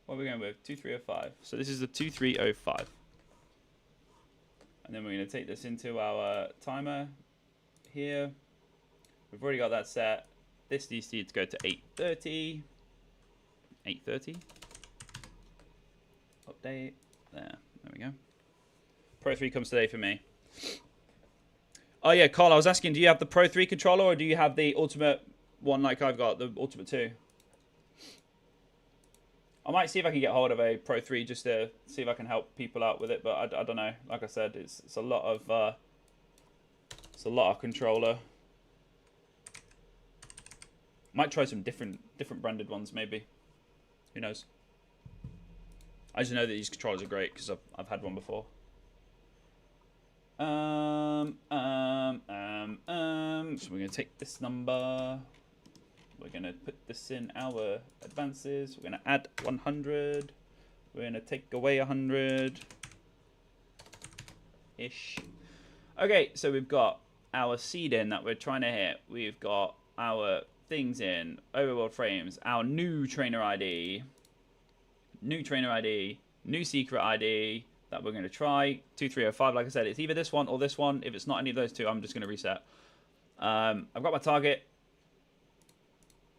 What are we going with? 2305. So this is the 2305. And then we're going to take this into our timer here. We've already got that set. This needs to go to 8:30. 8:30. Update. There we go. Pro 3 comes today for me. Oh yeah, Carl, I was asking, do you have the Pro 3 controller or do you have the Ultimate one like I've got, the Ultimate 2? I might see if I can get hold of a Pro 3 just to see if I can help people out with it, but I don't know. Like I said, it's a lot of controller. Might try some different branded ones maybe. Who knows? I just know that these controllers are great because I've had one before. So we're going to take this number. We're going to put this in our advances. We're going to add 100. We're going to take away 100-ish. Okay, so we've got our seed in that we're trying to hit. We've got our things in, overworld frames, our new trainer ID, new secret ID that we're going to try. 2305, like I said, it's either this one or this one. If it's not any of those two, I'm just going to reset. I've got my target.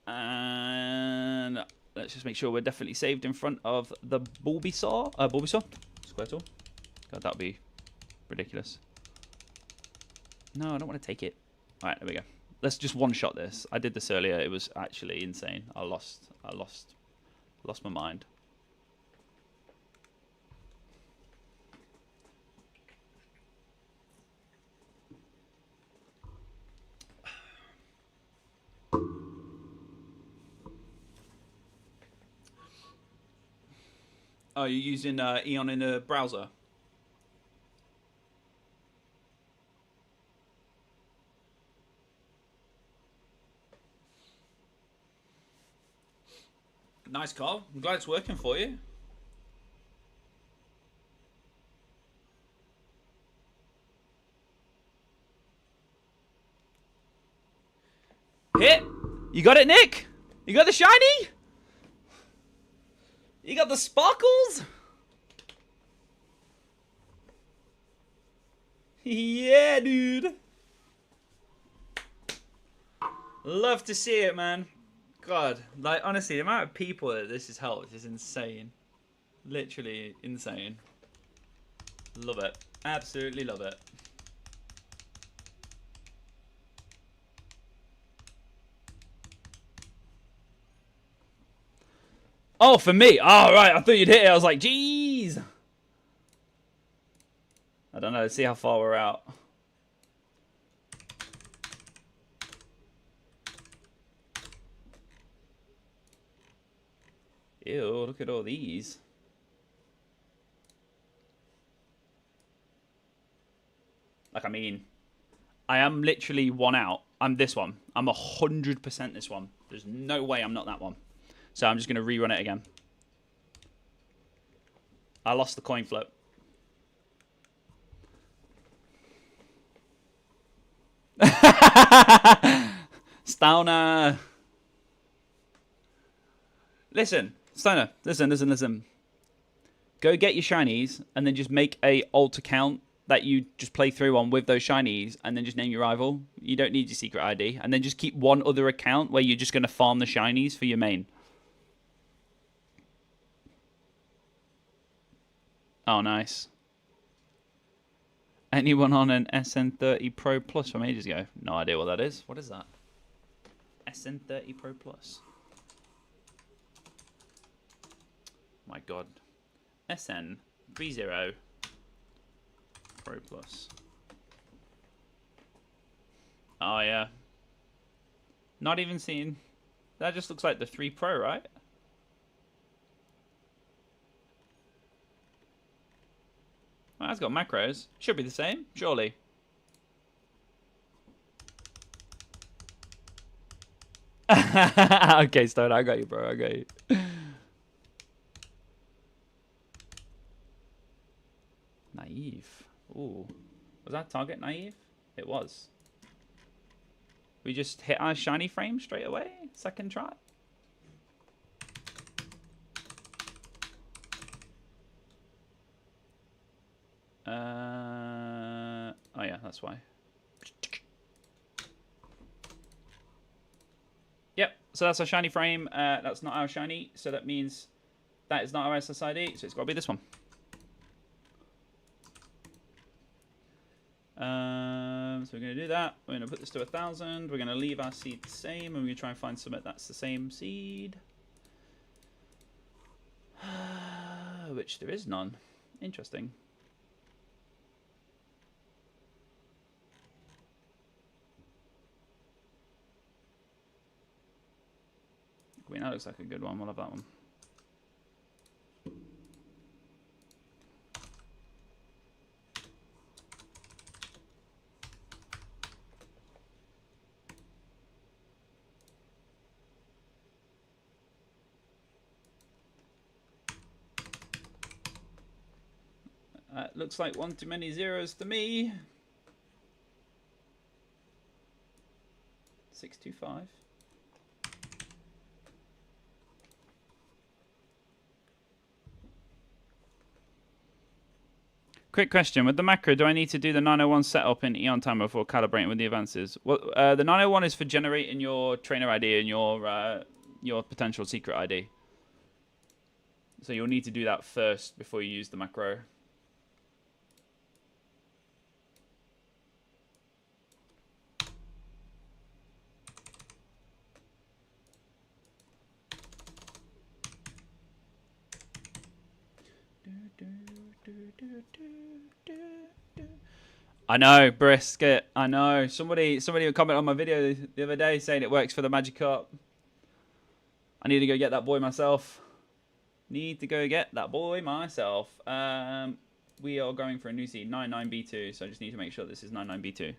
And let's just make sure we're definitely saved in front of the Bulbasaur. Squirtle. God, that would be ridiculous. No, I don't want to take it. All right, there we go. Let's just one-shot this. I did this earlier. It was actually insane. I lost my mind. Oh, you're using Eon in the browser? Nice, Carl. I'm glad it's working for you. Hit! You got it, Nick? You got the shiny? You got the sparkles? Yeah, dude. Love to see it, man. God, like, honestly, the amount of people that this has helped is insane. Literally insane. Love it. Absolutely love it. Oh, for me? Oh, right. I thought you'd hit it. I was like, jeez. I don't know. Let's see how far we're out. Ew, look at all these. Like, I mean, I am literally one out. I'm this one. I'm 100% this one. There's no way I'm not that one. So I'm just going to rerun it again. I lost the coin flip. Stoner. Listen, Stoner. Listen. Go get your shinies and then just make a alt account that you just play through on with those shinies and then just name your rival. You don't need your secret ID. And then just keep one other account where you're just going to farm the shinies for your main. Oh, nice. Anyone on an SN30 Pro Plus from ages ago? No idea what that is. What is that? SN30 Pro Plus. My God. SN30 Pro Plus. Oh, yeah. Not even seen. That just looks like the 3 Pro, right? Well, that's got macros. Should be the same, surely. Okay, Stone, I got you, bro. I got you. Naive. Ooh. Was that target naive? It was. We just hit our shiny frame straight away. Second try. Oh yeah, that's why. Yep, so that's our shiny frame. That's not our shiny, so that means that is not our SSID, so it's got to be this one. So we're going to do that. We're going to put this to 1,000. We're going to leave our seed the same, and we're going to try and find something that's the same seed. Which there is none. Interesting. I mean, that looks like a good one. We'll have that one. Looks like one too many zeros to me. 625. Quick question. With the macro, do I need to do the 901 setup in Eon Timer before calibrating with the advances? Well, the 901 is for generating your trainer ID and your potential secret ID. So you'll need to do that first before you use the macro. I know, brisket. I know. Somebody commented on my video the other day saying it works for the Magic Cup. I need to go get that boy myself. Need to go get that boy myself. We are going for a new seed, 99B2. So I just need to make sure this is 99B2.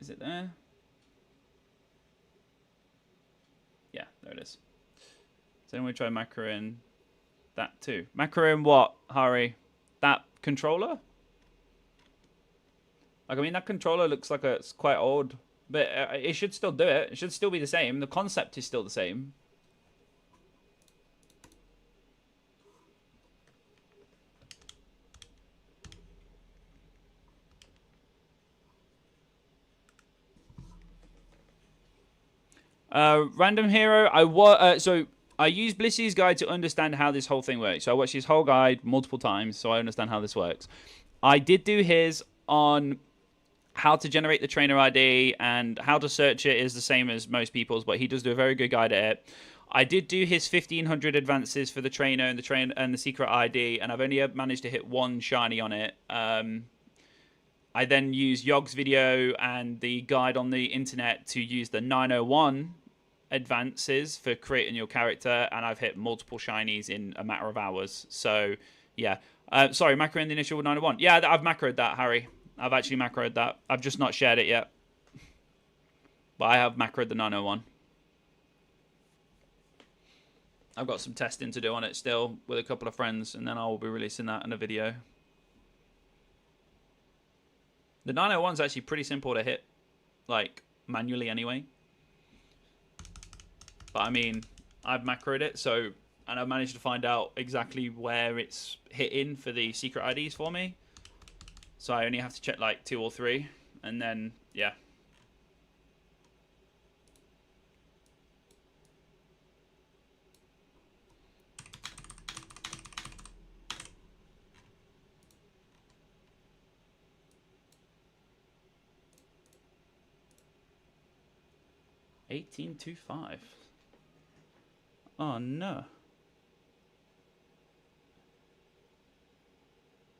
Is it there? Yeah, there it is. So then we try macro in that too. Macro in what, Harry? That controller? Like, I mean, that controller looks like it's quite old. But it should still do it. It should still be the same. The concept is still the same. Random hero. So I use Blissy's guide to understand how this whole thing works. So I watched his whole guide multiple times, so I understand how this works. I did do his on how to generate the trainer ID, and how to search it is the same as most people's, but he does do a very good guide at it. I did do his 1500 advances for the trainer and the secret ID, and I've only managed to hit one shiny on it. I then used Yogg's video and the guide on the internet to use the 901 advances for creating your character, and I've hit multiple shinies in a matter of hours. So yeah, sorry, macro in the initial 901. Yeah, I've macroed that, Harry. I've actually macroed that. I've just not shared it yet. But I have macroed the 901. I've got some testing to do on it still with a couple of friends, and then I will be releasing that in a video. The 901 is actually pretty simple to hit, like, manually anyway. But I mean, I've macroed it, so, and I've managed to find out exactly where it's hitting for the secret IDs for me. So I only have to check like 2 or 3, and then, yeah. $18.25. Oh no.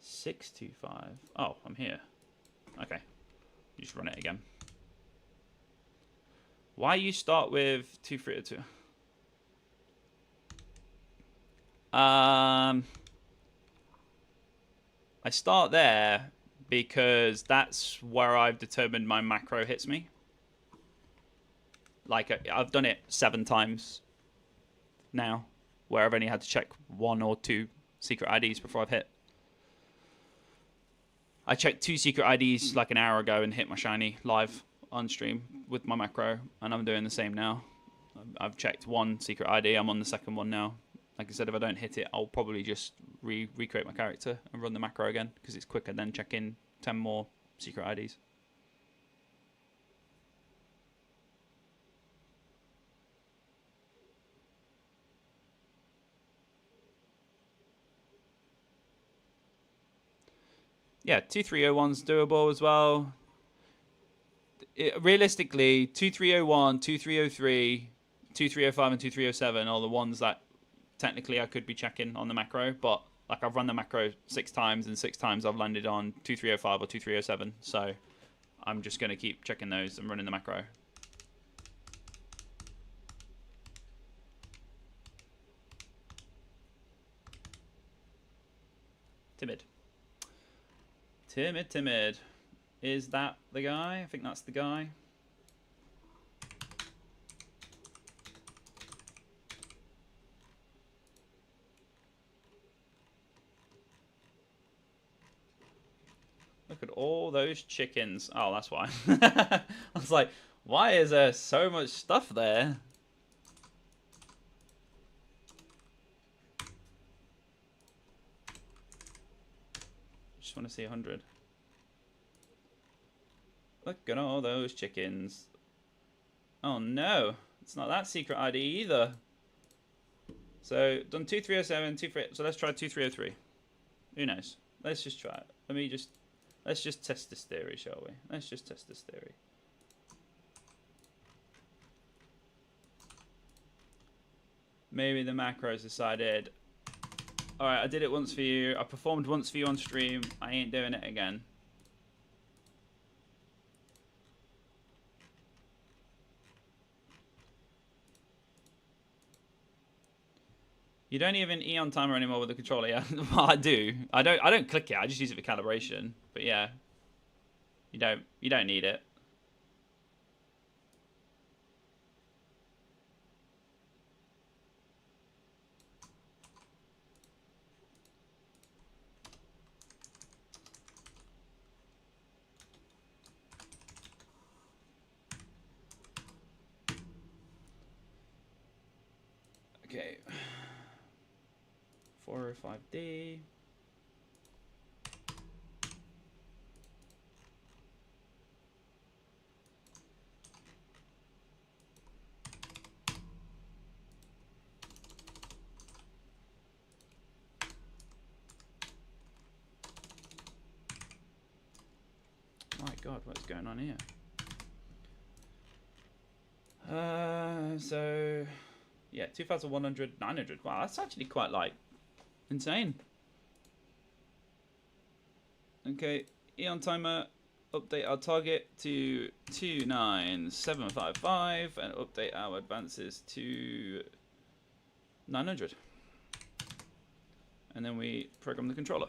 625. Oh, I'm here. Okay. You should run it again. Why you start with 2302? I start there because that's where I've determined my macro hits me. Like, I've done it 7 times now, where I've only had to check 1 or 2 secret IDs before I've hit. I checked 2 secret IDs like an hour ago and hit my shiny live on stream with my macro, and I'm doing the same now. I've checked 1 secret ID. I'm on the 2nd one now. Like I said, if I don't hit it, I'll probably just recreate my character and run the macro again, because it's quicker than checking 10 more secret IDs. Yeah, 2301's doable as well. Realistically, 2301, 2303, 2305, and 2307 are the ones that technically I could be checking on the macro, but like, I've run the macro 6 times, and 6 times I've landed on 2305 or 2307, so I'm just going to keep checking those and running the macro. Timid. Timid. Is that the guy? I think that's the guy. Look at all those chickens. Oh, that's why. I was like, why is there so much stuff there? just want to see 100. Look at all those chickens. Oh no, it's not that secret ID either. So done 2307, 23. So let's try 2303. Who knows? Let's just try it. Let's just test this theory, shall we? Let's just test this theory. Maybe the macros decided, all right, I did it once for you. I performed once for you on stream. I ain't doing it again. You don't even Eon timer anymore with the controller, yeah? Well, I do. I don't click it. I just use it for calibration. But yeah, you don't need it. Okay. 405D. My God, what's going on here? So yeah, 2,100, 900. Wow, that's actually quite like insane. Okay, Eon timer, update our target to 29755 and update our advances to 900. And then we program the controller.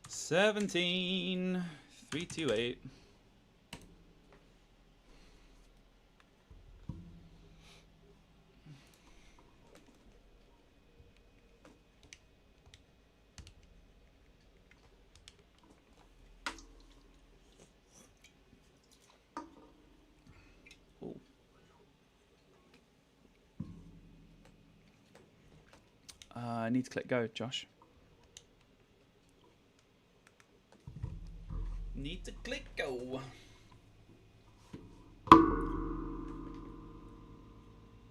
$17,328. I need to click go, Josh. Need to click go.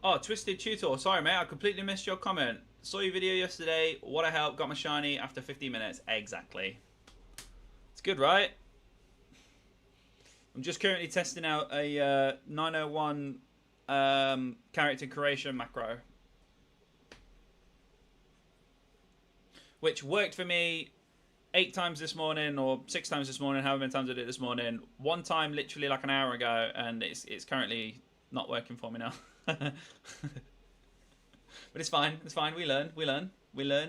Oh, Twisted Tutor. Sorry, mate. I completely missed your comment. Saw your video yesterday. What a help. Got my shiny after 15 minutes. Exactly. It's good, right? I'm just currently testing out a 901 character creation macro, which worked for me 8 times this morning or 6 times this morning, however many times I did it this morning. One time literally like an hour ago, and it's currently not working for me now. But it's fine. It's fine. We learn,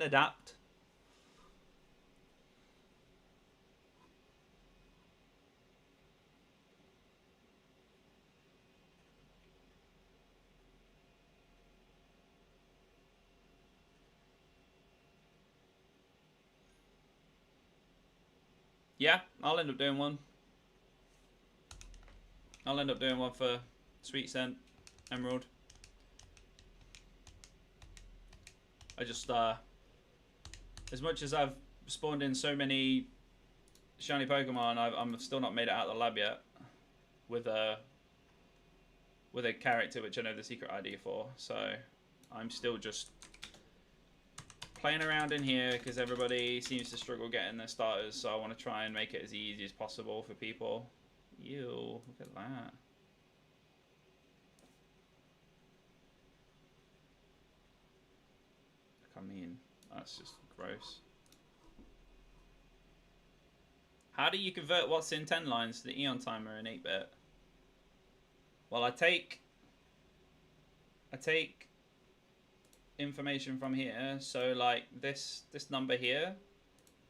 adapt. Yeah, I'll end up doing one. I'll end up doing one for Sweet Scent Emerald. I just, as much as I've spawned in so many shiny Pokemon, I'm still not made it out of the lab yet with a character which I know the secret ID for. So I'm still just playing around in here because everybody seems to struggle getting their starters. So I want to try and make it as easy as possible for people. Ew, look at that. I mean, that's just gross. How do you convert what's in 10 lines to the Eon timer in 8-bit? Well, I take information from here, so like this number here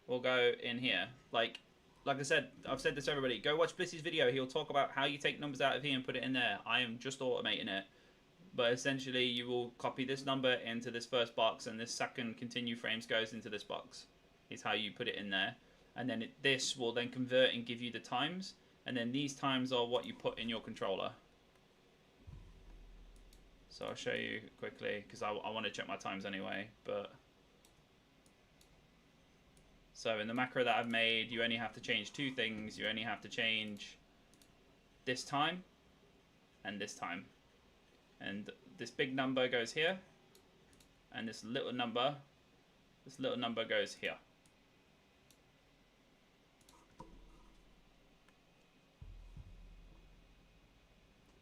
will go in here. Like I said, I've said this to everybody. Go watch Bliss's video. He'll talk about how you take numbers out of here and put it in there. I am just automating it. but essentially you will copy this number into this first box, and this second continue frames goes into this box. Is how you put it in there, and then this will then convert and give you the times, and then these times are what you put in your controller. So I'll show you quickly because I want to check my times anyway. But so in the macro that I've made, you only have to change two things. You only have to change this time and this time, and this big number goes here, and this little number goes here.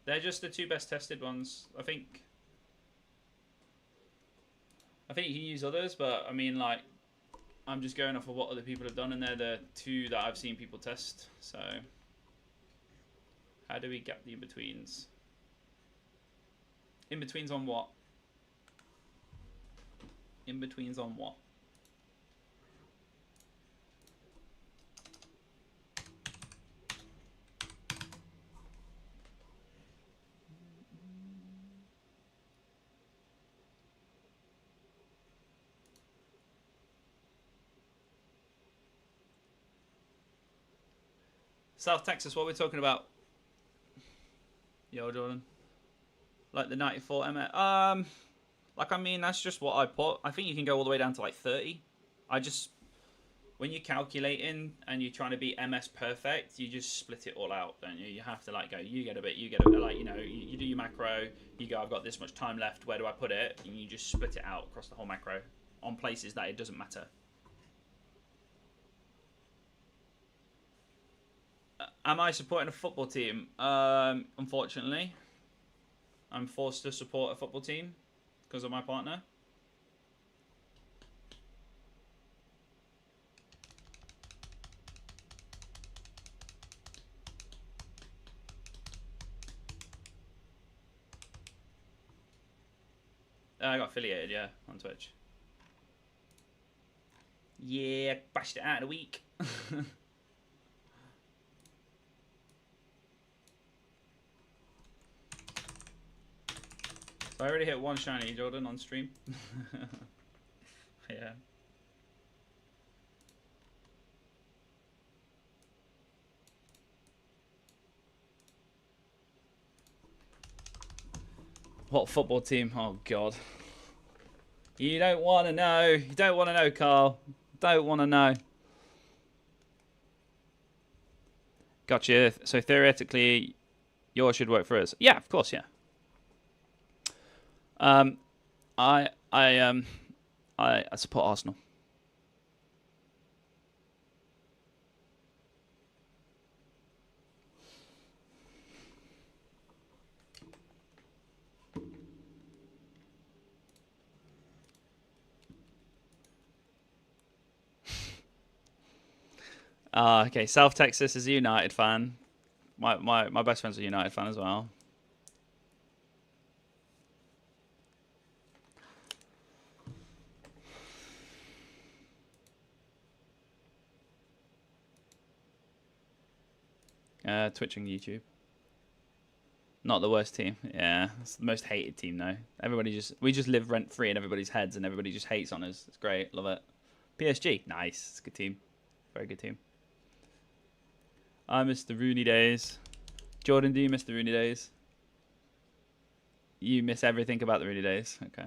They're just the two best tested ones. I think you can use others, but I mean, like, I'm just going off of what other people have done, and they're the two that I've seen people test. So how do we get the in-betweens? In-betweens on what? In-betweens on what? South Texas, what are we talking about? Yo, Jordan. Like the 94 MS. Like, I mean, that's just what I put. I think you can go all the way down to like 30. When you're calculating and you're trying to be MS perfect, you just split it all out, don't you? You have to like go, you get a bit, like, you know, you do your macro, you go, I've got this much time left, where do I put it? And you just split it out across the whole macro on places that it doesn't matter. Am I supporting a football team? Unfortunately, I'm forced to support a football team because of my partner. I got affiliated, yeah, on Twitch. Yeah, bashed it out in a week. I already hit one shiny, Jordan, on stream. Yeah. What football team? Oh, God. You don't want to know. You don't want to know, Carl. Don't want to know. Gotcha. So theoretically, yours should work for us. Yeah, of course, yeah. I support Arsenal. Okay. South Texas is a United fan. My best friend's a United fan as well. Twitch and YouTube. Not the worst team. Yeah, it's the most hated team though. We just live rent free in everybody's heads, and everybody just hates on us. It's great, love it. PSG, nice. It's a good team, very good team. I miss the Rooney days. Jordan, do you miss the Rooney days? You miss everything about the Rooney days. Okay.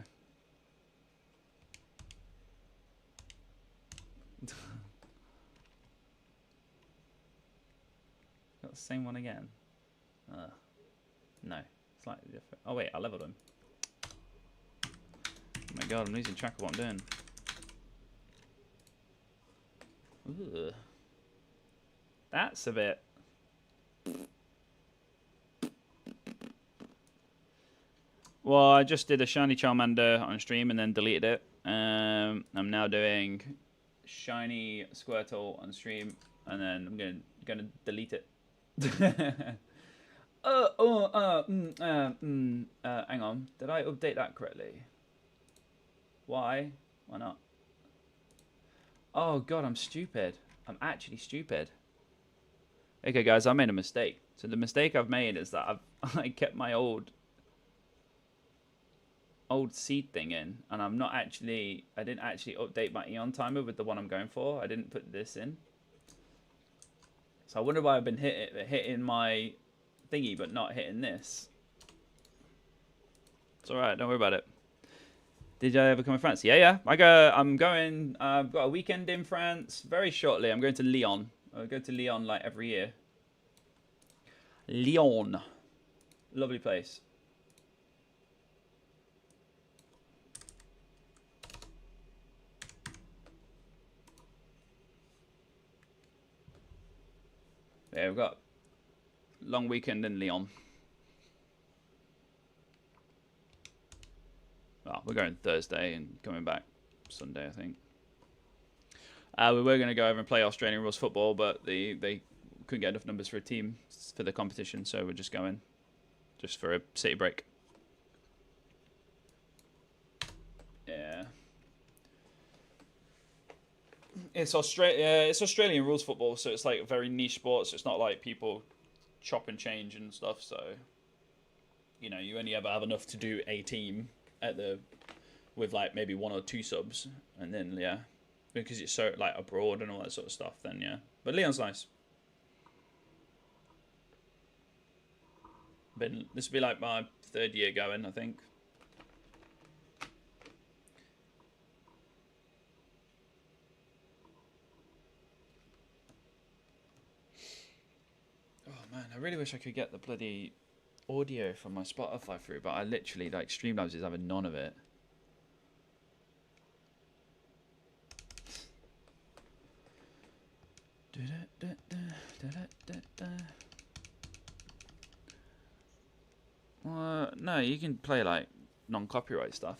Got the same one again. No, slightly different. Oh wait, I leveled him. Oh my god, I'm losing track of what I'm doing. Ugh. That's a bit. Well, I just did a shiny Charmander on stream and then deleted it. I'm now doing shiny Squirtle on stream and then I'm gonna delete it. Hang on. Did I update that correctly? Why? Why not? Oh god, I'm stupid. I'm actually stupid. Okay, guys, I made a mistake. So the mistake I've made is that I kept my old. old seed thing in, and I didn't actually update my Eon timer with the one I'm going for. I didn't put this in. So I wonder why I've been hitting my thingy, but not hitting this. It's alright, don't worry about it. Did I ever come to France? Yeah. I'm going, I've got a weekend in France very shortly. I'm going to Lyon. I go to Lyon like every year. Lyon. Lovely place. Yeah, we've got long weekend in Lyon. Well, we're going Thursday and coming back Sunday, I think. We were going to go over and play Australian rules football, but they couldn't get enough numbers for a team for the competition, so we're just going just for a city break. Yeah. It's Australian rules football, so it's like a very niche sport, so it's not like people chop and change and stuff, so you know, you only ever have enough to do a team with like maybe 1 or 2 subs, and then yeah, because it's so like abroad and all that sort of stuff, then yeah. But Leon's nice. This will be like my 3rd year going, I think. Oh man, I really wish I could get the bloody audio from my Spotify through, but I literally, like, Streamlabs is having none of it. No, you can play like non-copyright stuff.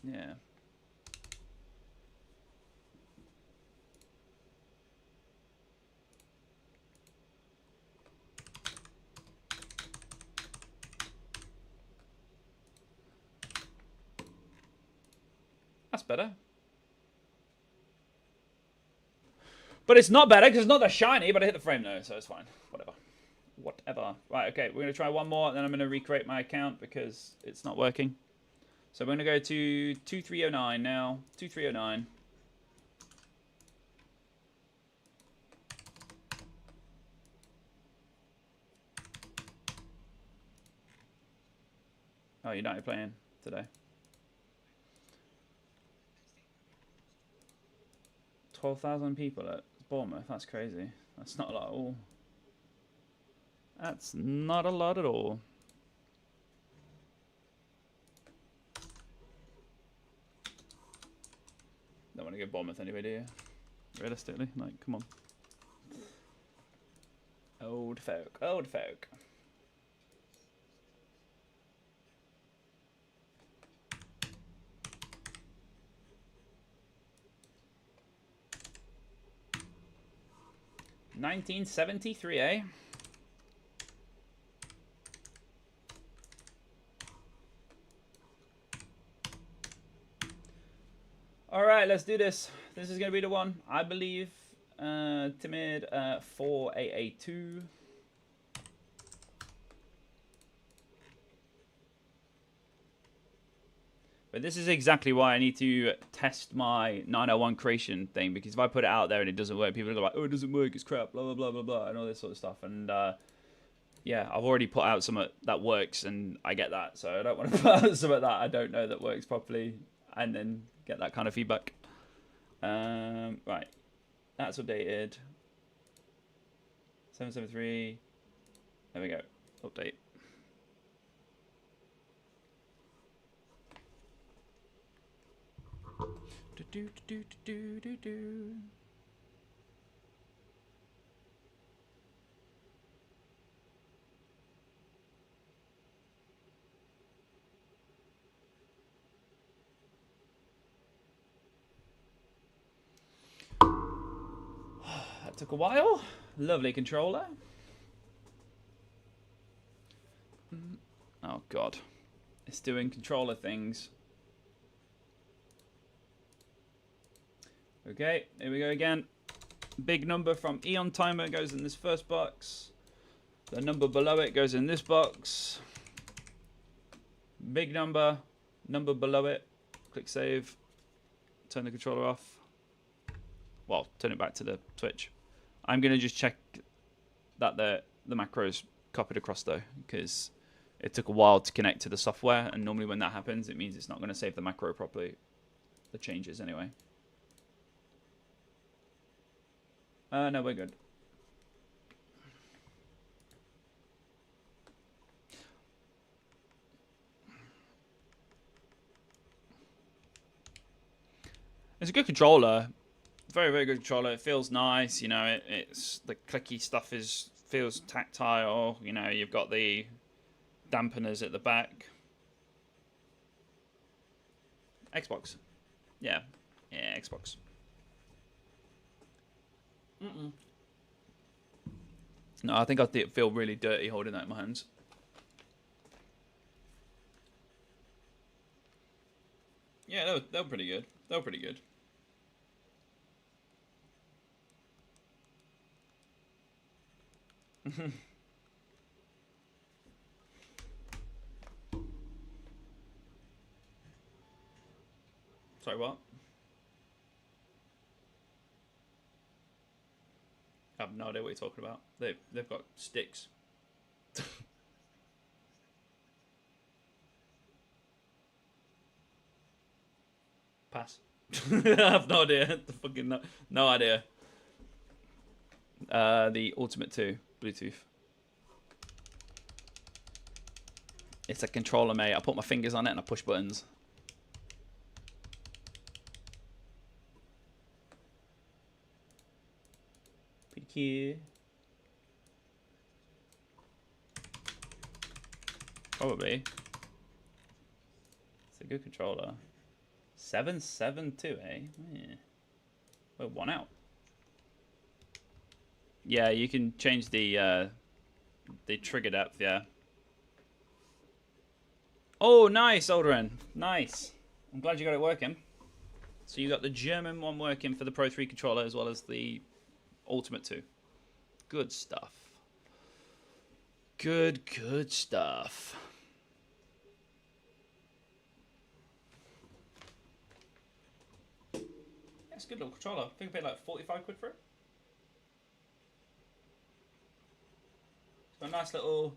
Yeah. That's better. But it's not better because it's not that shiny, but I hit the frame though, so it's fine. Whatever. Right, okay, we're going to try one more, and then I'm going to recreate my account because it's not working. So we're going to go to 2309 now. 2309. Oh, you're not playing today. 12,000 people at Bournemouth. That's crazy. That's not a lot at all. That's not a lot at all. Don't want to give Bournemouth anyway, do you? Realistically, like, come on. Old folk, old folk. $1973, eh? All right, let's do this. This is gonna be the one, I believe. Timid 4882. But this is exactly why I need to test my 901 creation thing, because if I put it out there and it doesn't work, people are like, oh, it doesn't work, it's crap, blah, blah, blah, blah, blah, and all this sort of stuff. And yeah, I've already put out some that works, and I get that. So I don't want to put out some that I don't know that works properly and then get that kind of feedback. Right, that's updated. 773. There we go. Update. That took a while. Lovely controller. Oh god, it's doing controller things. Okay, here we go again. Big number from Eon Timer goes in this first box. The number below it goes in this box. Big number. number below it. Click save. Turn the controller off. Well, turn it back to the switch. I'm going to just check that the macro's copied across though, because it took a while to connect to the software, and normally when that happens, it means it's not going to save the macro properly. The changes anyway. No, we're good. It's a good controller. Very, very good controller. It feels nice. You know, it's the clicky stuff feels tactile. You know, you've got the dampeners at the back. Xbox. Yeah. Yeah, Xbox. No, I think I feel really dirty holding that in my hands. Yeah, they were pretty good. They were pretty good. Sorry, what? I have no idea what you're talking about. They've got sticks. Pass. I have no idea. No idea. The Ultimate 2 Bluetooth. It's a controller, mate. I put my fingers on it and I push buttons. Pretty cute. Probably. It's a good controller. 772, eh? Yeah. We're one out. Yeah, you can change the trigger depth, yeah. Oh, nice, Aldrin. Nice. I'm glad you got it working. So you got the German one working for the Pro 3 controller as well as the Ultimate 2. Good stuff. Good stuff. Yeah, it's a good little controller. I think I paid like 45 quid for it. A nice little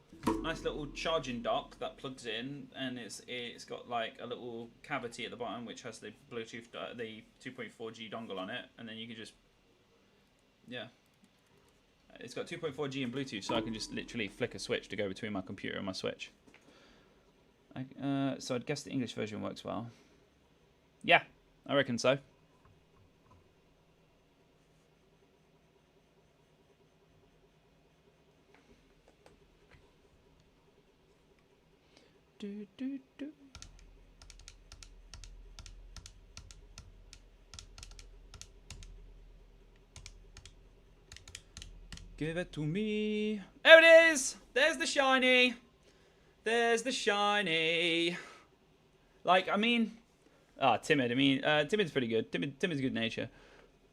charging dock that plugs in, and it's got like a little cavity at the bottom which has the Bluetooth, the 2.4G dongle on it, and then you can just, yeah, it's got 2.4G and Bluetooth, so I can just literally flick a switch to go between my computer and my switch. So I'd guess the English version works well. Yeah, I reckon so. Do. Give it to me. There it is. There's the shiny. There's the shiny. Like, I mean, timid. I mean, timid's pretty good. Timid's good nature.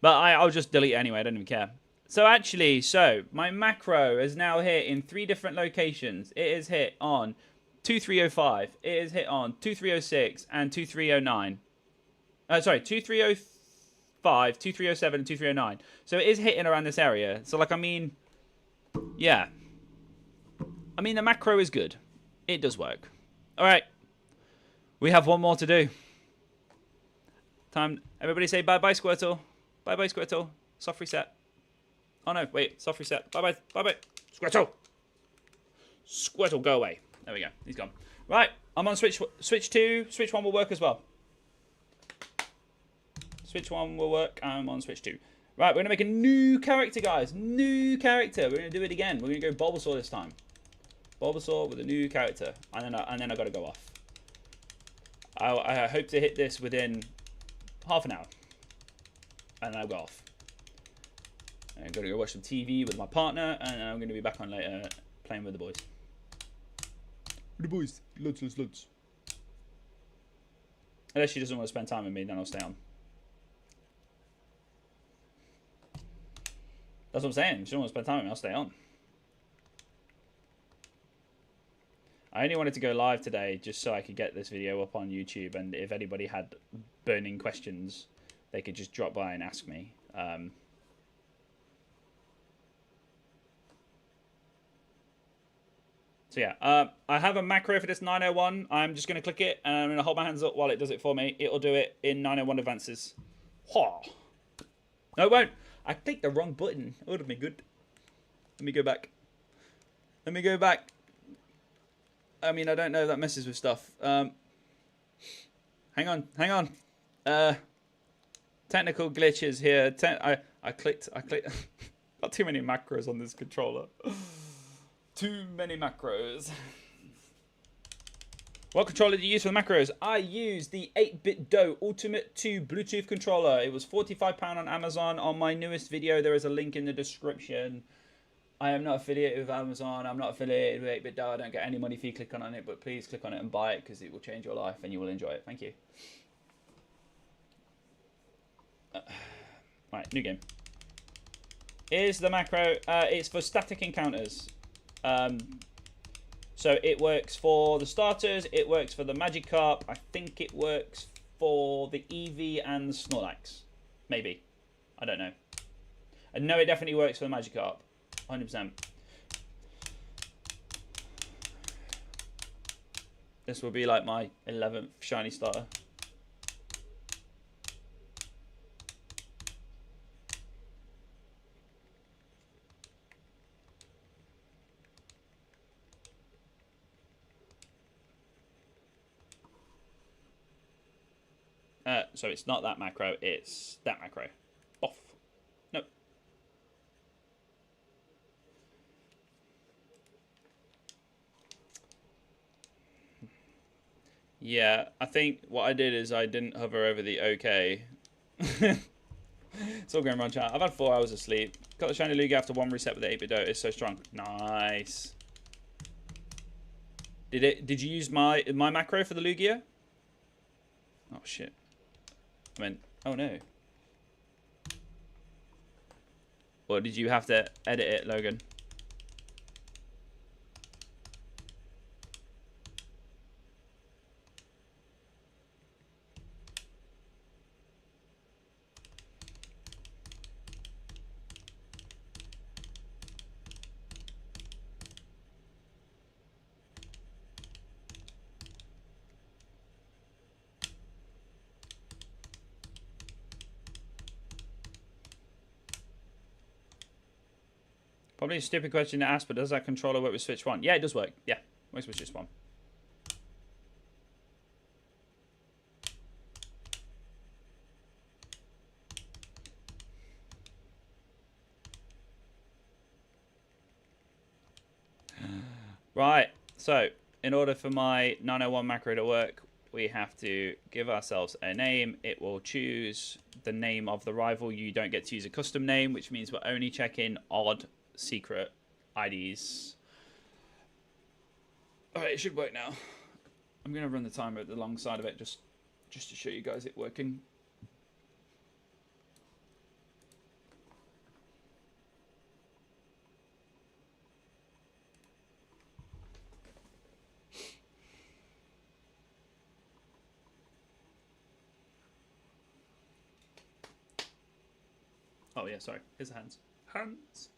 But I'll just delete it anyway. I don't even care. So actually, my macro is now hit in 3 different locations. It is hit on 2305. It is hit on 2306 and 2309. Sorry, 2305, 2307, and 2309. So it is hitting around this area. So, like, I mean, yeah. I mean, the macro is good. It does work. All right. We have one more to do. Time. Everybody say bye-bye, Squirtle. Bye-bye, Squirtle. Soft reset. Oh, no. Wait. Soft reset. Bye-bye. Bye-bye. Squirtle. Squirtle, go away. There we go. He's gone. Right. I'm on Switch 2. Switch 1 will work as well. Switch 1 will work. I'm on Switch 2. Right. We're going to make a new character, guys. New character. We're going to do it again. We're going to go Bulbasaur this time. Bulbasaur with a new character. And then I got to go off. I hope to hit this within half an hour. And then I'll go off. I'm going to go watch some TV with my partner. And I'm going to be back on later playing with the boys. The boys. Lots. Unless she doesn't want to spend time with me, then I'll stay on. That's what I'm saying. If she doesn't want to spend time with me, I'll stay on. I I only wanted to go live today just so I could get this video up on YouTube, and if anybody had burning questions, they could just drop by and ask me. So yeah, I have a macro for this 901. I'm just going to click it, and I'm going to hold my hands up while it does it for me. It'll do it in 901 advances. No, it won't. I clicked the wrong button. It would have been good. Let me go back. Let me go back. I mean, I don't know if that messes with stuff. Hang on. Technical glitches here. I clicked. Got too many macros on this controller. Too many macros. What controller do you use for the macros? I use the 8BitDo Ultimate 2 Bluetooth controller. It was £45 on Amazon. On my newest video, there is a link in the description. I am not affiliated with Amazon. I'm not affiliated with 8BitDo. I don't get any money if you click on it, but please click on it and buy it because it will change your life and you will enjoy it. Thank you. Right, new game. Here's the macro. It's for static encounters. So it works for the starters, it works for the Magikarp, I think it works for the Eevee and the Snorlax. Maybe. I don't know. I know it definitely works for the Magikarp. 100%. This will be like my 11th shiny starter. So it's not that macro, it's that macro. Off. Nope. Yeah, I think what I did is I didn't hover over the OK. It's all going wrong, chat. I've had 4 hours of sleep. Got the shiny Lugia after 1 reset with the 8BitDo. It's so strong. Nice. Did you use my macro for the Lugia? Oh shit. I mean, oh no. Or did you have to edit it, Logan? Probably a stupid question to ask, but does that controller work with Switch 1? Yeah, it does work. Yeah, works with Switch 1. Right, so in order for my 901 macro to work, we have to give ourselves a name. It will choose the name of the rival. You don't get to use a custom name, which means we're only checking odd secret IDs. Alright, it should work now. I'm going to run the timer alongside of it just to show you guys it working. Oh yeah, sorry. Here's the hands. Hands.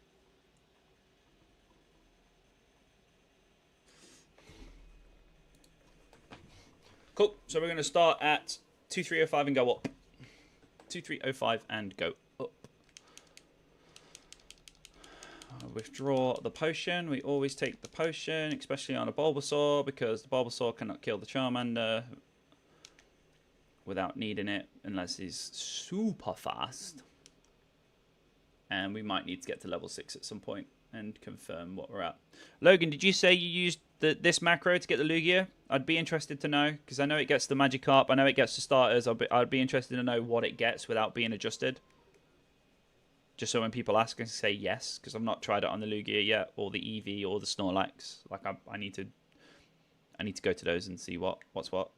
Cool. So we're going to start at 2305 and go up. 2305 and go up. Withdraw the potion. We always take the potion, especially on a Bulbasaur, because the Bulbasaur cannot kill the Charmander without needing it, unless he's super fast. And we might need to get to level 6 at some point and confirm what we're at. Logan, did you say you used this macro to get the Lugia? I'd be interested to know, because I know it gets the Magikarp, I know it gets the starters. I'd be interested to know what it gets without being adjusted. Just so when people ask, I can say yes, because I've not tried it on the Lugia yet, or the Eevee, or the Snorlax. Like I need to go to those and see what's what.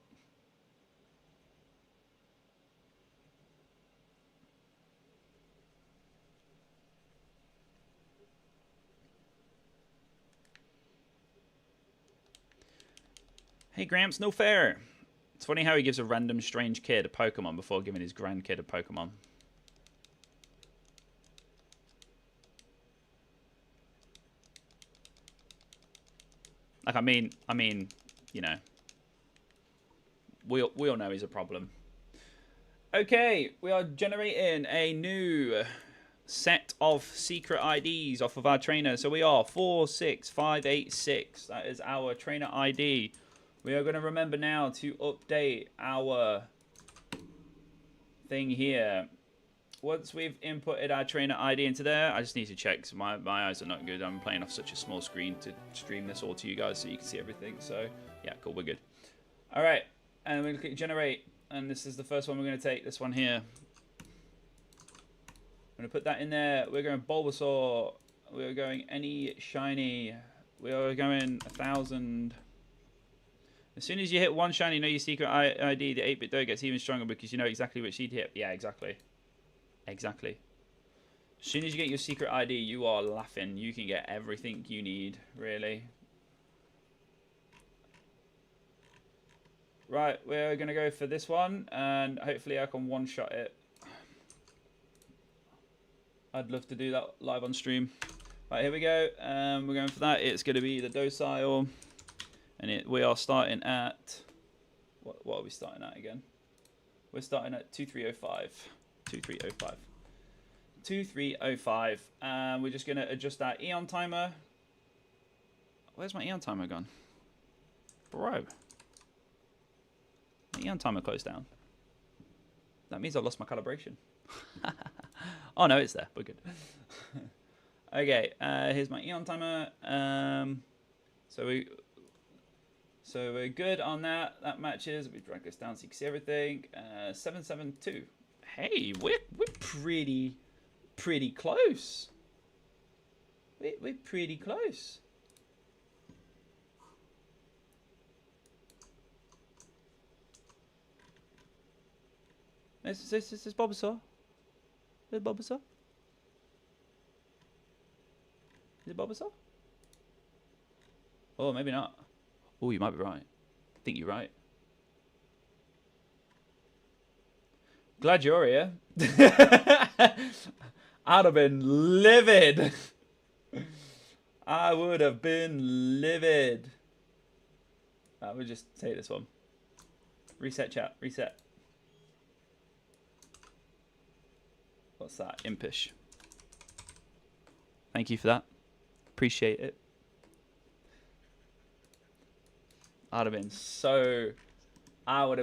Hey, Gramps, no fair. It's funny how he gives a random strange kid a Pokemon before giving his grandkid a Pokemon. Like, I mean, you know, we all know he's a problem. Okay, we are generating a new set of secret IDs off of our trainer. So we are 46586. That is our trainer ID. We are going to remember now to update our thing here. Once we've inputted our trainer ID into there, I just need to check. So my eyes are not good. I'm playing off such a small screen to stream this all to you guys so you can see everything. So yeah, cool, we're good. All right, and we're going to click generate. And this is the first one we're going to take, this one here. I'm going to put that in there. We're going Bulbasaur. We're going any shiny. We are going 1,000. As soon as you hit one shiny, know your secret ID, the 8BitDo gets even stronger because you know exactly which seed to hit. Yeah, exactly. Exactly. As soon as you get your secret ID, you are laughing. You can get everything you need, really. Right, we're going to go for this one, and hopefully I can one-shot it. I'd love to do that live on stream. Right, here we go. We're going for that. It's going to be the docile. And we are starting at... What are we starting at again? We're starting at 2305. 2305. 2305. And we're just going to adjust our Eon timer. Where's my Eon timer gone? Bro. The Eon timer closed down. That means I lost my calibration. Oh no, it's there. We're good. Okay, here's my Eon timer. So we're good on that. That matches. We drag this down so you can see everything. 772. Hey, we're pretty close. We're pretty close. This is Bulbasaur. Is it Bulbasaur? Is it Bulbasaur? Oh, maybe not. Oh, you might be right. I think you're right. Glad you're here. I'd have been livid. I would have been livid. I would just take this one. Reset chat. Reset. What's that? Impish. Thank you for that. Appreciate it. I would have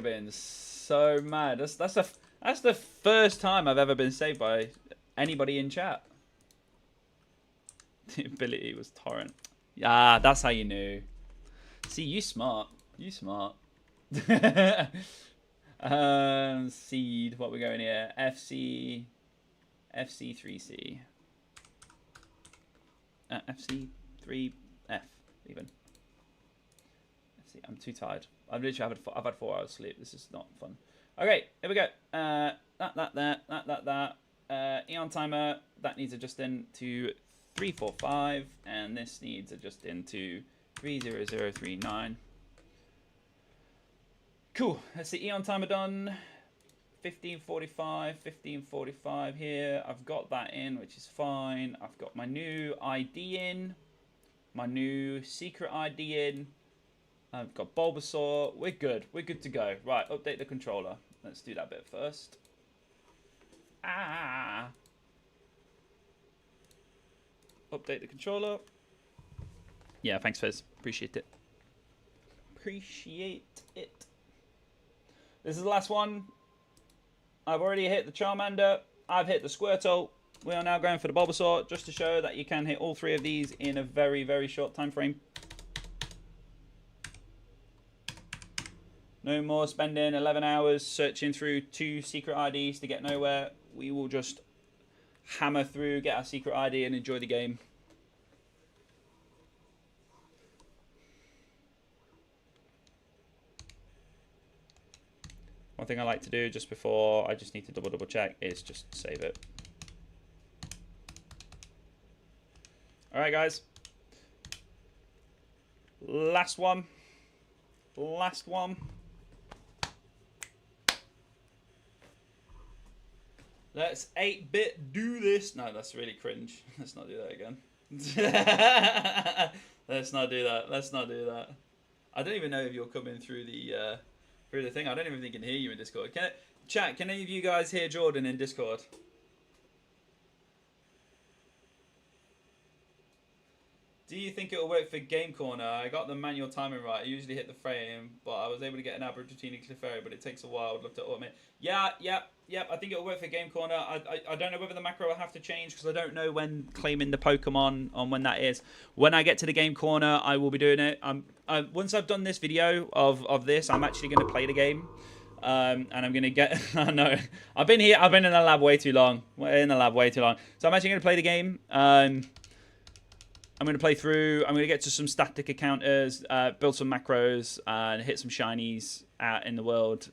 been so mad. That's the first time I've ever been saved by anybody in chat. The ability was torrent. Yeah, that's how you knew. See, you smart. You smart. Seed. What we're going here? FC3C. FC3F even. FC. I'm too tired. I've literally I've had 4 hours sleep. This is not fun. Okay, here we go. That. Eon timer. That needs adjusting to 345, and this needs adjusting to 30039. Cool. That's the Eon timer done. 1545 here. I've got that in, which is fine. I've got my new ID in, my new secret ID in. I've got Bulbasaur. We're good. We're good to go. Right, update the controller. Let's do that bit first. Update the controller. Yeah, thanks, Fizz. Appreciate it. Appreciate it. This is the last one. I've already hit the Charmander. I've hit the Squirtle. We are now going for the Bulbasaur, just to show that you can hit all 3 of these in a very, very short time frame. No more spending 11 hours searching through 2 secret IDs to get nowhere. We will just hammer through, get our secret ID, and enjoy the game. One thing I like to do just before, I just need to double check, is just save it. Alright guys. Last one. Last one. Let's 8-bit do this. No, that's really cringe. Let's not do that again. Let's not do that. Let's not do that. I don't even know if you're coming through the thing. I don't even think I can hear you in Discord. Chat, can any of you guys hear Jordan in Discord? Do you think it'll work for Game Corner? I got the manual timing right. I usually hit the frame, but I was able to get an average routine in Clefairy, but it takes a while. I'd love to automate. Yeah. I think it'll work for Game Corner. I don't know whether the macro will have to change because I don't know when claiming the Pokemon on when that is. When I get to the Game Corner, I will be doing it. Once I've done this video of this, I'm actually going to play the game. And I'm going to get... I know. I've been in the lab way too long. So I'm actually going to play the game. I'm going to play through. I'm going to get to some static encounters, build some macros, and hit some shinies out in the world.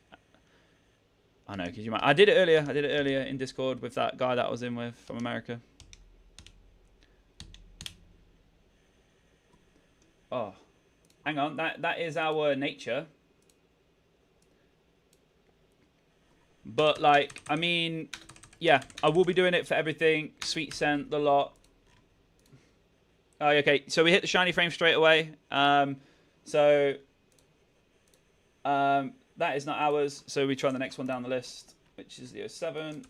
I know, because you might. I did it earlier in Discord with that guy that I was in with from America. Oh, hang on. That is our nature. But like, I mean, yeah, I will be doing it for everything. Sweet Scent, the lot. Oh, okay, so we hit the shiny frame straight away. That is not ours. So we try the next one down the list, which is the 07.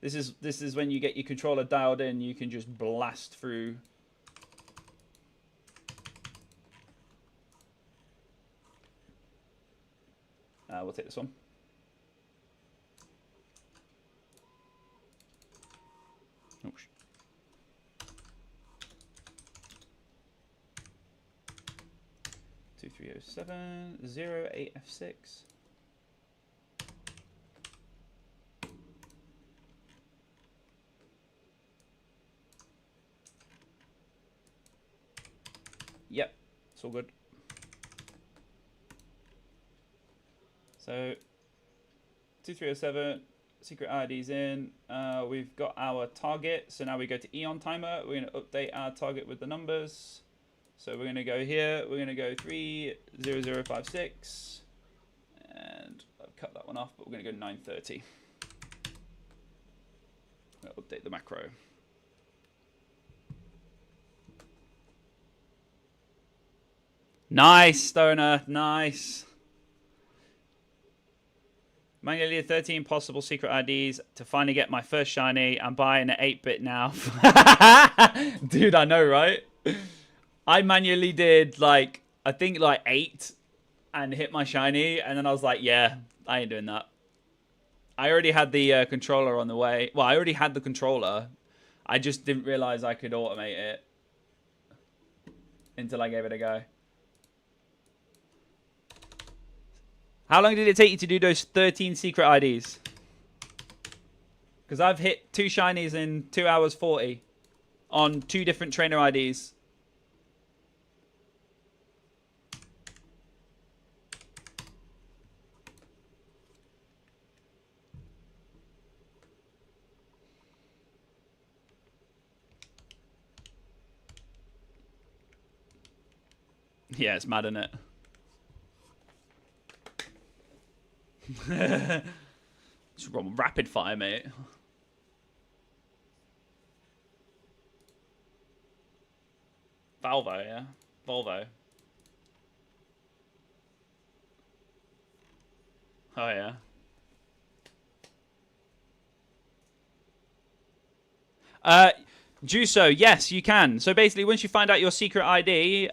This is when you get your controller dialed in. You can just blast through. We'll take this one. Oh, 2307 08F6. Yep, it's all good. So 2307 secret IDs in. We've got our target. So now we go to Eon Timer. We're going to update our target with the numbers. So we're going to go here. We're going to go 30056. And I've cut that one off, but we're going to go 930. I'm going to update the macro. Nice, Stoner. Nice. Manually did 13 possible secret IDs to finally get my first shiny. I'm buying an 8-bit now. Dude, I know, right? I manually did like, I think like 8 and hit my shiny. And then I was like, yeah, I ain't doing that. I already had the controller on the way. Well, I already had the controller. I just didn't realize I could automate it until I gave it a go. How long did it take you to do those 13 secret IDs? Because I've hit 2 shinies in 2 hours 40 on 2 different trainer IDs. Yeah, it's mad, isn't it? It's rapid fire, mate. Volvo, yeah. Volvo. Oh, yeah. Juso, yes, you can. So basically, once you find out your secret ID,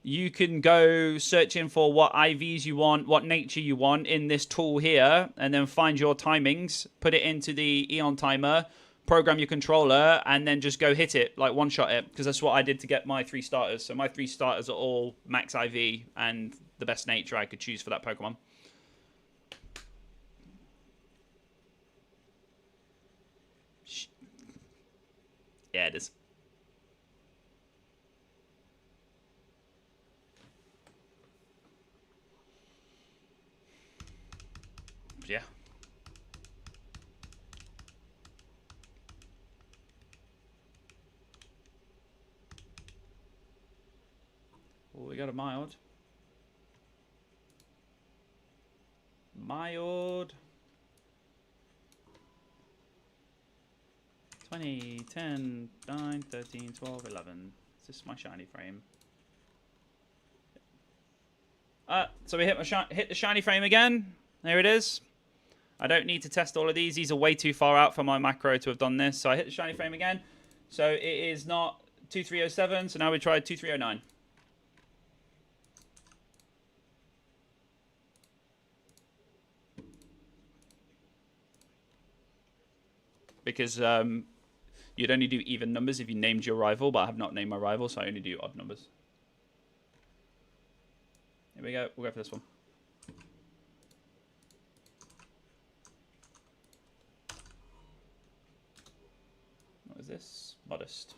you can go searching for what IVs you want, what nature you want in this tool here, and then find your timings, put it into the Eon Timer, program your controller, and then just go hit it, like one-shot it, because that's what I did to get my 3 starters. So my 3 starters are all max IV and the best nature I could choose for that Pokemon. Yeah, it is. Yeah. go to mild. Mild. 20, 10, 9, 13, 12, 11. Is this my shiny frame? So we hit the shiny frame again. There it is. I don't need to test all of these. These are way too far out for my macro to have done this. So I hit the shiny frame again. So it is not 2307. So now we try 2309. Because you'd only do even numbers if you named your rival, but I have not named my rival, so I only do odd numbers. Here we go. We'll go for this one. What is this? Modest.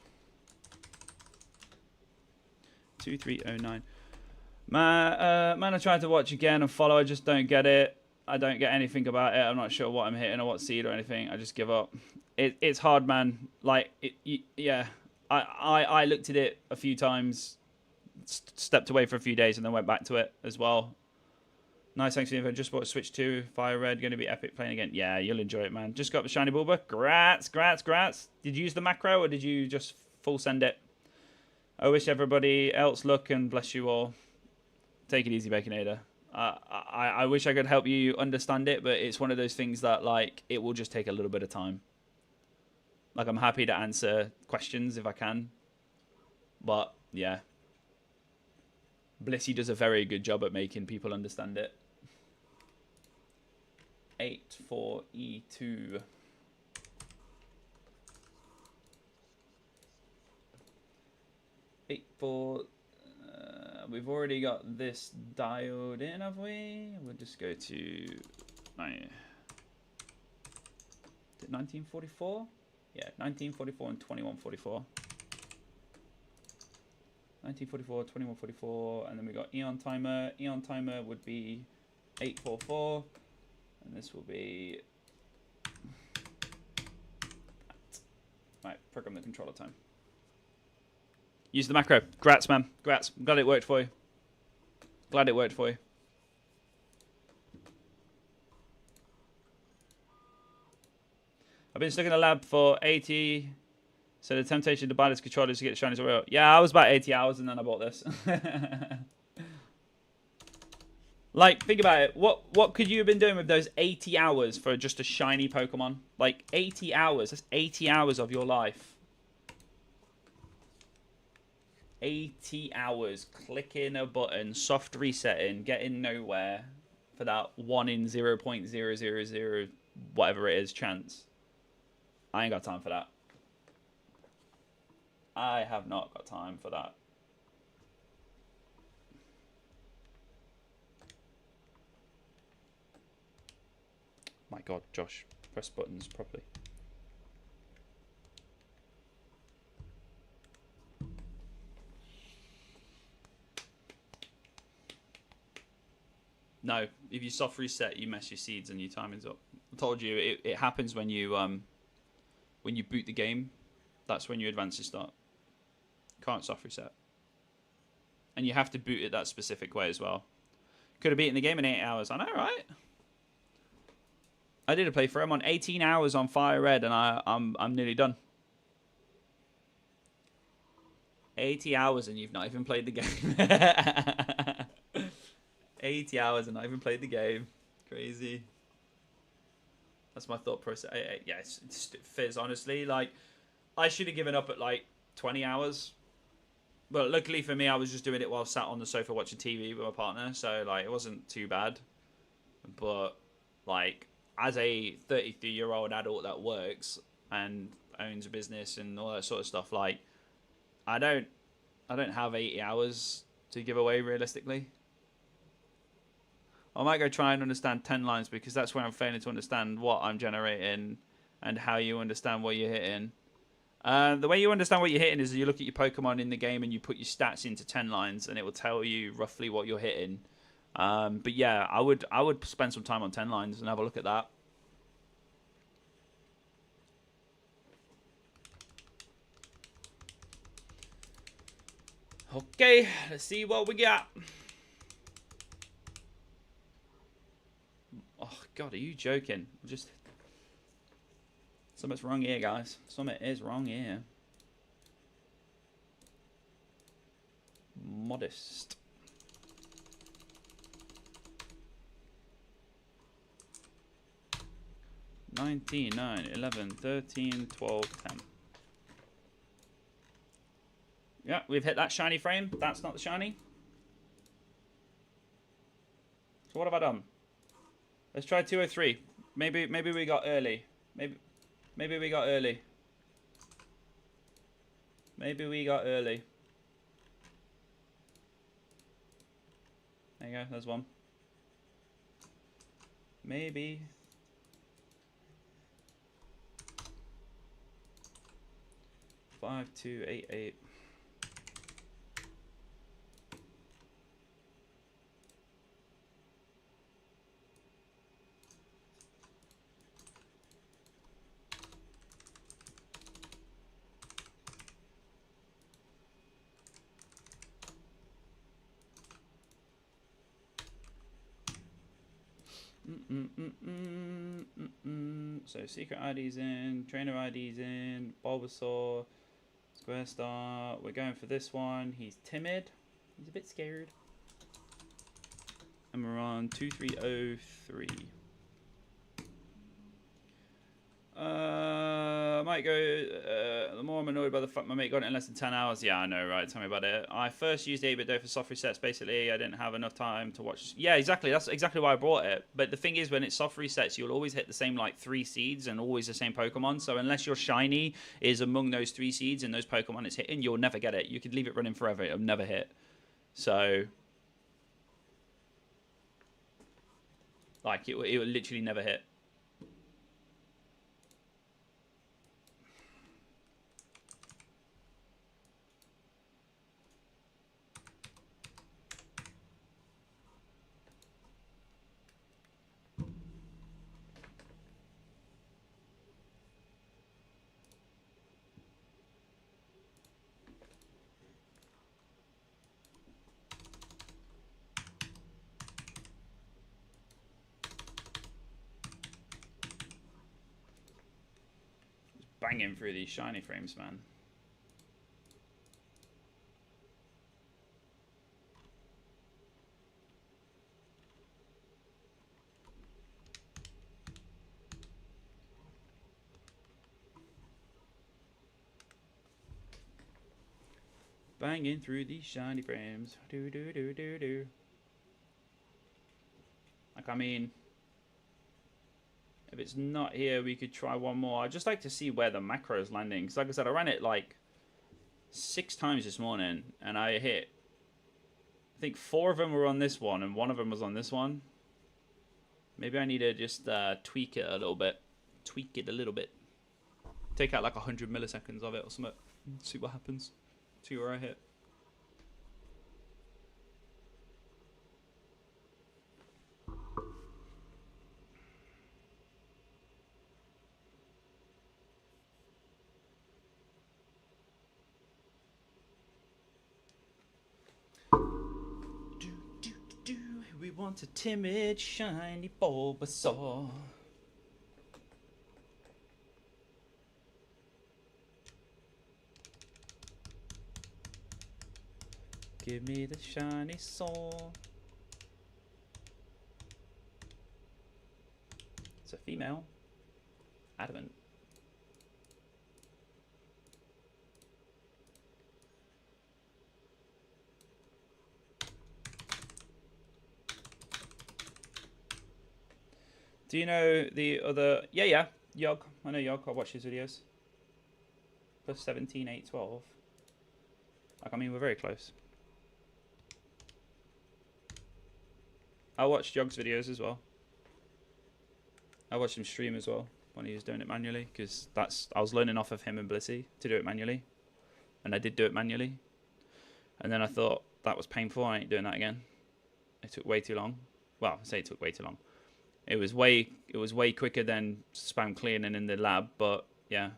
2309. Man, I tried to watch again and follow. I just don't get it. I don't get anything about it. I'm not sure what I'm hitting or what seed or anything. I just give up. It's hard, man. Like, yeah. I looked at it a few times, stepped away for a few days, and then went back to it as well. Nice, thanks for the info. Just bought a Switch 2, FireRed, going to be epic playing again. Yeah, you'll enjoy it, man. Just got the shiny Bulba. Grats. Did you use the macro or did you just full send it? I wish everybody else luck and bless you all. Take it easy, Baconator. I wish I could help you understand it, but it's one of those things that, like, it will just take a little bit of time. Like, I'm happy to answer questions if I can. But, yeah. Blissey does a very good job at making people understand it. 8-4-E2. We've already got this dialed in, have we? We'll just go to 1944. Yeah, 1944 and 2144. 1944, 2144, and then we got Eon Timer. Eon Timer would be 844, and this will be right. Program the controller time. Use the macro. Grats, man. Grats. I'm glad it worked for you. Glad it worked for you. I've been stuck in the lab for 80. So the temptation to buy this controller is to get the shinies away. Yeah, I was about 80 hours and then I bought this. Like, think about it. What could you have been doing with those 80 hours for just a shiny Pokemon? Like, 80 hours. That's 80 hours of your life. 80 hours clicking a button, soft resetting, getting nowhere for that 1 in 0.000 whatever it is chance. I ain't got time for that. I have not got time for that. My God, Josh, press buttons properly. No, if you soft reset, you mess your seeds and your timing's up. I told you it happens when you boot the game. That's when your advances start. Can't soft reset, and you have to boot it that specific way as well. Could have beaten the game in 8 hours. I know, right? I did a playthrough. I'm on 18 hours on FireRed, and I'm nearly done. 80 hours and you've not even played the game. 80 hours and not even played the game. Crazy. That's my thought process. Yeah, it's fizz, honestly. Like, I should have given up at like 20 hours. But luckily for me, I was just doing it while sat on the sofa watching TV with my partner. So, like, it wasn't too bad. But, like, as a 33-year-old adult that works and owns a business and all that sort of stuff, like, I don't have 80 hours to give away realistically. I might go try and understand 10 lines because that's where I'm failing to understand what I'm generating and how you understand what you're hitting. The way you understand what you're hitting is you look at your Pokemon in the game and you put your stats into 10 lines and it will tell you roughly what you're hitting. But yeah, I would spend some time on 10 lines and have a look at that. Okay, let's see what we got. Oh, God, are you joking? Just... Something's wrong here, guys. Something is wrong here. Modest. 19, 9, 11, 13, 12, 10. Yeah, we've hit that shiny frame. That's not the shiny. So what have I done? Let's try 203. Maybe we got early. Maybe we got early. Maybe we got early. There you go, there's one. Maybe. Five, 2, 8, 8. So secret ID's in, trainer ID's in, Bulbasaur, Square Star. We're going for this one. He's timid. He's a bit scared. And we're on 2303. I might go. The more I'm annoyed by the fact my mate got it in less than 10 hours. Yeah, I know, right? Tell me about it. I first used 8BitDo for soft resets. Basically, I didn't have enough time to watch. Yeah, exactly. That's exactly why I brought it. But the thing is, when it's soft resets, you'll always hit the same like 3 seeds and always the same Pokemon. So unless your shiny is among those 3 seeds and those Pokemon it's hitting, you'll never get it. You could leave it running forever; it'll never hit. So, like, it will literally never hit. Banging through these shiny frames, man. Banging through these shiny frames. Do do do do do. Like, I mean, if it's not here, we could try one more. I'd just like to see where the macro is landing. Because like I said, I ran it like 6 times this morning. And I hit, I think 4 of them were on this one. And 1 of them was on this one. Maybe I need to just tweak it a little bit. Tweak it a little bit. Take out like 100 milliseconds of it or something. See what happens. See where I hit. We want a timid, shiny Bulbasaur. Give me the shiny soul. It's a female. Adamant. Do you know the other... Yeah. Yog. I know Yog. I watch his videos. Plus 17, 8, 12. Like, I mean, we're very close. I watched Yog's videos as well. I watched him stream as well when he was doing it manually. Because I was learning off of him and Blissey to do it manually. And I did do it manually. And then I thought, that was painful. I ain't doing that again. It took way too long. Well, I say it took way too long. It was way quicker than spam cleaning in the lab, but yeah.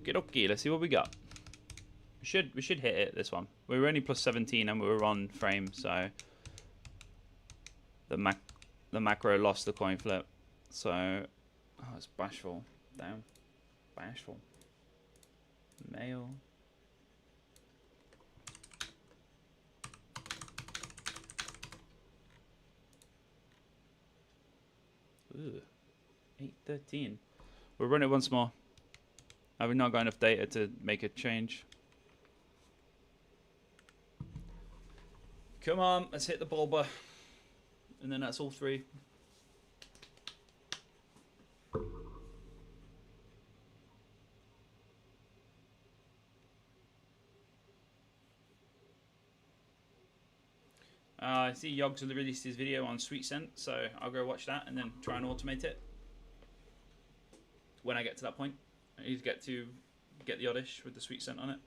Okay, let's see what we got. We should hit it this one. We were only plus 17 and we were on frame, so the macro lost the coin flip. So oh, it's bashful. Damn, bashful. Mail. Ooh, 813. We'll run it once more. I've not got enough data to make a change. Come on, let's hit the bulba. And then that's all three. I see Yogs released his video on Sweet Scent, so I'll go watch that and then try and automate it. When I get to that point, I need to get the oddish with the Sweet Scent on it.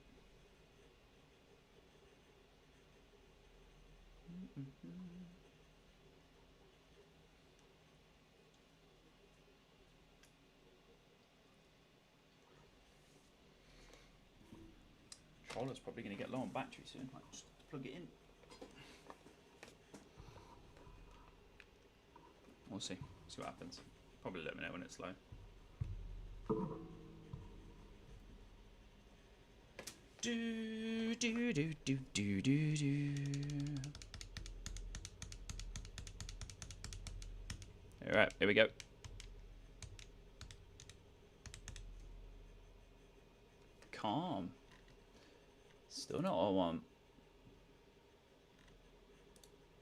Controller's probably going to get low on battery soon. I'll just plug it in. We'll see. See what happens. Probably let me know when it's low. Do do do do do do do. All right, here we go. Calm. Still not what I want.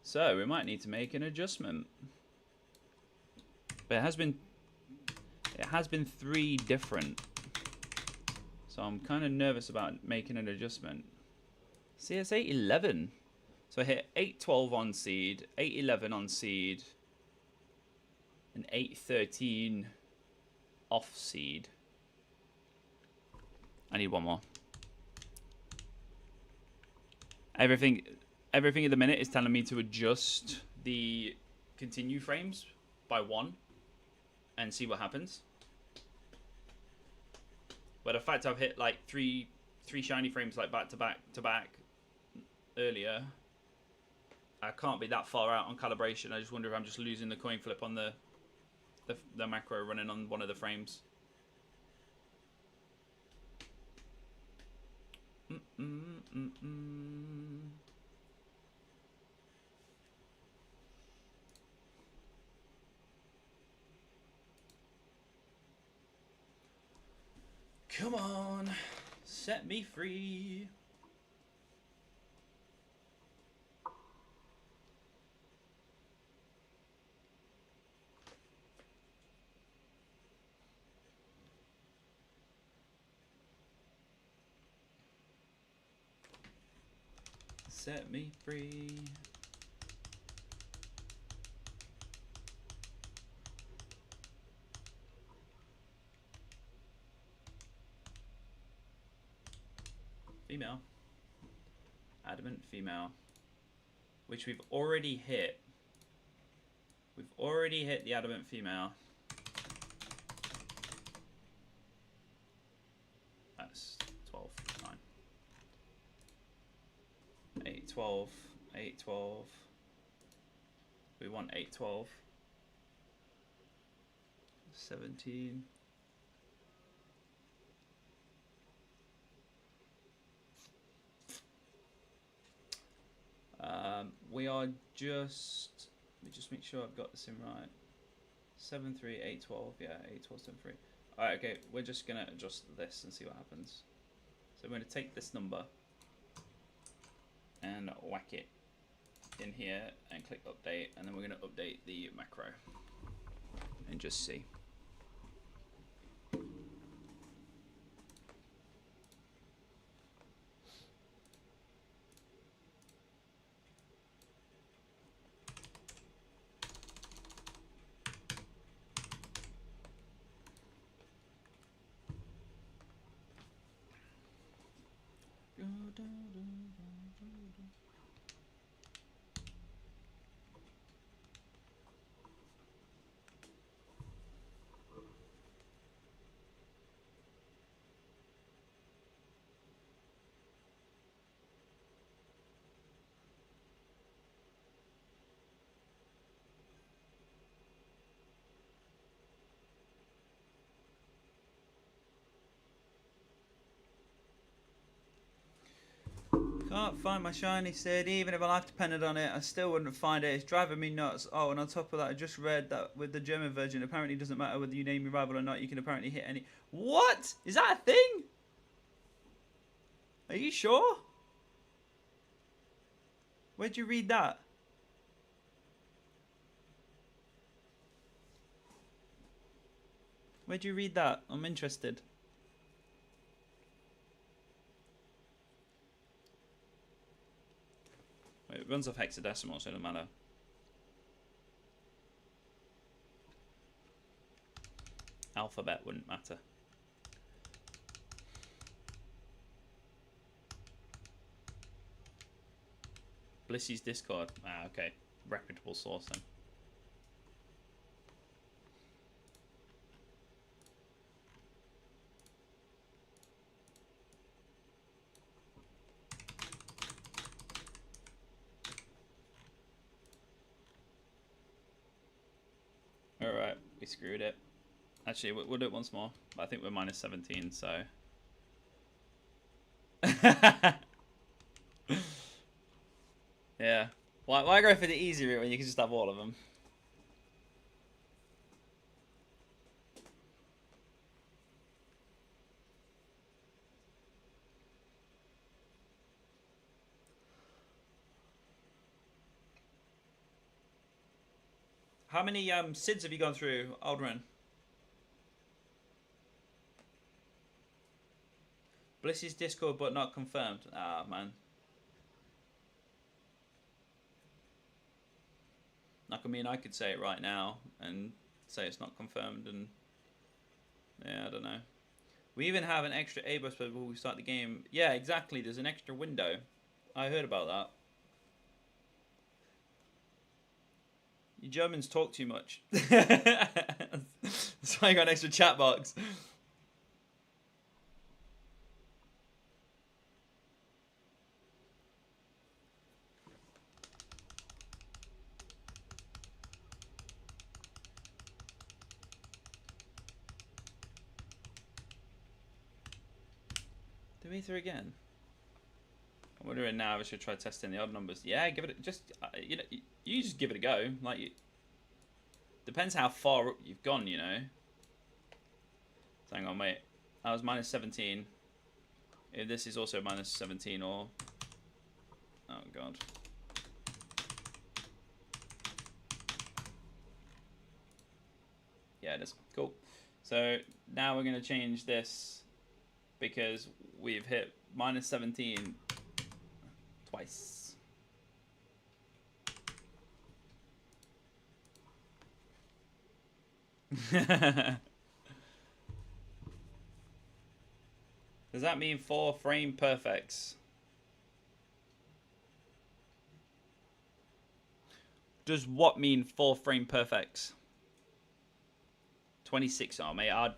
So we might need to make an adjustment. But it has been 3 different. So I'm kind of nervous about making an adjustment. See, it's 811. So I hit 812 on seed, 811 on seed, and 813 off seed. I need one more. Everything at the minute is telling me to adjust the continue frames by 1 and see what happens. But the fact I've hit like three shiny frames like back to back earlier, I can't be that far out on calibration. I just wonder if I'm just losing the coin flip on the macro running on one of the frames. Come on, set me free. Set me free. Female. Adamant female. Which we've already hit. We've already hit the adamant female. That's 12, 9. 8, 12, 8, 12. We want 8, 12. 17. We are just, let me just make sure I've got this in right. 7, 3, 8, 12. Yeah, 8, 12, 7, 3. Alright, okay, we're just going to adjust this and see what happens. So I'm going to take this number and whack it in here and click update, and then we're going to update the macro and just see. Can't find my shiny Sid. Even if I life depended on it, I still wouldn't find it. It's driving me nuts. Oh, and on top of that, I just read that with the German version, apparently it doesn't matter whether you name your rival or not. You can apparently hit any... What? Is that a thing? Are you sure? Where'd you read that? Where'd you read that? I'm interested. Wait, it runs off hexadecimal, so it doesn't matter. Alphabet wouldn't matter. Blissy's Discord. Ah, okay. Reputable source then. Alright, we screwed it. Actually, we'll do it once more. I think we're minus 17, so... Yeah. Why go for the easy route when you can just have all of them? How many SIDs have you gone through, Aldrin? Blissy's Discord, but not confirmed. Ah, man. Like, I mean, I could say it right now and say it's not confirmed, and yeah, I don't know. We even have an extra A bus before we start the game. Yeah, exactly. There's an extra window. I heard about that. You Germans talk too much. That's why I got an extra chat box. Do we through again? I'm wondering now if I should try testing the odd numbers. Yeah, give it just you know, you just give it a go. Like, depends how far up you've gone, you know. So hang on, wait. That was minus 17. If this is also minus 17 or... Oh, God. Yeah, it is. Cool. So now we're going to change this because we've hit minus 17 twice. Does that mean 4 frame perfects? Does what mean 4 frame perfects? 26. Oh, mate, I'd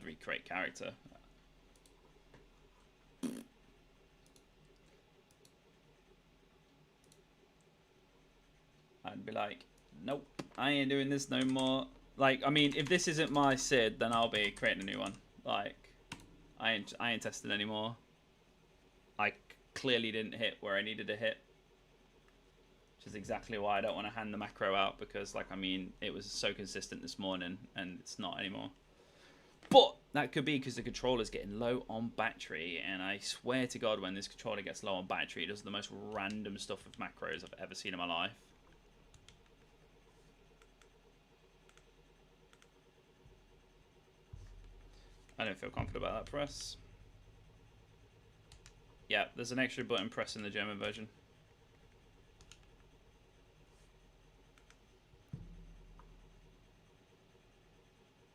recreate character. I'd be like, nope, I ain't doing this no more. Like, I mean, if this isn't my Sid, then I'll be creating a new one. Like, I ain't testing anymore. I clearly didn't hit where I needed to hit, which is exactly why I don't want to hand the macro out, because, like, I mean, it was so consistent this morning, and it's not anymore. But that could be because the controller's getting low on battery, and I swear to God, when this controller gets low on battery, it does the most random stuff with macros I've ever seen in my life. I don't feel confident about that press. Yeah, there's an extra button press in the German version.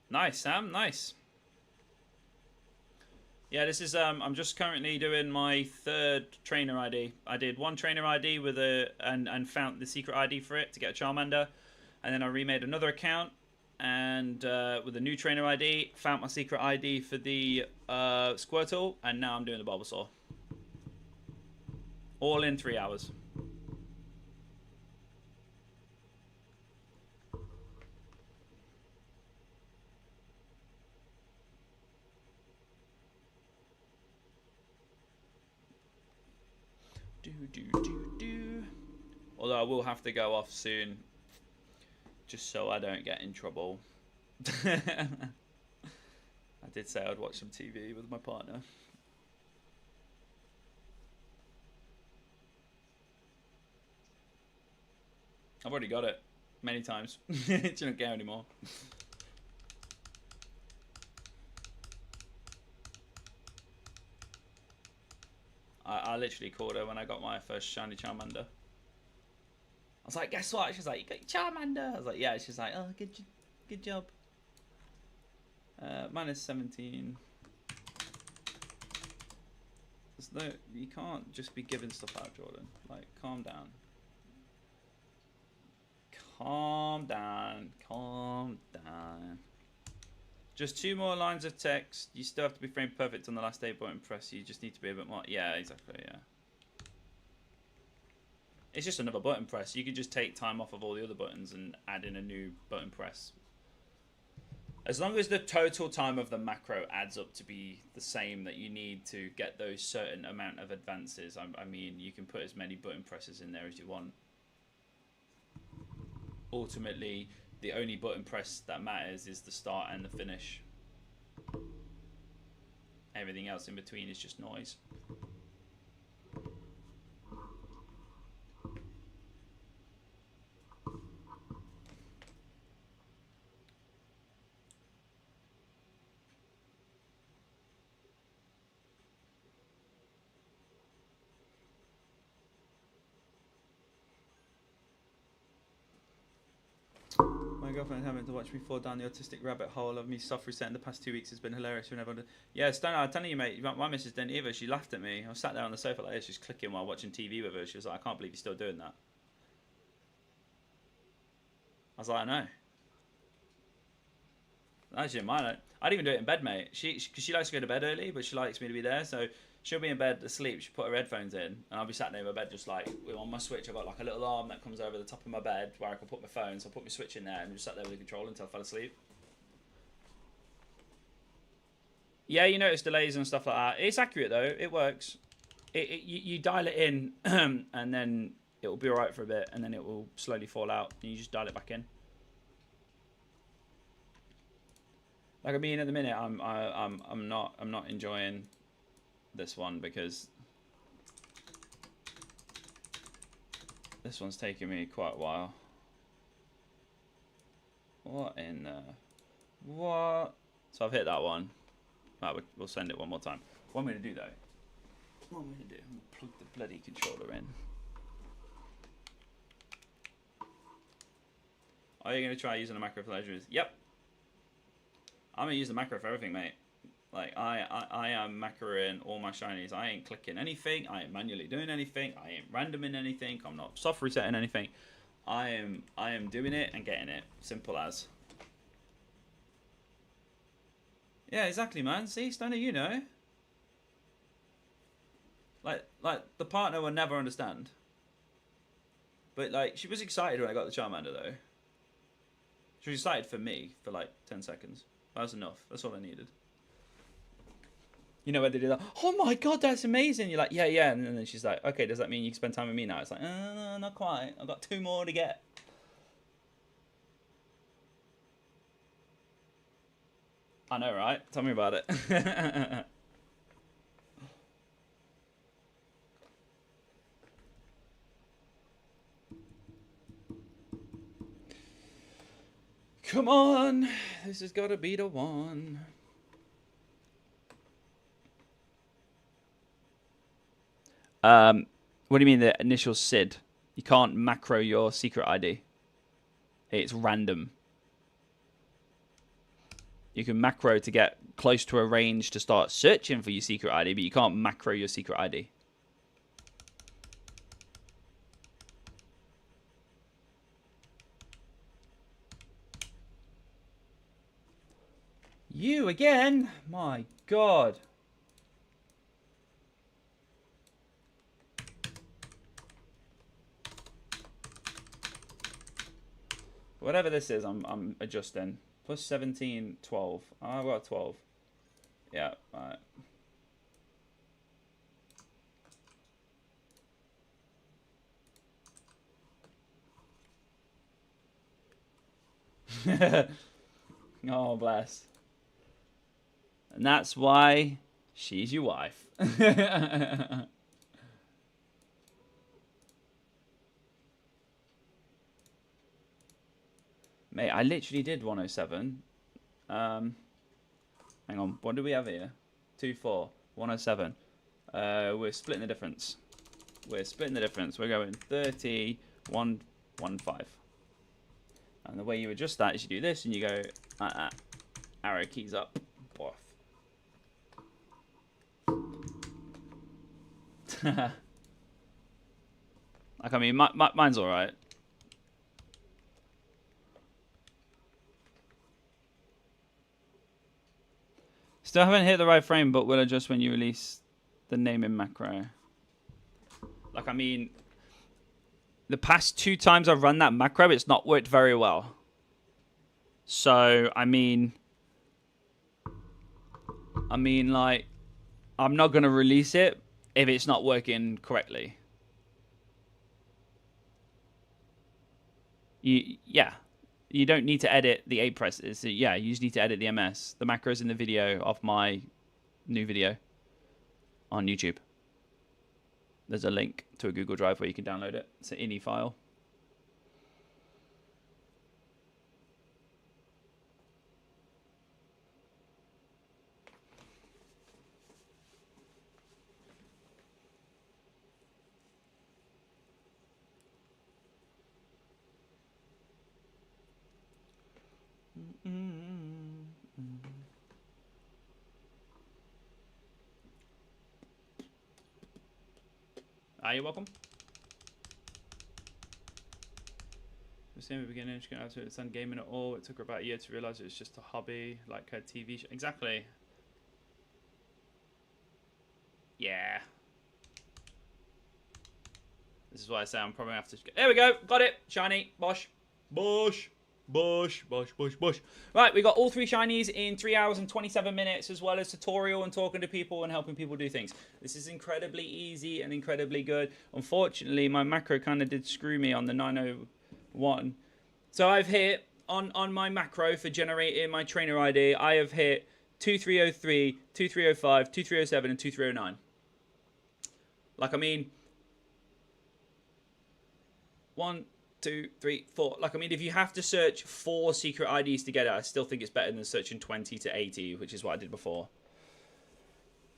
Nice, Sam. Nice. Yeah, this is I'm just currently doing my 3rd trainer ID. I did 1 trainer ID with and found the secret ID for it to get a Charmander, and then I remade another account and with a new trainer ID, found my secret ID for the Squirtle, and now I'm doing the Bulbasaur. All in 3 hours. Although I will have to go off soon, just so I don't get in trouble. I did say I'd watch some TV with my partner. I've already got it many times. I don't care anymore. I literally called her when I got my first shiny Charmander. I was like, guess what? She's like, you got your Charmander? I was like, yeah. She's like, oh, good job. Minus 17. No, you can't just be giving stuff out, Jordan. Like, calm down. Calm down. Calm down. Just 2 more lines of text. You still have to be frame perfect on the last 8 button press. You just need to be a bit more. Yeah, exactly. Yeah. It's just another button press. You could just take time off of all the other buttons and add in a new button press. As long as the total time of the macro adds up to be the same that you need to get those certain amount of advances, I mean, you can put as many button presses in there as you want. Ultimately, the only button press that matters is the start and the finish. Everything else in between is just noise. My girlfriend having to watch me fall down the autistic rabbit hole of me soft resetting the past 2 weeks has been hilarious. Yeah, Stan, I'm telling you, mate, my missus didn't either. She laughed at me. I was sat there on the sofa like this, just clicking while watching TV with her. She was like, I can't believe you're still doing that. I was like, I know. I didn't mind it. I'd even do it in bed, mate. Because she likes to go to bed early, but she likes me to be there. So she'll be in bed asleep. She put her headphones in, and I'll be sat there in my bed, just like on my Switch. I've got like a little arm that comes over the top of my bed where I can put my phone. So I put my Switch in there and just sat there with the controller until I fell asleep. Yeah, you notice delays and stuff like that. It's accurate though. It works. You dial it in, and then it will be alright for a bit, and then it will slowly fall out, and you just dial it back in. Like, I mean, at the minute, I'm not enjoying this one because this one's taking me quite a while. What in the what? So I've hit that one. Right, we'll send it one more time. What I'm gonna do though? What I'm gonna do? I'm gonna plug the bloody controller in. Are you gonna try using a macro for leisures? Yep. I'm gonna use the macro for everything, mate. Like I am macroing all my shinies. I ain't clicking anything. I ain't manually doing anything. I ain't randoming anything. I'm not soft resetting anything. I am doing it and getting it. Simple as. Yeah, exactly, man. See, Stanley, you know. Like the partner will never understand. But like, she was excited when I got the Charmander though. She was excited for me for like 10 seconds. That was enough. That's all I needed. You know where they do that? Oh my god, that's amazing! You're like, yeah, yeah, and then she's like, okay, does that mean you can spend time with me now? It's like, not quite. I've got 2 more to get. I know, right? Tell me about it. Come on, this has got to be the one. What do you mean the initial SID? You can't macro your secret ID. It's random. You can macro to get close to a range to start searching for your secret ID, but you can't macro your secret ID. You again? My god. Whatever this is, I'm adjusting. Plus 17, 12. Oh, I've got 12. Yeah, alright. Oh, bless. And that's why she's your wife. Mate, I literally did 107. Hang on, what do we have here? 24, 107. We're splitting the difference. We're splitting the difference. We're going 3115. And the way you adjust that is you do this and you go arrow keys up. Boff. Like, I mean, mine's alright. Still haven't hit the right frame, but will adjust when you release the naming macro. Like, I mean, the past 2 times I've run that macro, it's not worked very well. So, I mean, like, I'm not going to release it if it's not working correctly. Yeah. You don't need to edit the 8 presses. Yeah, you just need to edit the MS. The macros in the video of my new video on YouTube. There's a link to a Google Drive where you can download it. It's an INI file. You're welcome. The same at the beginning, she got out to it, done gaming at all. It took her about a year to realise it was just a hobby, like her TV show. Exactly. Yeah. This is why I say I'm probably going to have to... There we go. Got it. Shiny. Bosh. Bosh. Bosh. Bosh. Bosh. Bosh. Right, we got all 3 shinies in 3 hours and 27 minutes, as well as tutorial and talking to people and helping people do things. This is incredibly easy and incredibly good. Unfortunately, my macro kind of did screw me on the 901. So I've hit, on my macro for generating my trainer ID, I have hit 2303, 2305, 2307, and 2309. Like, I mean... 1, 2, 3, 4. Like, I mean, if you have to search 4 secret IDs to get it, I still think it's better than searching 20 to 80, which is what I did before.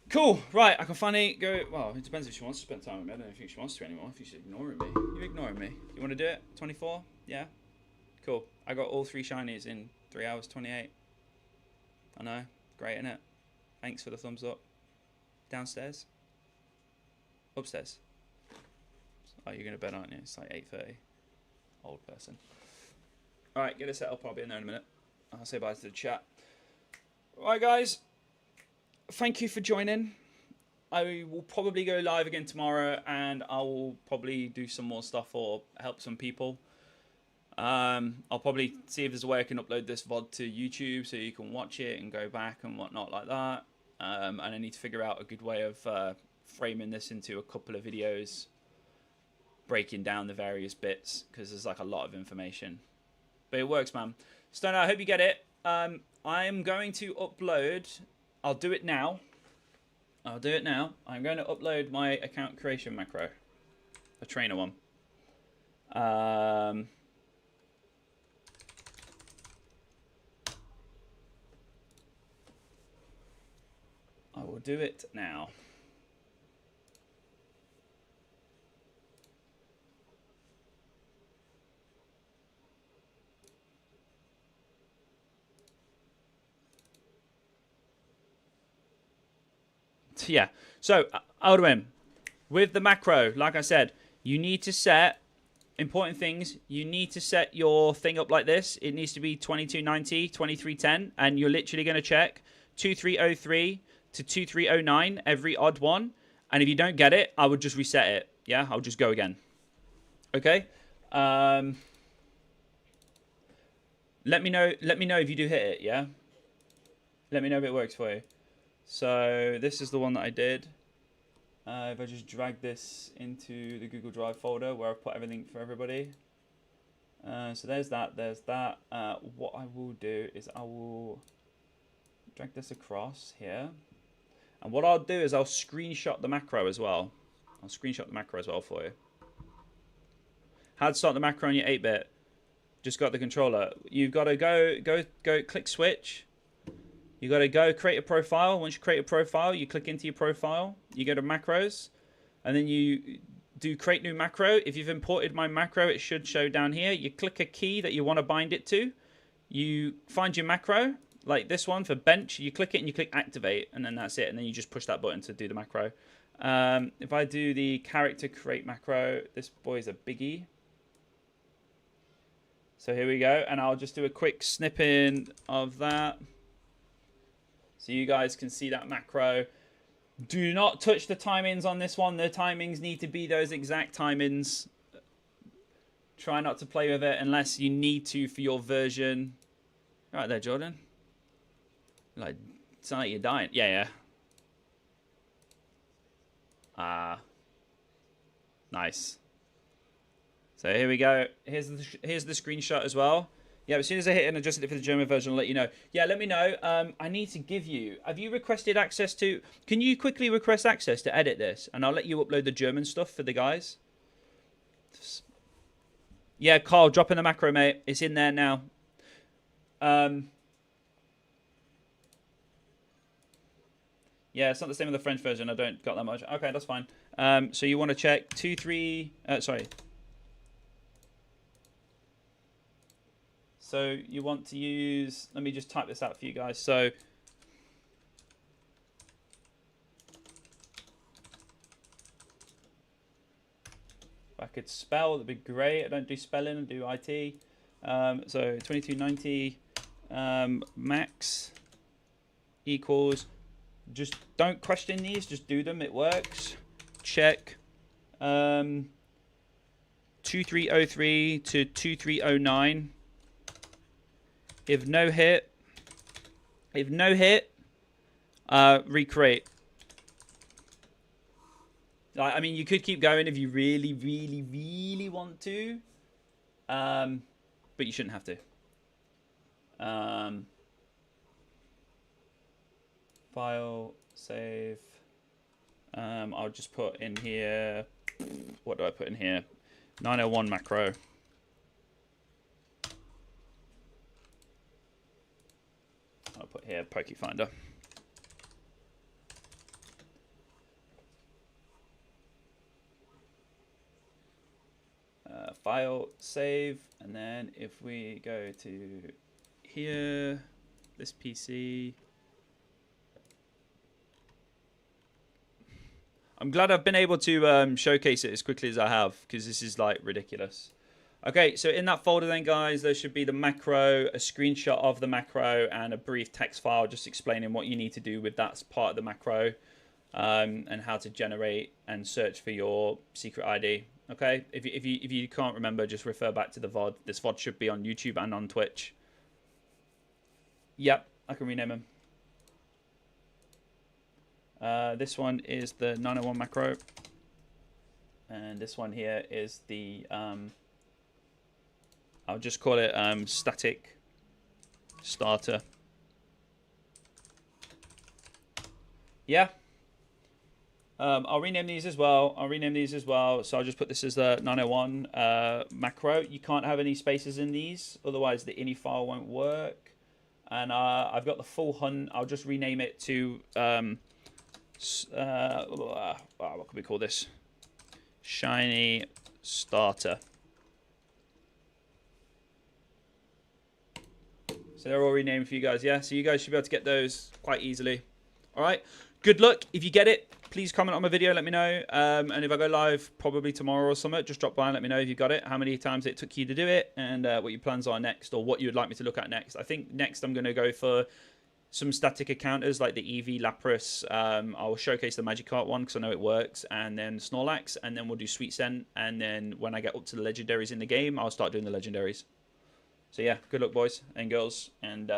Cool. Right, I can finally go... Well, it depends if she wants to spend time with me. I don't think she wants to anymore. If she's ignoring me. You're ignoring me. You want to do it? 24? Yeah? Cool. I got all 3 shinies in 3 hours, 28. I know. Great, innit? Thanks for the thumbs up. Downstairs? Upstairs? Oh, you're going to bed, aren't you? It's like 8:30. Old person. Alright, get it set up. I'll be in there in a minute. I'll say bye to the chat. Alright, guys. Thank you for joining. I will probably go live again tomorrow, and I will probably do some more stuff or help some people. I'll probably see if there's a way I can upload this VOD to YouTube so you can watch it and go back and whatnot like that. And I need to figure out a good way of framing this into a couple of videos, breaking down the various bits, because there's like a lot of information. But it works, man. Stoner, I hope you get it. I'm going to upload... I'll do it now. I'm going to upload my account creation macro. A trainer one. I will do it now. Yeah, so Aldwin, with the macro, like I said, you need to set important things. You need to set your thing up like this. It needs to be 2290, 2310, and you're literally going to check 2303 to 2309 every odd one. And if you don't get it, I would just reset it. Yeah, I'll just go again. Okay. Let me know if you do hit it. Yeah. Let me know if it works for you. So this is the one that I did. If I just drag this into the Google Drive folder where I've put everything for everybody, So there's that. There's that. What I will do is I will drag this across here. And what I'll do is I'll screenshot the macro as well. I'll screenshot the macro as well for you. How to start the macro on your 8-bit. Just got the controller. You've got to go, click switch. You got to go create a profile. Once you create a profile, you click into your profile. You go to macros. And then you do create new macro. If you've imported my macro, it should show down here. You click a key that you want to bind it to. You find your macro, like this one for bench. You click it and you click activate, and then that's it. And then you just push that button to do the macro. If I do the character create macro, this boy's a biggie. So here we go. And I'll just do a quick snipping of that. So you guys can see that macro. Do not touch the timings on this one. The timings need to be those exact timings. Try not to play with it unless you need to for your version. Right there, Jordan. Like, it's not like you're dying. Yeah. Nice. So here we go. Here's the screenshot as well. Yeah, as soon as I hit and adjusted it for the German version, I'll let you know. Yeah, let me know. I need to give you... Have you requested access to... Can you quickly request access to edit this? And I'll let you upload the German stuff for the guys. Yeah, Carl, drop in the macro, mate. It's in there now. Yeah, it's not the same with the French version. I don't got that much. Okay, that's fine. So you want to check 2.3... sorry. So you want to use, let me just type this out for you guys. So if I could spell, that'd be great. I don't do spelling, I do IT. So 2290 max equals, just don't question these, just do them, it works. Check 2303 to 2309. If no hit, recreate. I mean, you could keep going if you really, really, really want to, but you shouldn't have to. File, save. I'll just put in here. What do I put in here? 901 macro. I'll put here PokeFinder. File, save, and then if we go to here, this PC. I'm glad I've been able to showcase it as quickly as I have, because this is like ridiculous. Okay, so in that folder then, guys, there should be the macro, a screenshot of the macro, and a brief text file just explaining what you need to do with that part of the macro, and how to generate and search for your secret ID. Okay, if you can't remember, just refer back to the VOD. This VOD should be on YouTube and on Twitch. Yep, I can rename them. This one is the 901 macro, and this one here is the... I'll just call it static starter. Yeah. I'll rename these as well. So I'll just put this as the 901 macro. You can't have any spaces in these, otherwise the ini file won't work. And I've got the full hunt. I'll just rename it to what could we call this? Shiny starter. So they're all renamed for you guys, yeah? So you guys should be able to get those quite easily. All right. Good luck. If you get it, please comment on my video. Let me know. And if I go live probably tomorrow or something, just drop by and let me know if you got it, how many times it took you to do it, and what your plans are next, or what you would like me to look at next. I think next I'm going to go for some static encounters like the EV Lapras. I'll showcase the Magikarp one because I know it works, and then Snorlax, and then we'll do Sweet Scent. And then when I get up to the legendaries in the game, I'll start doing the legendaries. So yeah, good luck, boys and girls, and